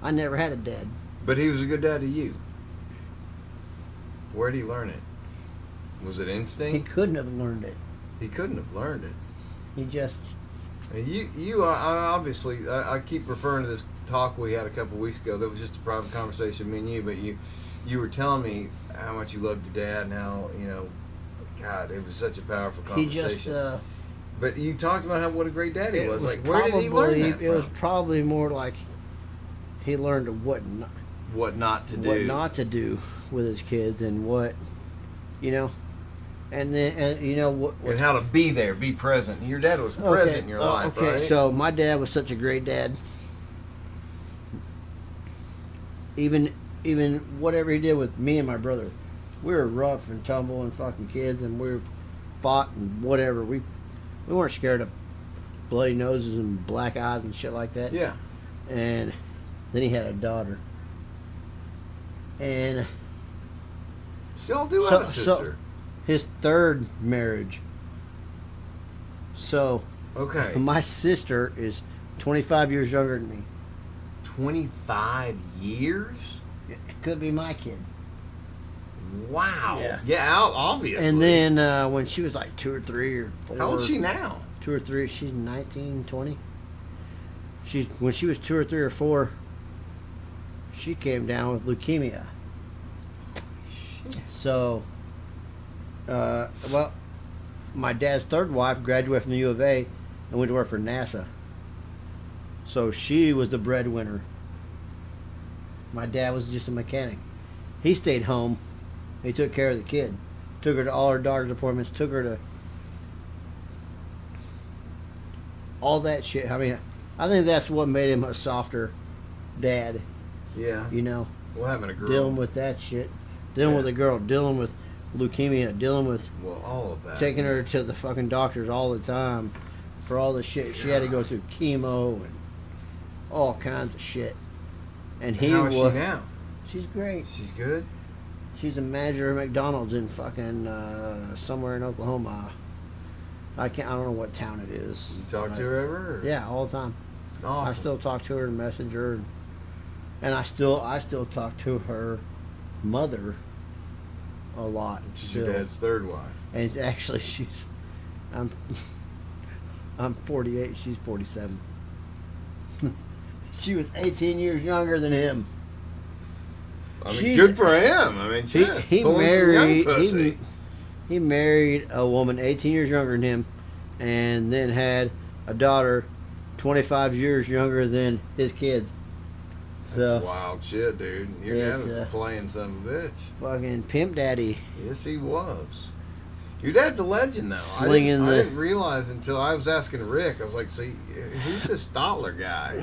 I never had a dad. But he was a good dad to you. Where did he learn it? Was it He instinct? couldn't have learned it. He couldn't have learned it. He just... And you obviously, I keep referring to this talk we had a couple weeks ago that was just a private conversation, me and you, but you were telling me how much you loved your dad and how, God, it was such a powerful conversation. He just... But you talked about what a great dad he was. Like, where probably, did he learn that from? It was probably more like he learned what not to do. What not to do with his kids and what, and then and how to be there, be present. Your dad was present in your life, okay, right? so my dad was such a great dad. Even whatever he did with me and my brother, we were rough and tumble and fucking kids, and we fought and whatever. We weren't scared of bloody noses and black eyes and shit like that. Yeah. And then he had a daughter. And Still do have a sister. His third marriage. So Okay. my sister is 25 years younger than me. 25 years? It could be my kid. Wow. Yeah. Yeah, obviously. And then when she was like 2 or 3 or 4. How old is she now? 2 or 3. She's 19, 20. When she was 2 or 3 or 4, she came down with leukemia. So, my dad's third wife graduated from the U of A and went to work for NASA. So she was the breadwinner. My dad was just a mechanic. He stayed home. He took care of the kid. Took her to all her doctor's appointments. Took her to all that shit. I mean, I think that's what made him a softer dad. Yeah. You know, Well, having a girl. dealing with that shit, dealing with a girl, dealing with leukemia, dealing with all of that. taking her to the fucking doctors all the time for all the shit. She had to go through chemo and all kinds of shit. And how is she now? She's great. She's good? She's a manager at McDonald's in fucking somewhere in Oklahoma. I don't know what town it is. You talk to her ever? Or? Yeah, all the time. Awesome. I still talk to her in Messenger, and I still talk to her mother a lot. She's still. your dad's third wife. And actually, I'm 48. She's 47. She was 18 years younger than him. I mean, good for him. I mean, he married. He married a woman 18 years younger than him, and then had a daughter 25 years younger than his kids. That's wild shit, dude. Your dad was playing some bitch. Fucking pimp daddy. Yes, he was. Your dad's a legend, though. I didn't realize until I was asking Rick. I was like, "See, who's this Stotler guy?"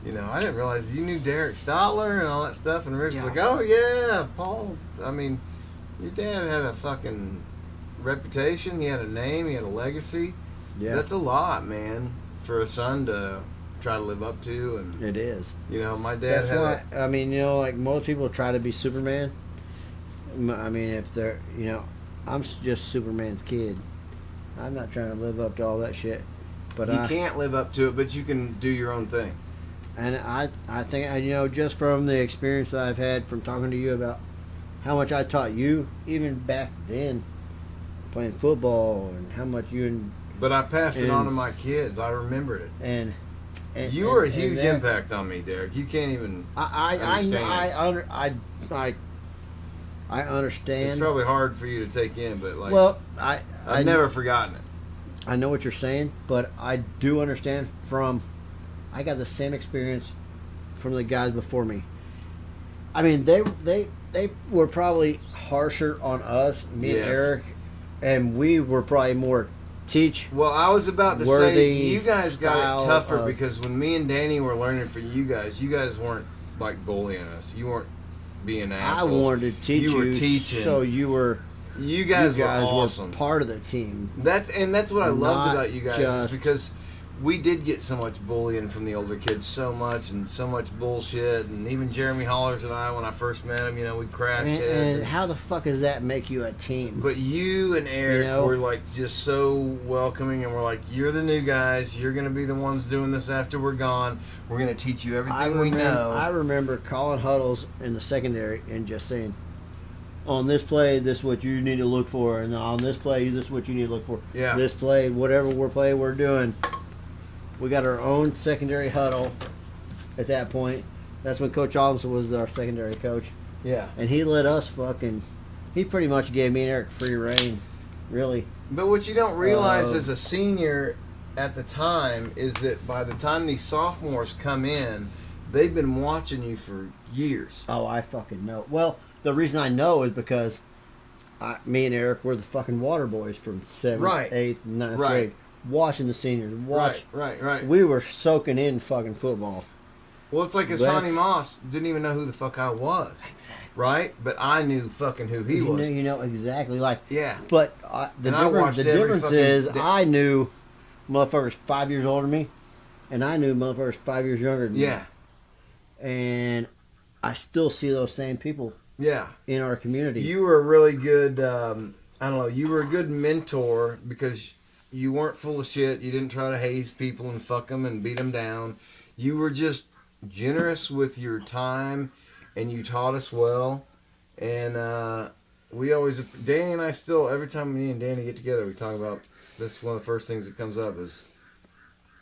You know, I didn't realize you knew Derek Stotler and all that stuff. And Rick was like, "Oh yeah, Paul." I mean, your dad had a fucking reputation. He had a name. He had a legacy. Yeah, that's a lot, man, for a son to try to live up to. And it is. You know, my dad I mean, you know, like most people try to be Superman. I mean, if they're, you know, I'm just Superman's kid. I'm not trying to live up to all that shit. But you can't live up to it, but you can do your own thing. And I think, you know, just from the experience that I've had from talking to you about how much I taught you, even back then, playing football, and how much you But I passed it on to my kids. I remembered it. And you were a huge impact on me, Derek. You can't even understand. I understand. It's probably hard for you to take in, but like, well, I've never forgotten it. I know what you're saying, but I do understand I got the same experience from the guys before me. I mean, they were probably harsher on us, me and Eric, and we were probably more Well, I was about to say, you guys got it tougher because when me and Danny were learning from you guys weren't like bullying us. You weren't being assholes. I wanted to teach you. You were teaching. So you guys were awesome. Were part of the team. That's what I loved about you guys is because we did get so much bullying from the older kids, so much bullshit, and even Jeremy Hollers and I, when I first met him, you know, we'd crash heads. And how the fuck does that make you a team? But you and Eric were like just so welcoming, and we're like, you're the new guys, you're gonna be the ones doing this after we're gone. We're gonna teach you everything we know. I remember calling huddles in the secondary and just saying, on this play, this is what you need to look for, and on this play, this is what you need to look for. Yeah. This play, whatever we're doing. We got our own secondary huddle at that point. That's when Coach Ollinson was our secondary coach. Yeah. And he let us he pretty much gave me and Eric free reign, really. But what you don't realize as a senior at the time is that by the time these sophomores come in, they've been watching you for years. Oh, I fucking know. Well, the reason I know is because me and Eric were the fucking water boys from 7th, 8th, and 9th grade. Watching the seniors. Right. We were soaking in fucking football. Well, it's like Asani Moss didn't even know who the fuck I was. Exactly. Right? But I knew fucking who he was. You know exactly. Like, yeah. But the difference is I knew motherfuckers 5 years older than me, and I knew motherfuckers 5 years younger than me. Yeah. And I still see those same people. Yeah. In our community. You were a really good, you were a good mentor because you weren't full of shit. You didn't try to haze people and fuck them and beat them down. You were just generous with your time, and you taught us well. And Danny and I still, every time me and Danny get together, we talk about this. One of the first things that comes up is,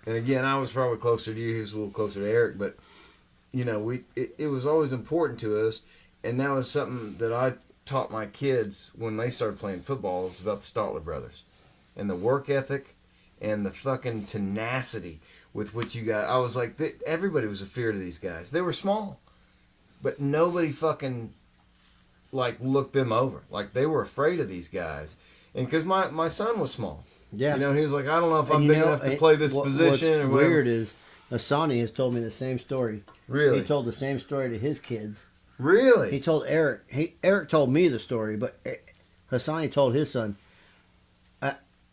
and again, I was probably closer to you. He was a little closer to Eric, but you know, it was always important to us, and that was something that I taught my kids when they started playing football. It was about the Stotler brothers. And the work ethic and the fucking tenacity with which you guys... I was like, everybody was a fear to these guys. They were small. But nobody fucking, like, looked them over. Like, they were afraid of these guys. And because my son was small. Yeah. You know, he was like, I don't know if I'm big enough to play this position or whatever. What's weird is Hassani has told me the same story. Really? He told the same story to his kids. Really? He told Eric. Eric told me the story, but Hassani told his son.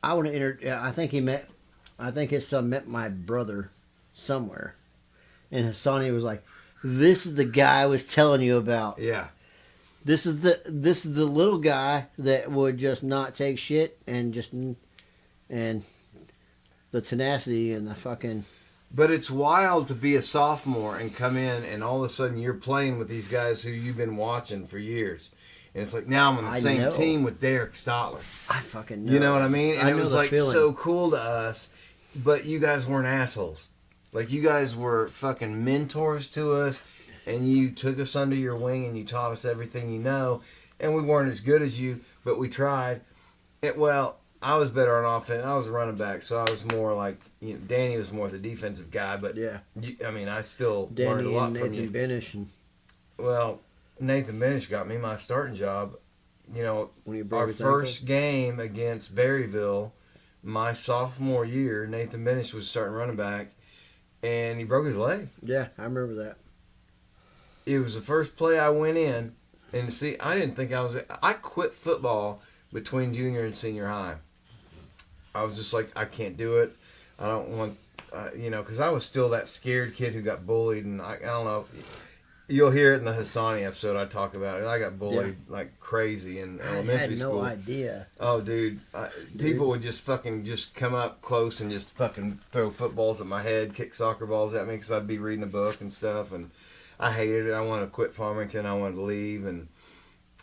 I want to I think his son met my brother somewhere, and Hassani was like, "This is the guy I was telling you about. Yeah. This is the little guy that would just not take shit and the tenacity and the fucking." But it's wild to be a sophomore and come in and all of a sudden you're playing with these guys who you've been watching for years. And it's like, now I'm on the same team with Derek Stotler. I fucking know. You know what I mean? And I it know was the like feeling. so cool to us, but you guys weren't assholes. Like, you guys were fucking mentors to us, and you took us under your wing and you taught us everything you know. And we weren't as good as you, but we tried. Well, I was better on offense. I was a running back, so I was more like, Danny was more the defensive guy. But Yeah. I mean, I still learned a Danny lot and from you. Nathan Benish and Well, Nathan Benish got me my starting job. when he broke Our his first game against Berryville, my sophomore year, Nathan Benish was starting running back, and he broke his leg. ankle. Yeah, I remember that. It was the first play I went in, and see, I didn't think I quit football between junior and senior high. I was just like, I can't do it. I don't want, because I was still that scared kid who got bullied, and I don't know. You'll hear it in the Hassani episode. I talk about it. I got bullied like crazy in elementary school. I had no idea. Oh, dude. People would just come up close and just fucking throw footballs at my head, kick soccer balls at me because I'd be reading a book and stuff, and I hated it. I wanted to quit Farmington. I wanted to leave, and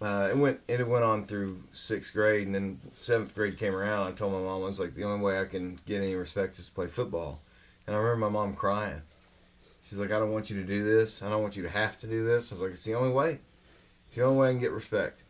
it went on through 6th grade, and then 7th grade came around. I told my mom, I was like, the only way I can get any respect is to play football. And I remember my mom crying. She's like, I don't want you to do this. I don't want you to have to do this. I was like, it's the only way. It's the only way I can get respect.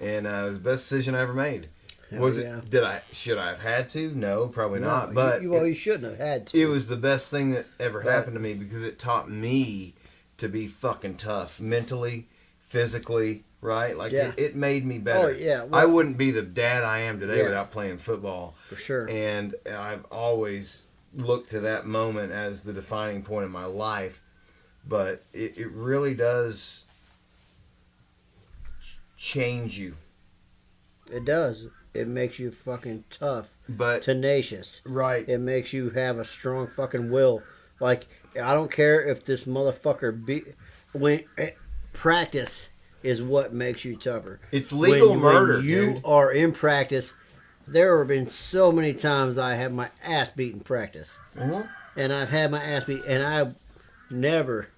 And it was the best decision I ever made. Should I have had to? No, probably not. But you shouldn't have had to. It was the best thing that ever happened to me because it taught me to be fucking tough mentally, physically, right? Like it made me better. Oh, yeah. I wouldn't be the dad I am today Yeah. without playing football. For sure. And I've always looked to that moment as the defining point in my life. But it really does change you. It does. It makes you fucking tough, But tenacious. right. It makes you have a strong fucking will. Like, I don't care if this motherfucker practice is what makes you tougher. It's legal murder, When you dude. are in practice, there have been so many times I have my ass beat in practice. Mhm. And I've had my ass beat, and I never,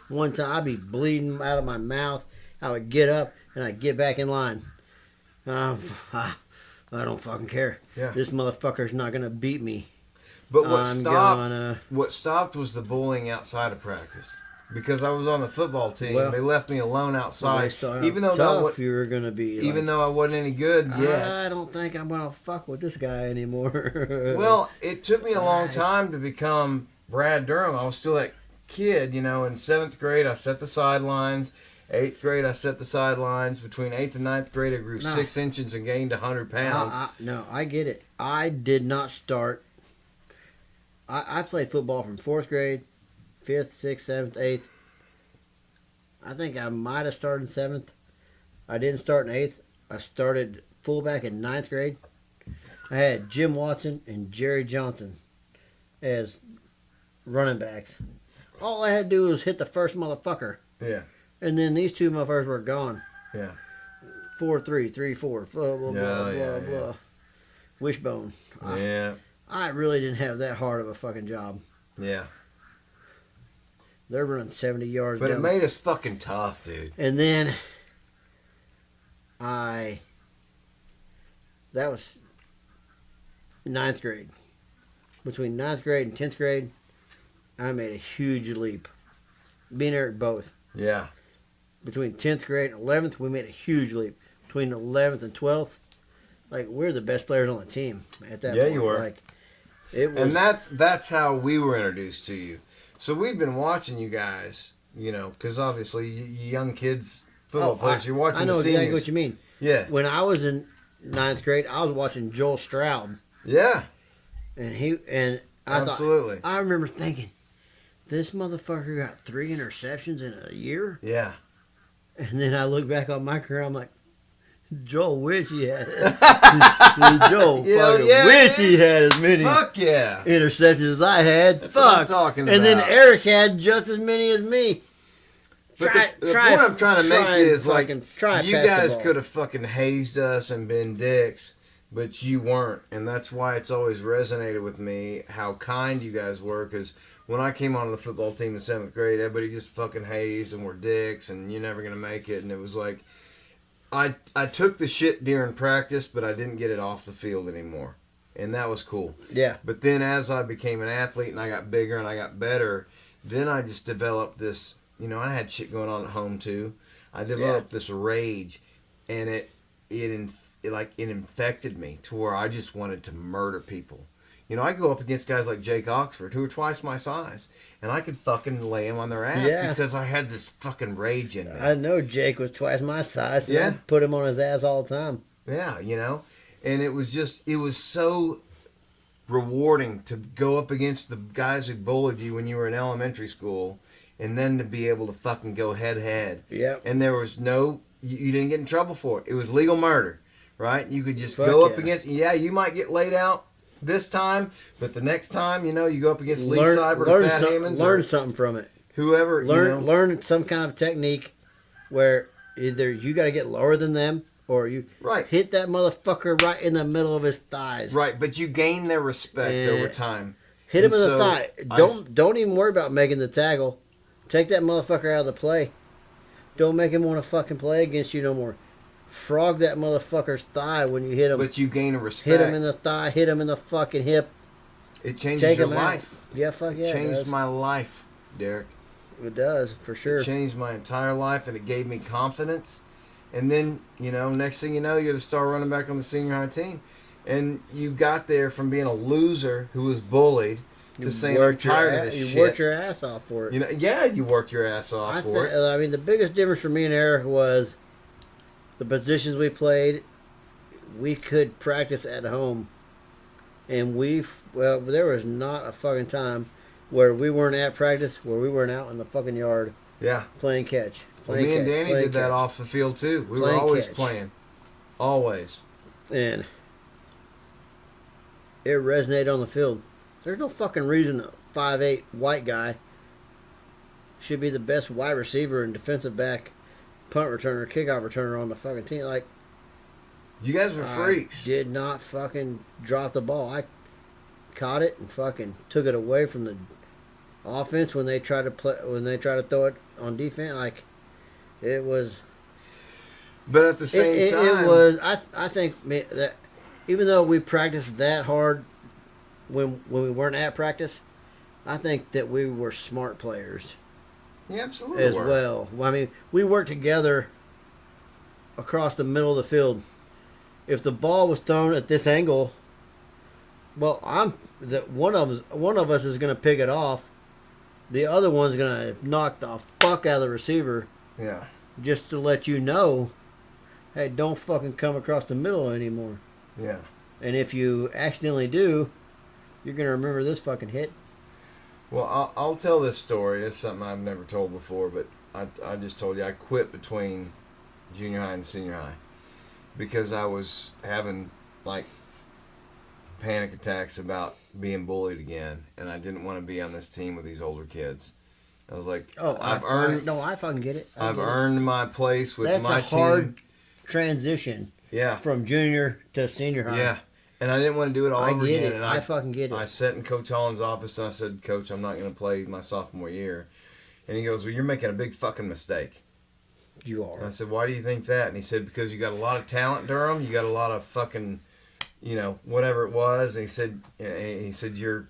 one time, I'd be bleeding out of my mouth. I would get up, and I'd get back in line. I don't fucking care. Yeah. This motherfucker's not going to beat me. But I'm what stopped was the bullying outside of practice. Because I was on the football team, Well, they left me alone outside. saw Even how though tough you were going to be. even though I wasn't any good yet. I don't think I'm going to fuck with this guy anymore. Well, it took me a long time to become Brad Durham. I was still that kid, in 7th grade I set the sidelines. 8th grade I set the sidelines. Between 8th and 9th grade I grew 6 inches and gained 100 pounds. No, I get it. I did not start. I played football from 4th grade, 5th, 6th, 7th, 8th. I think I might have started in 7th. I didn't start in 8th. I started fullback in 9th grade. I had Jim Watson and Jerry Johnson as running backs. All I had to do was hit the first motherfucker. Yeah. And then these two motherfuckers were gone. Yeah. 4-3, 3-4, blah, blah, blah, Yeah. blah. Wishbone. Yeah. I really didn't have that hard of a fucking job. Yeah. They're running 70 yards. But down. it made us fucking tough, dude. And then that was 9th grade. Between 9th grade and 10th grade, I made a huge leap. Being there at both. Yeah. Between 10th grade and 11th, we made a huge leap. Between 11th and 12th, like, we're the best players on the team at that point. Yeah, you were. Like, it was, And that's how we were introduced to you. So we've been watching you guys, because obviously you young kids, football players, you're watching I know the seniors. exactly what you mean. Yeah. When I was in 9th grade, I was watching Joel Stroud. Yeah. And I Absolutely. remember thinking, this motherfucker got 3 interceptions in a year? Yeah. And then I look back on my career, I'm like, Joel wish he had Joel fucking wish he had as many Fuck yeah. interceptions as I had. That's Fuck. what I'm talking and then about. Eric had just as many as me. But the point I'm trying to make is, like, you pass guys the ball. could have fucking hazed us and been dicks, but you weren't. And that's why it's always resonated with me how kind you guys were. Because when I came onto the football team in 7th grade, everybody just fucking hazed and were dicks and you're never going to make it. And it was like, I took the shit during practice, but I didn't get it off the field anymore. And that was cool. Yeah. But then as I became an athlete and I got bigger and I got better, then I just developed this, you know, I had shit going on at home too. I developed this rage, and it infected me to where I just wanted to murder people. You know, I go up against guys like Jake Oxford, who are twice my size, and I could fucking lay them on their ass because I had this fucking rage in me. I know Jake was twice my size, so Yeah. I put him on his ass all the time. Yeah, you know, and it was so rewarding to go up against the guys who bullied you when you were in elementary school, and then to be able to fucking go head to head. Yep. And there was no, you didn't get in trouble for it. It was legal murder, right? You could just go up against, you might get laid out this time, but the next time, you know, you go up against Lee Seibert or Fat Hammonds. Learn something from it. Whoever, learn some kind of technique where either you got to get lower than them, or you hit that motherfucker right in the middle of his thighs. Right, but you gain their respect over time. Hit him in the thigh. Don't even worry about making the tackle. Take that motherfucker out of the play. Don't make him want to fucking play against you no more. Frog that motherfucker's thigh when you hit him. But you gain a respect. Hit him in the thigh. Hit him in the fucking hip. It changes your life. Yeah, fuck yeah. It changed my life, Derek. It does, for sure. It changed my entire life, and it gave me confidence. And then, you know, next thing you know, you're the star running back on the senior high team. And you got there from being a loser who was bullied to saying, I'm tired of this shit. You worked your ass off for it. You know, you worked your ass off for it. I mean, the biggest difference for me and Eric was the positions we played. We could practice at home. And there was not a fucking time where we weren't at practice, where we weren't out in the fucking yard. Yeah. Playing catch. Me and Danny did that off the field too. We were always playing. Always. And it resonated on the field. There's no fucking reason a 5'8" white guy should be the best wide receiver and defensive back, punt returner, kickoff returner on the fucking team. Like, you guys were freaks. I did not fucking drop the ball. I caught it and fucking took it away from the offense when they tried to throw it on defense. Like, it was. But at the same time, it was. I think that even though we practiced that hard when we weren't at practice, I think that we were smart players. Yeah, absolutely. As well. I mean, we worked together across the middle of the field. If the ball was thrown at this angle, well, one of us is going to pick it off. The other one's going to knock the fuck out of the receiver. Yeah. Just to let you know, hey, don't fucking come across the middle anymore. Yeah. And if you accidentally do, you're going to remember this fucking hit. Well, I'll tell this story. It's something I've never told before, but I just told you I quit between junior high and senior high because I was having, like, panic attacks about being bullied again, and I didn't want to be on this team with these older kids. I was like, I fucking get it. I've earned my place with my team. That's a hard transition. Yeah. From junior to senior high. Yeah. And I didn't want to do it all over again. And I fucking get it. I sat in Coach Holland's office and I said, Coach, I'm not going to play my sophomore year. And he goes, well, you're making a big fucking mistake. You are. And I said, why do you think that? And he said, because you got a lot of talent, Durham. You got a lot of fucking, you know, whatever it was. And he said, you're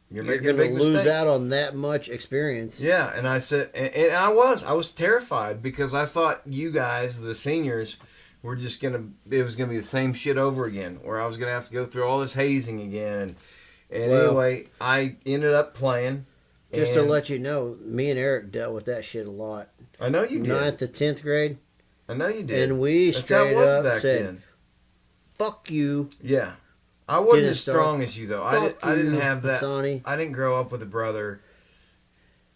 making a big mistake. You're going to lose out on that much experience. Yeah. And I said, and I was terrified because I thought you guys, the seniors, it was going to be the same shit over again, where I was going to have to go through all this hazing again. And anyway, I ended up playing. Just to let you know, me and Eric dealt with that shit a lot. I know you did. 9th to 10th grade. I know you did. And we straight up said, then. Fuck you. Yeah. I wasn't as strong as you, though. I didn't have that. Sonny. I didn't grow up with a brother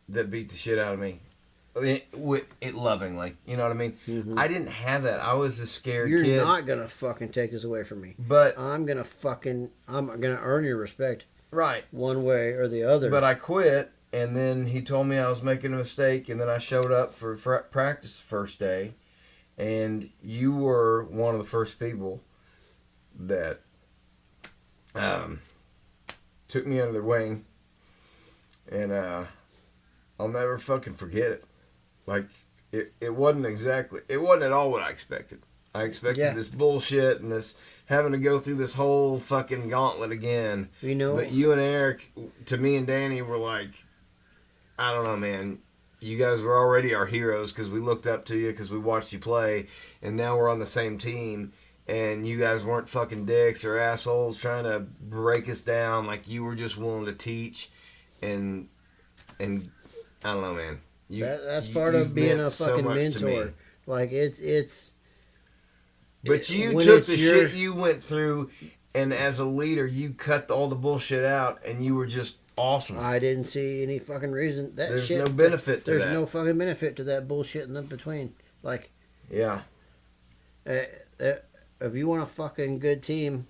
that beat the shit out of me. I mean, it lovingly, you know what I mean? Mm-hmm. I didn't have that. I was a scared You're kid. not gonna fucking take this away from me. But I'm gonna earn your respect right, one way or the other. but I quit, and then he told me I was making a mistake, and then I showed up for practice the first day, and you were one of the first people that took me under their wing, and I'll never fucking forget it. Like, it wasn't at all what I expected. I expected this bullshit and this having to go through this whole fucking gauntlet again. You know, but you and Eric, to me and Danny, were like, I don't know, man. You guys were already our heroes because we looked up to you because we watched you play, and now we're on the same team. And you guys weren't fucking dicks or assholes trying to break us down. Like, you were just willing to teach, and I don't know, man. That's part of being a fucking mentor. Like, it's. But you took the shit you went through, and as a leader, you cut all the bullshit out, and you were just awesome. I didn't see any fucking reason. There's no benefit to that. There's no fucking benefit to that bullshit in the between. Like, yeah. If you want a fucking good team,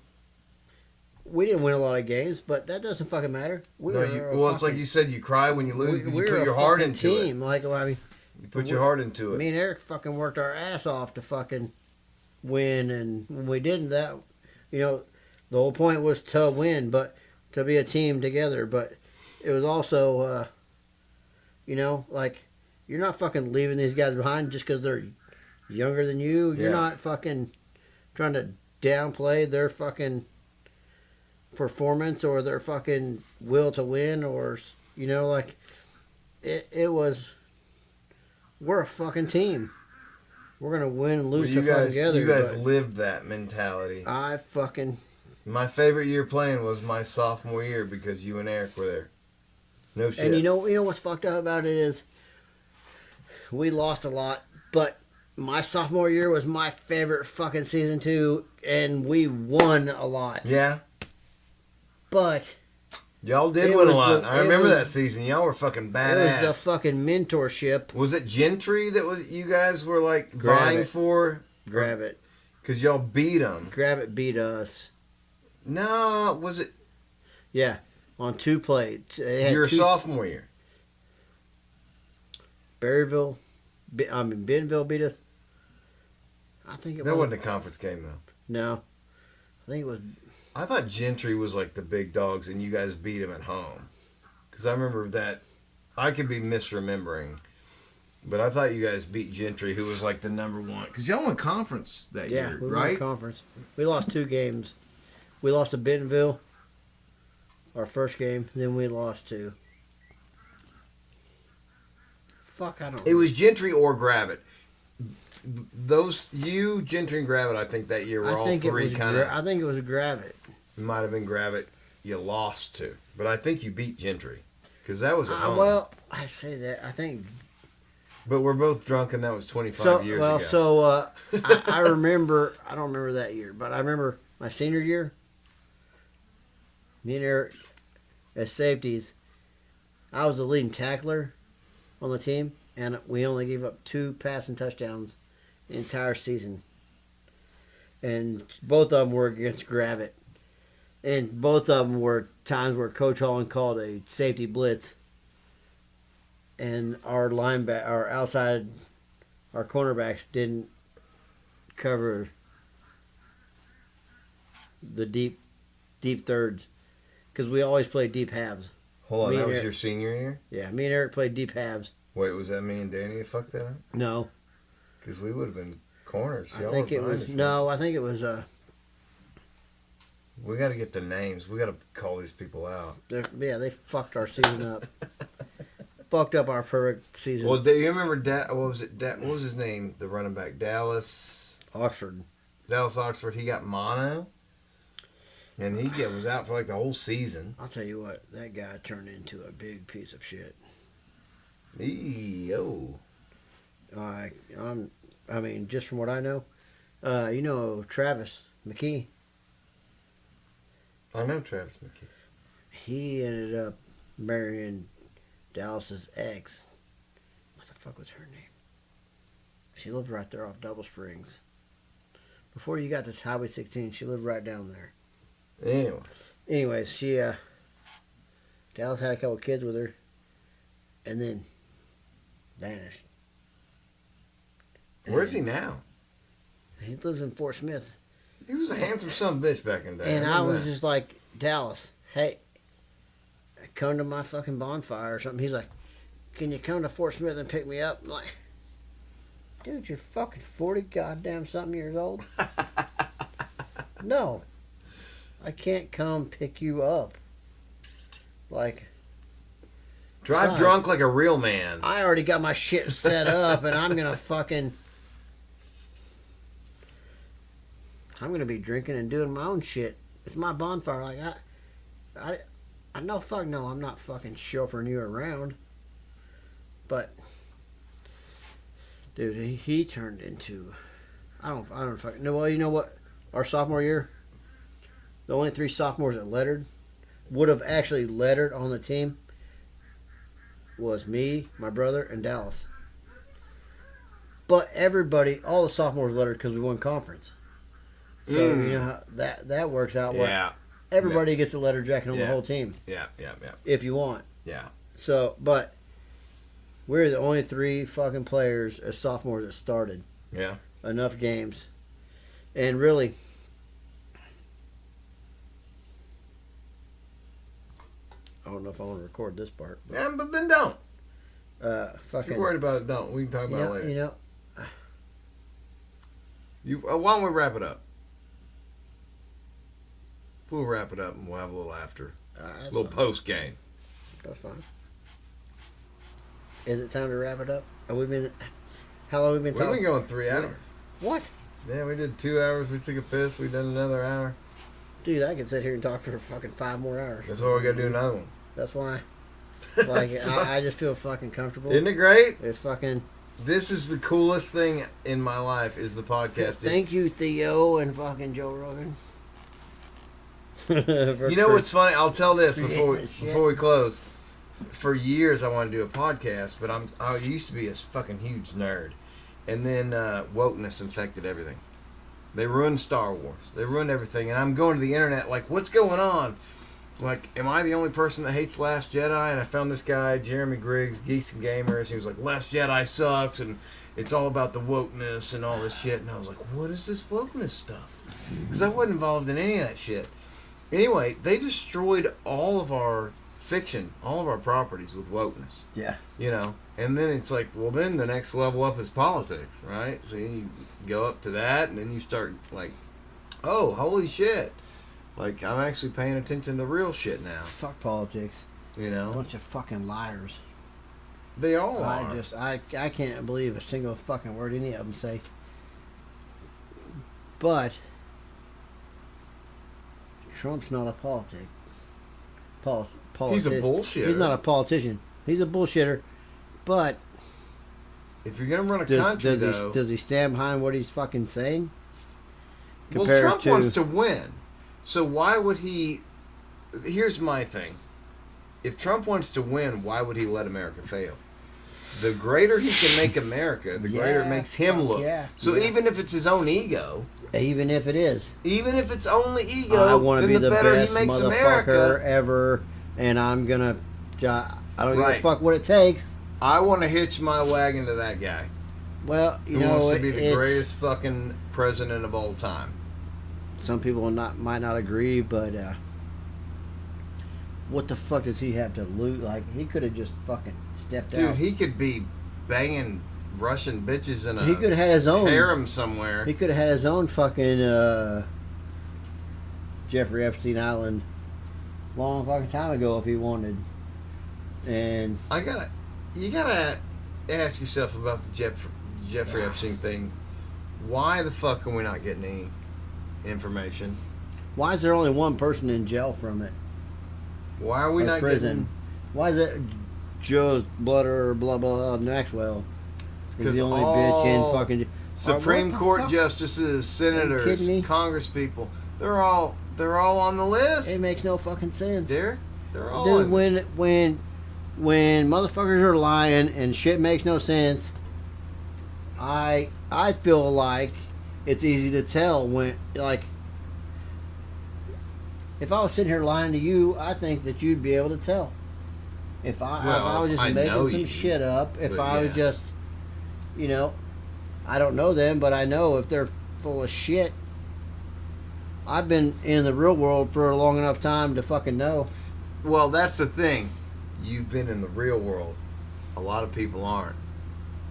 we didn't win a lot of games, but that doesn't fucking matter. It's like you said, you cry when you lose. You put your heart into it. Like, well, I mean, you put your heart into it. Me and Eric fucking worked our ass off to fucking win, and when we didn't, that, you know, the whole point was to win, but to be a team together. But it was also, you know, like, you're not fucking leaving these guys behind just because they're younger than you. You're not fucking trying to downplay their fucking performance or their fucking will to win, or, you know, like, it was, we're a fucking team. We're going to win and lose together. You guys lived that mentality. My favorite year playing was my sophomore year because you and Eric were there. No shit. And you know what's fucked up about it is we lost a lot, but my sophomore year was my favorite fucking season too, and we won a lot. Yeah. But y'all did win a lot. I remember that season. Y'all were fucking badass. It was the fucking mentorship. Was it Gentry that was you guys were like vying for? Grab it. Because y'all beat them. Grab it beat us. No, was it? Yeah, on 2 plays. Your sophomore year. Bentonville beat us. I think that wasn't a conference game though. No, I think it was. I thought Gentry was like the big dogs, and you guys beat him at home. Because I remember that. I could be misremembering, but I thought you guys beat Gentry, who was like the number one. Because y'all won conference that year, we right? won conference. We lost 2 games. We lost to Bentonville, our first game. Then we lost to. Fuck, I don't. It was Gentry or Gravitt. Gentry and Gravitt, I think that year were all three kind of. I think it was Gravitt. It might have been Gravitt you lost to, but I think you beat Gentry because that was at home. Well, I say that I think. But we're both drunk, and that was 25 years ago. So I remember. I don't remember that year, but I remember my senior year. Me and Eric, as safeties, I was the leading tackler on the team, and we only gave up 2 passing touchdowns the entire season. And both of them were against Gravitt. And both of them were times where Coach Holland called a safety blitz. And our cornerbacks didn't cover the deep thirds. Because we always played deep halves. Hold on, that was your senior year? Yeah, me and Eric played deep halves. Wait, was that me and Danny that fucked that up? No. Because we would have been corners. I think it was. No, I think it was. We got to get the names. We got to call these people out. They fucked our season up. Fucked up our perfect season. Well, do you remember what was his name? The running back, Dallas Oxford. Dallas Oxford. He got mono, and he was out for like the whole season. I'll tell you what, that guy turned into a big piece of shit. Yo. I mean, just from what I know, you know Travis McKee. I know Travis McKee. He ended up marrying Dallas's ex. What the fuck was her name? She lived right there off Double Springs. Before you got to Highway 16, she lived right down there. Anyways, she Dallas had a couple kids with her, and then vanished. Where's he now? He lives in Fort Smith. He was a handsome son of a bitch back in the day. And I was just like, Dallas, hey, come to my fucking bonfire or something. He's like, can you come to Fort Smith and pick me up? I'm like, dude, you're fucking 40 goddamn something years old. No, I can't come pick you up. Like, drive besides, drunk like a real man. I already got my shit set up, and I'm gonna be drinking and doing my own shit. It's my bonfire. Like I know. Fuck no, I'm not fucking chauffeuring you around. But, dude, he turned into. I don't fucking know. Well, you know what? Our sophomore year, the only 3 sophomores that lettered, would have actually lettered on the team, was me, my brother, and Dallas. But everybody, all the sophomores lettered because we won conference. So you know how that works out. Yeah. Everybody gets a letter jacket on the whole team. Yeah. If you want. Yeah. So, but we're the only 3 fucking players as sophomores that started. Yeah. Enough games. And really, I don't know if I want to record this part. Yeah, but then don't. Fucking. If you're worried about it, don't. We can talk about it later. You know, why don't we wrap it up? We'll wrap it up and we'll have a little after. A little post game. That's fine. Is it time to wrap it up? How long have we been talking? We've been going 3 hours. What? Yeah, we did 2 hours. We took a piss. We done another hour. Dude, I could sit here and talk for fucking 5 more hours. That's why we got to do another one. That's why. Like, I just feel fucking comfortable. Isn't it great? It's fucking. This is the coolest thing in my life is the podcast. Thank you, Theo and fucking Joe Rogan. You know what's funny? I'll tell this before we close. For years, I wanted to do a podcast, but I used to be a fucking huge nerd, and then wokeness infected everything. They ruined Star Wars. They ruined everything, and I'm going to the internet like, what's going on? Like, am I the only person that hates Last Jedi? And I found this guy, Jeremy Griggs, Geeks and Gamers. He was like, Last Jedi sucks, and it's all about the wokeness and all this shit. And I was like, what is this wokeness stuff? Because I wasn't involved in any of that shit. Anyway, they destroyed all of our fiction, all of our properties with wokeness. Yeah. You know? And then it's like, well, then the next level up is politics, right? So you go up to that, and then you start like, oh, holy shit. Like, I'm actually paying attention to real shit now. Fuck politics. You know? A bunch of fucking liars. They all are. I can't believe a single fucking word any of them say. But Trump's not a politician. He's a bullshitter. He's not a politician. He's a bullshitter. But if you're gonna run a country, does he stand behind what he's fucking saying? Well, Trump wants to win. So why would he... Here's my thing. If Trump wants to win, why would he let America fail? The greater he can make America, the greater it makes him look. Yeah, so even if it's his own ego... Even if it is. Even if it's only ego, I want to be the better best he makes motherfucker America ever, and I'm going to... I don't give a fuck what it takes. I want to hitch my wagon to that guy. Well, who wants to be the greatest fucking president of all time. Some people might not agree, but what the fuck does he have to lose? Like, he could have just fucking stepped out. Dude, he could be banging Russian bitches in a he could have had his own harem somewhere. He could have had his own fucking Jeffrey Epstein Island long fucking time ago if he wanted. And you gotta ask yourself about the Jeffrey Epstein thing. Why the fuck are we not getting any information? Why is there only one person in jail from it? Why are we not prison? Why is it Joe's Blutter blah blah Maxwell? He's the only bitch in fucking Supreme Court justices, senators, congresspeople. They're all on the list. It makes no fucking sense. They're all. Dude, when when motherfuckers are lying and shit makes no sense, I feel like it's easy to tell when, like, if I was sitting here lying to you, I think that you'd be able to tell. If I was just I know making some you, shit up, if but I was yeah. just, you know, I don't know them, but I know if they're full of shit. I've been in the real world for a long enough time to fucking know. Well, that's the thing. You've been in the real world. A lot of people aren't.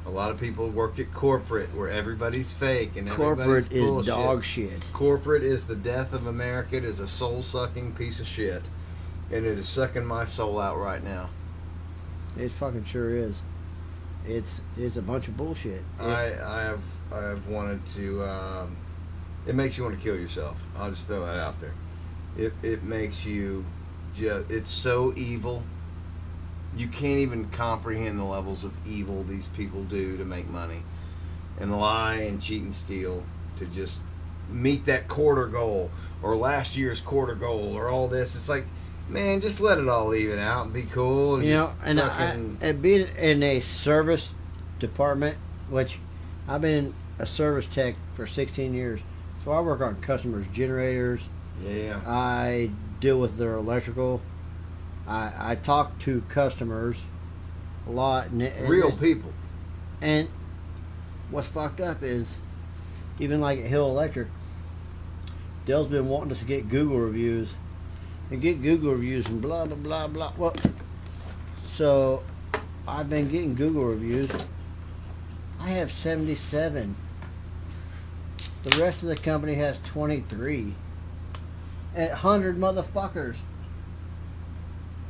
A lot of people work at corporate where everybody's fake and everybody's Corporate is bullshit. dog shit. Corporate is the death of America. It is a soul-sucking piece of shit. And it is sucking my soul out right now. It fucking sure is. It's a bunch of bullshit. I have wanted to. It makes you want to kill yourself. I'll just throw that out there. It makes you just. It's so evil. You can't even comprehend the levels of evil these people do to make money, and lie and cheat and steal to just meet that quarter goal or last year's quarter goal or all this. It's like, man, just let it all even out and be cool. And You just know, and and being in a service department, which I've been a service tech for 16 years, so I work on customers' generators. yeah. I deal with their electrical. I talk to customers a lot. And Real people. And what's fucked up is, even like at Hill Electric, Dell's been wanting us to get Google reviews. And get Google reviews and blah, blah, blah, blah. Well, so I've been getting Google reviews. I have 77. The rest of the company has 23. At 100 motherfuckers.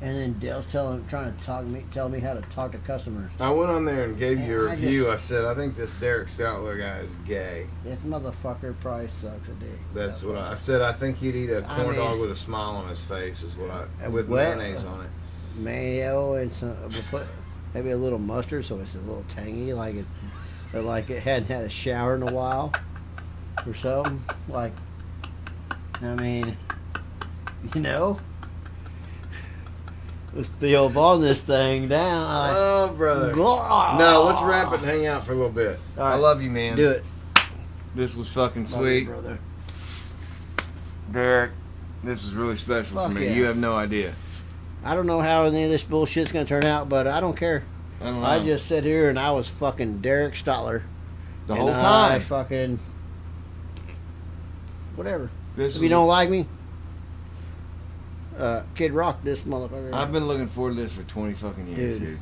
And then Dell's trying to tell me how to talk to customers. I went on there and gave you a I review. just- I said, I think this Derek Stotler guy is gay. This motherfucker probably sucks a dick. That's what I said. I think he'd eat a corn mean- dog with a smile on his face, is what with Well- mayonnaise on it. Mayo and some, we'll put maybe a little mustard so it's a little tangy, like it's, or like it hadn't had a shower in a while, or something. Like, I mean, you know, let's Theo Von this thing down. Like, Oh, brother. blah. No, let's wrap it and hang out for a little bit. All I right. love you, man. Do it, This was fucking Love you, sweet. brother. Derek, this is really special Fuck for me. yeah. You have no idea. I don't know how any of this bullshit's gonna turn out, but I don't care. I don't know. I just sat here and I was fucking Derek Stotler the and whole I time. fucking whatever. This If was you don't like me, Kid Rock this motherfucker. I've been looking forward to this for 20 fucking years, Dude. dude.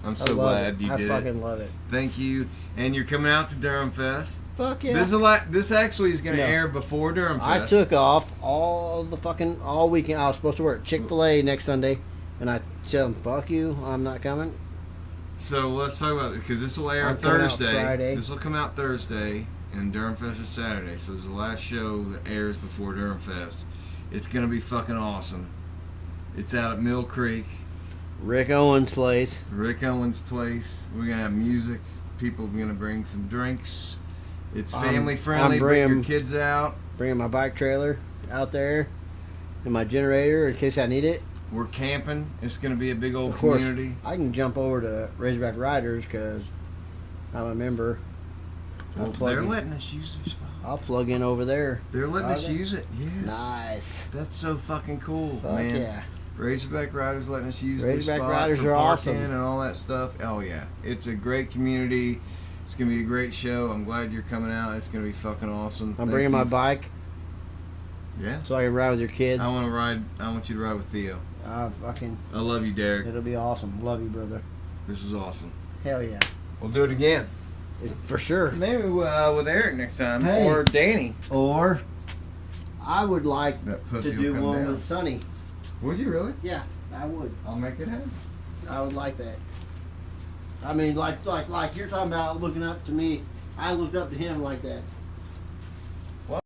I'm I so love glad it. you I did fucking it. love it. Thank you. And you're coming out to Durham Fest. Fuck yeah. This actually is going to No. air before Durham Fest. I took off all weekend. I was supposed to work at Chick-fil-A next Sunday, and I tell them, "Fuck you, I'm not coming." So let's talk about it, because this will air I'm coming out Thursday. Friday. This will come out Thursday, and Durham Fest is Saturday. So it's the last show that airs before Durham Fest. It's going to be fucking awesome. It's out at Mill Creek, Rick Owens' place. Rick Owens' place. We're going to have music. People are going to bring some drinks. It's family friendly. I'm Bring your bringing- kids out. Bringing my bike trailer out there, and my generator in case I need it. We're camping. It's going to be a big old Of course, community. I can jump over to Razorback Riders because I'm a member. Well, plug they're in. letting us use their spot. I'll plug in over there. They're letting Are us they? use it. Yes. Nice. That's so fucking cool, Fuck man. yeah. Razorback Riders letting us use Razorback their spot Riders for are parking awesome. and all that stuff. Oh yeah, it's a great community. It's gonna be a great show. I'm glad you're coming out. It's gonna be fucking awesome. I'm Thank bringing my you. bike Yeah. so I can ride with your kids. I want to ride. I want you to ride with Theo. Fucking, I love you, Derek. it'll be awesome. Love you, brother. This was awesome. Hell yeah. We'll do it again. For sure. Maybe with Eric next time Hey. or Danny. Or I would like That pussy to will do come one down. with Sonny. Would you really? Yeah, I would. I'll make it happen. I would like that. I mean, like you're talking about looking up to me. I looked up to him like that.